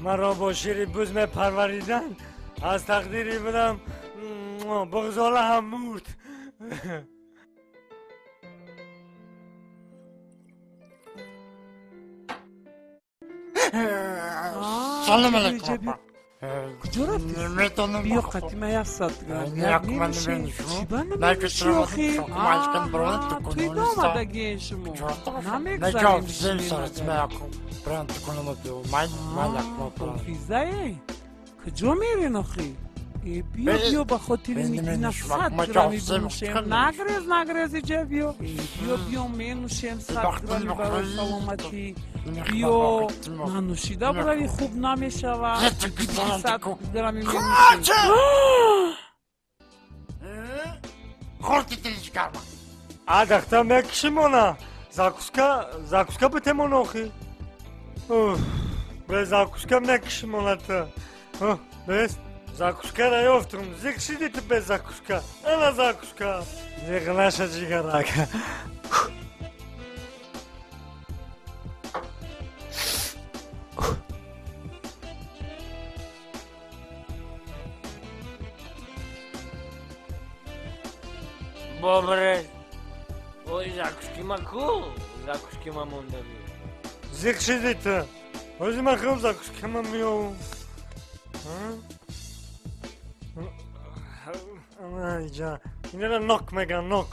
Speaker 4: مرا با شیری بزم پروریدن از تقدیری بودم بغزاله هم مرد
Speaker 11: سلام علیکم
Speaker 7: کجا رفتی؟
Speaker 11: نمیتونم
Speaker 7: بیا قدیمه یک ساعت
Speaker 11: من نمیشه
Speaker 7: چی آخی؟ توی دامدگی شما نمیگذاریم حافظه کجا میرین آخی؟ بیا به خاطر میگینا 100 گرامی بنوشیم نگریز اینجا بیا مینوشیم 100 گرامی برای سلامتی بیا ننوشیده برای خوب نمیشود 100 گرامی مینوشیم
Speaker 11: خورتی تلیش کرما
Speaker 4: دختر مکشیمونا زاکوسکا بتمون آخی به زاکوسکا مکشیمونا تا بست Zakuška najoftum, zik šidite bez zakuška, ena zakuška, zik naša džigaraka.
Speaker 10: Bobre, oj zakuški ma cool, zakuški ma mondavi.
Speaker 4: Zik šidite, ozima hrv zakuška ma mio. اینجا اینه را نک میگن نک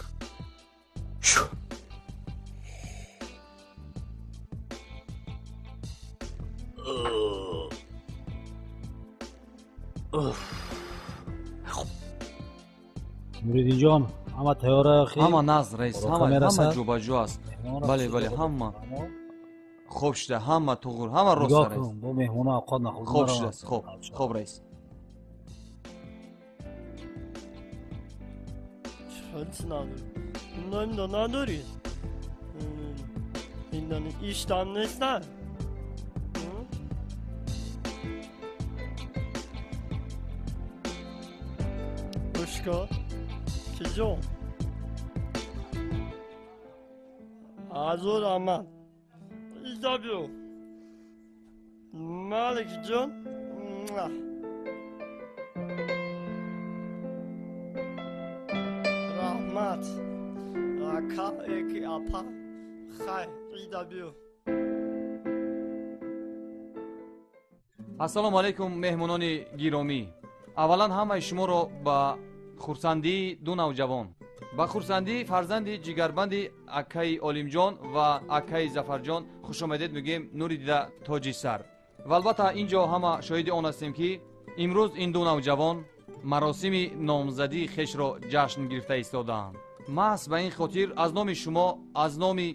Speaker 3: مریدی جان همه تیاره اخی
Speaker 12: همه ناز رئیس همه جوبا جو است بله همه خوب شده همه توغور همه روستا رئیس
Speaker 3: با مهمونه اوقات نخورد
Speaker 12: خوب شده خوب رئیس
Speaker 18: شانس نداری این دا نداری این دا ایشتم نیستن بشکا کجا ازور احمد ایجا بیو مالکی جان رحمت رکا ایکی اپا خی ایجا بیو
Speaker 12: السلام علیکم مهمونان گرامی اولا همه شما رو با خورسندی دو نوجوان با خورسندی فرزند جگربند اکای علیم جان و اکای ظفر جان خوش آمدید میگیم نوری دیده تاجی سر و البته اینجا همه شاهد آن هستیم که امروز این دو نوجوان مراسم نامزدی خیش را جشن گرفته ایستادند محض به این خاطر از نام شما از نام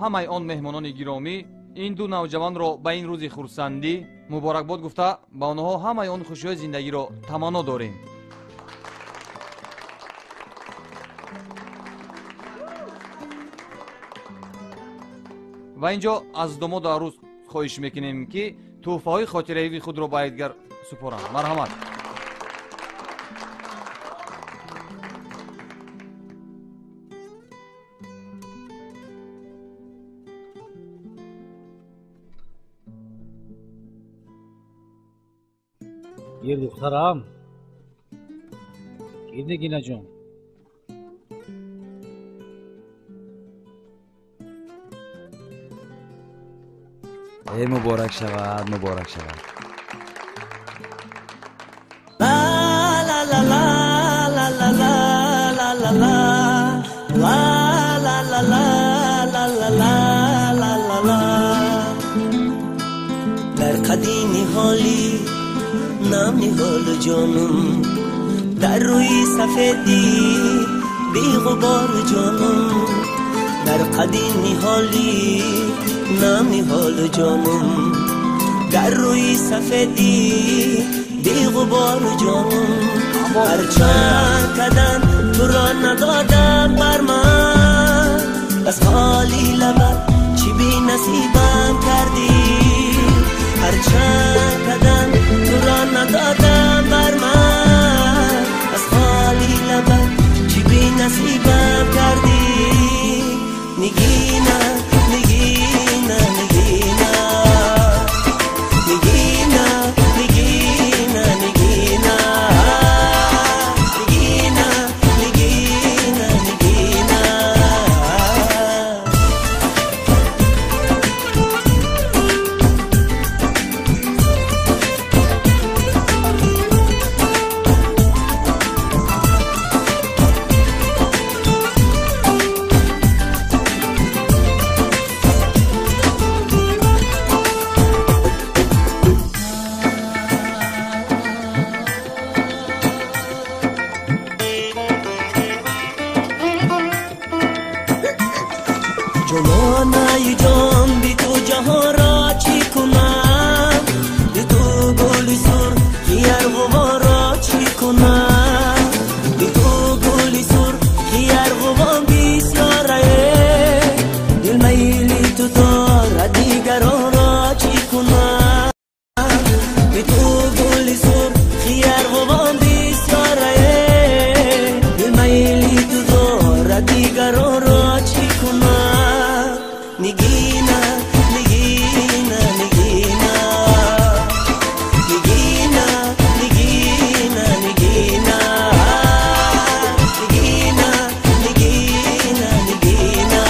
Speaker 12: همه آن مهمانان گرامی این دو نوجوان را به این روز خورسندی مبارکباد گفته با آنها همه آن خوشی‌های زندگی را تمنا داریم و اینجا از داماد عروس خواهش میکنیم که تحفه های خاطره‌ای خود را به یادگار سپارند. مرحمت.
Speaker 3: یه دخترم گیر نگینه جون.
Speaker 14: ای مبارک شود، مبارک شود.
Speaker 1: در قدیمی حالی نام نهال جانم، در روی سفیدی بی غبار جانم، در قدیمی حالی نام نهال جانم، در روی سفیدی بی غبار جانم. هر چند قدم تو را ندادم بر من، بس خالی لبت چی بی نصیبم کردی. هر چند قدم تو را ندادم بر من، بس خالی لبت چی بی نصیبم کردی. نگینا نگینا نگینا نگینا نگینا نگینا نگینا نگینا جانانای جان بی تو جهان را چی کنم، بی تو گل سر خیر غبار را چی کنم، بی تو گل سر خیر غبار بسیاره، دل میلی تو دارد دیگران را چی کنم، بی تو گل سر خیر غبار بسیاره، دل میلی تو دارد دیگران را چی کنم. نگینا نگینا نگینا نگینا نگینا نگینا نگینا نگینا نگینا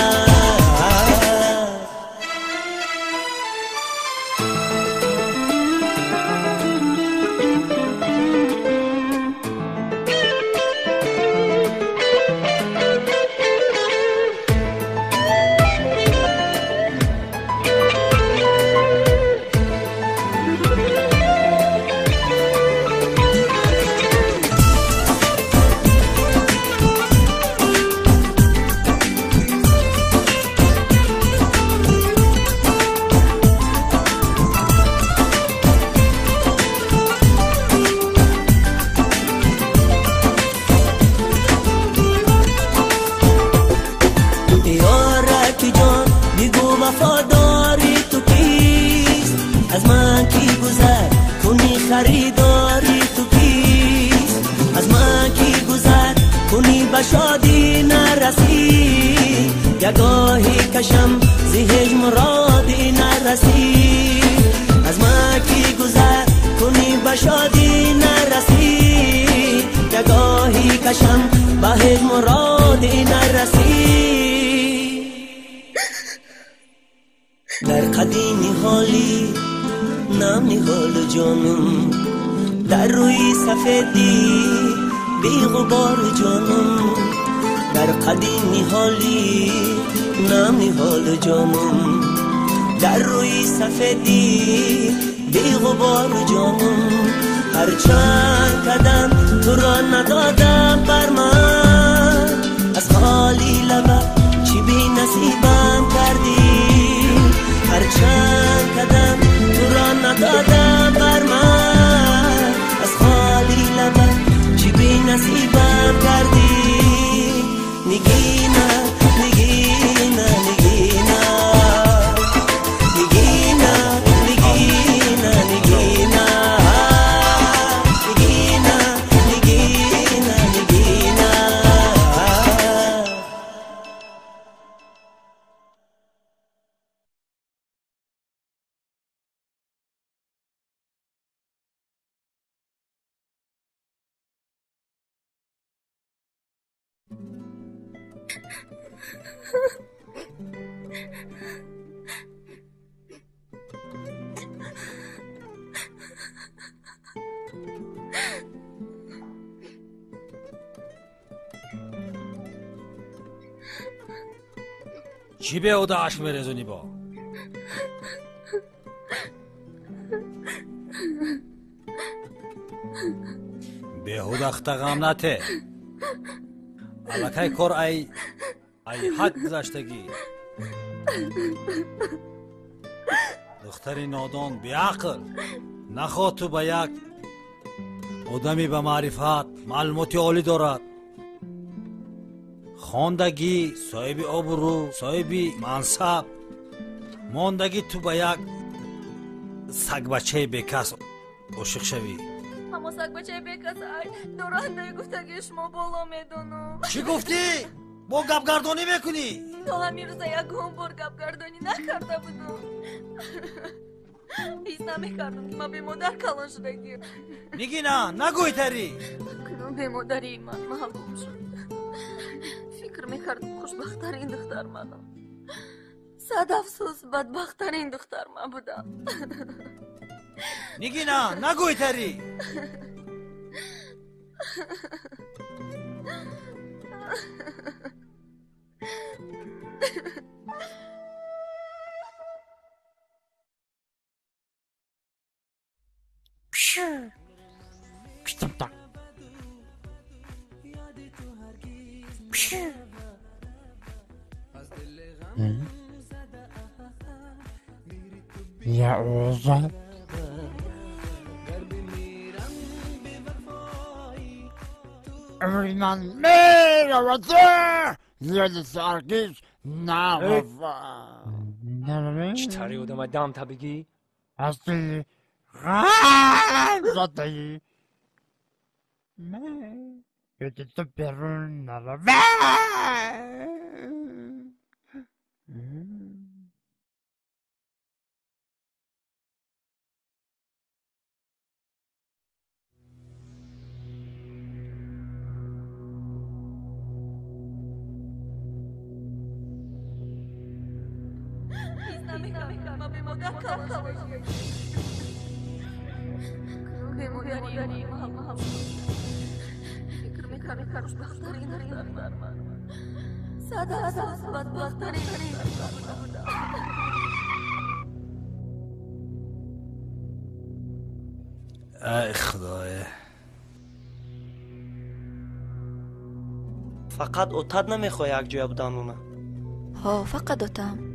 Speaker 1: یارکی جان بگو وفاداری تو کیست، از من کی گذر کنی خریداری تو کیست، از من کی گذر کنی به شادی نرسی، یگاهی کشم زهج مرادی نرسی، از من کی گذر کنی به شادی نرسی، یگاهی کشم به هج مرادی نرسی. در قدیمی حالی نام نهال جانم، در روی سفیدی بی غبار جانم، در قدیمی حالی نام نهال جانم، در روی سفیدی بی غبار جانم. هر چند قدم تو را ندادم بر من، از خالی لبت چی بی نصیبم کردی. هر چند قدم تو را ندادم بر من، از خالی لبت چی بی نصیبم کردی.
Speaker 3: چی به اوده عشق میرزونی با؟ بهود اختغام نته الکای کور ای حق گذشتگی دختری نادان بیعقل نخواه تو با یک آدمی به معرفت معلوماتی عالی دارد خواندگی صاحب آبرو صاحب منصب ماندگی تو با یک سگ بچه بیکس عاشق شوی
Speaker 5: اما سگ بچه بیکس ای دورنده گفتگی شما بالا میدونم
Speaker 3: چی گفتی؟ با گپگردانی میکنی؟
Speaker 5: تا همین روزا یک بار گپگردانی نکرده بودم هیچ نمیکردم که ما به مادر کلان شدگی
Speaker 3: میگی نه نگوی تری
Speaker 5: کنون به مادری من معلوم شد فکر میکردم خوشبختترین دختر منم صد افسوس بدبختترین دختر من بودم
Speaker 3: میگی نه نگوی تری
Speaker 11: یا اوزا من میروده یاد سرگیش نرفا
Speaker 6: چطوری آدم دم تا بگی؟
Speaker 11: هستی غم زدهی من یاد تو برون نرفا
Speaker 5: ما به مادر کلان شدگی به مادری من فکر میکردم خوشبختترین دختر من صد افسوس بدبختترین دختر من
Speaker 3: ای خدای
Speaker 2: فقط اتاد نمیخواه یک جای بودم
Speaker 5: ها فقط اتم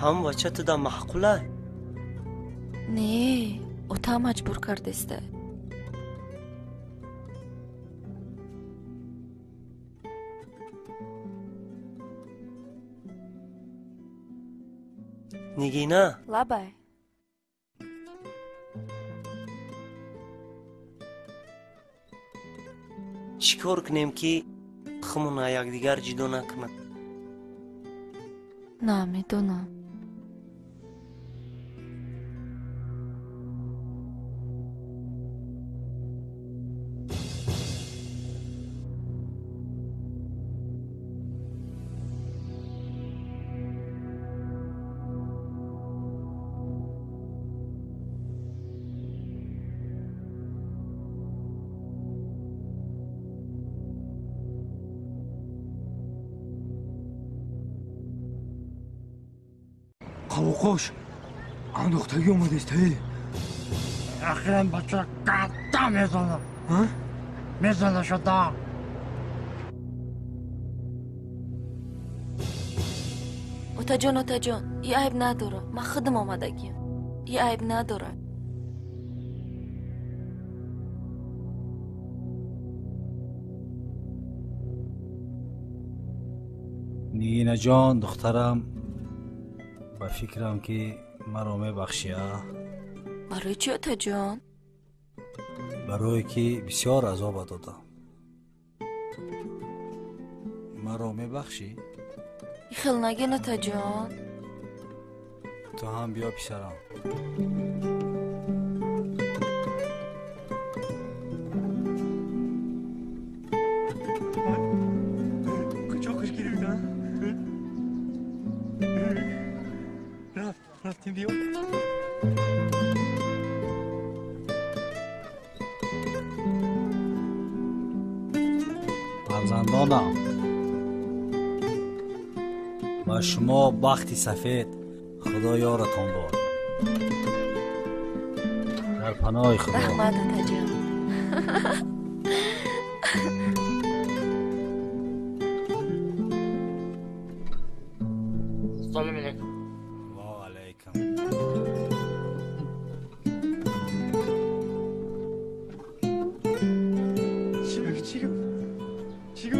Speaker 2: هم بچه تو دا محقوله
Speaker 5: نه اتم مجبور کردسته
Speaker 2: نگینا
Speaker 5: لبای
Speaker 2: چیکار کنیم که خمون یک دیگر جدا نکنه
Speaker 5: نمیدونم
Speaker 4: قوقاش آن دختری اومده است
Speaker 11: اخیراً بچه قطع میزنه میزنه شده
Speaker 5: اوتا جان یه عیب نداره من خودم آمدگیم یه عیب نداره
Speaker 3: نگینه جان دخترم با فکرم که مرا میبخشی
Speaker 5: برای چی اوتا جان؟
Speaker 3: برای که بسیار عذاب دادم مرا میبخشی؟
Speaker 5: خیل نگین اوتا جان
Speaker 3: تو هم بیا پیشرم.
Speaker 4: کجا خوش گرفتن؟ رفتیم بیا.
Speaker 3: فرزندانم و شما بخت سفید خدا یارتان باد. در پناه خدا.
Speaker 5: رحمت آتاجان.
Speaker 11: سلام علیکم.
Speaker 3: و علیکم.
Speaker 4: چی گفت؟
Speaker 11: چی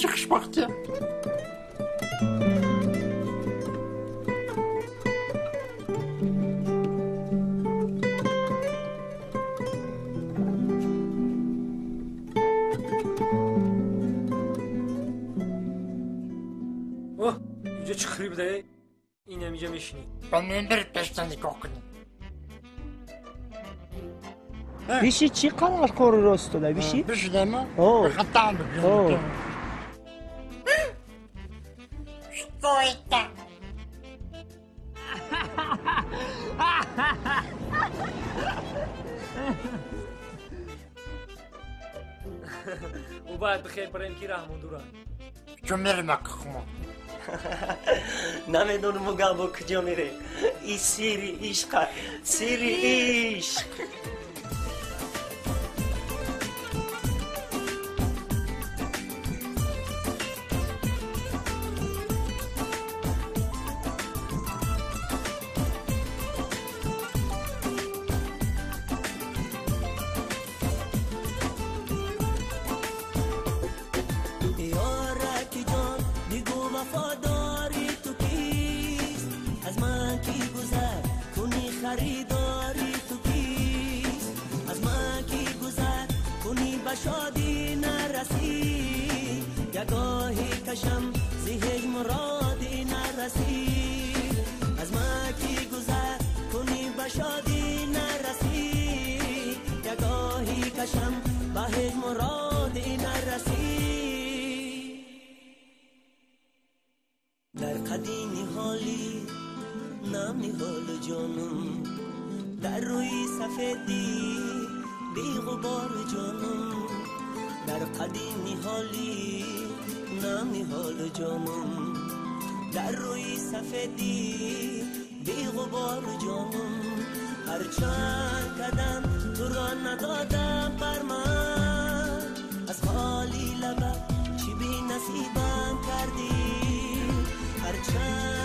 Speaker 11: خوشبختی؟
Speaker 4: اوه اینجا چه خری بوده؟ این هم اینجا میشینی.
Speaker 11: من میرم برید پشتن نگاه کنیم.
Speaker 7: بیشی چی قرار کار راست داده بیشی؟
Speaker 11: بیشی دمه؟
Speaker 7: اوه
Speaker 11: خطام بگیم. Стоит-то!
Speaker 6: او باید بخیر بریم که رحمون دورن.
Speaker 11: چون میرم اکخما.
Speaker 2: نمیدونم مگم با کجا میره. ای سیری عشق، سیری عشق. وفاداری تو کیست از من کی گذر کنی خریداری تو کیست از من کی گذر کنی به شادی نرسی یگاهی کشم زیهج مرادی نرسی از من کی گذر کنی به شادی نرسی یگاهی کشم به هج مرادی نرسی در قدیمی حالی نمی حال جانم در روی سفیدی بی غبار جانم در قدیمی حالی نمی حال جانم در روی سفیدی بی غبار جانم هر چند قدم تو را ندادم بر من از خالی لبت چی بی نصیبم کردی هر چند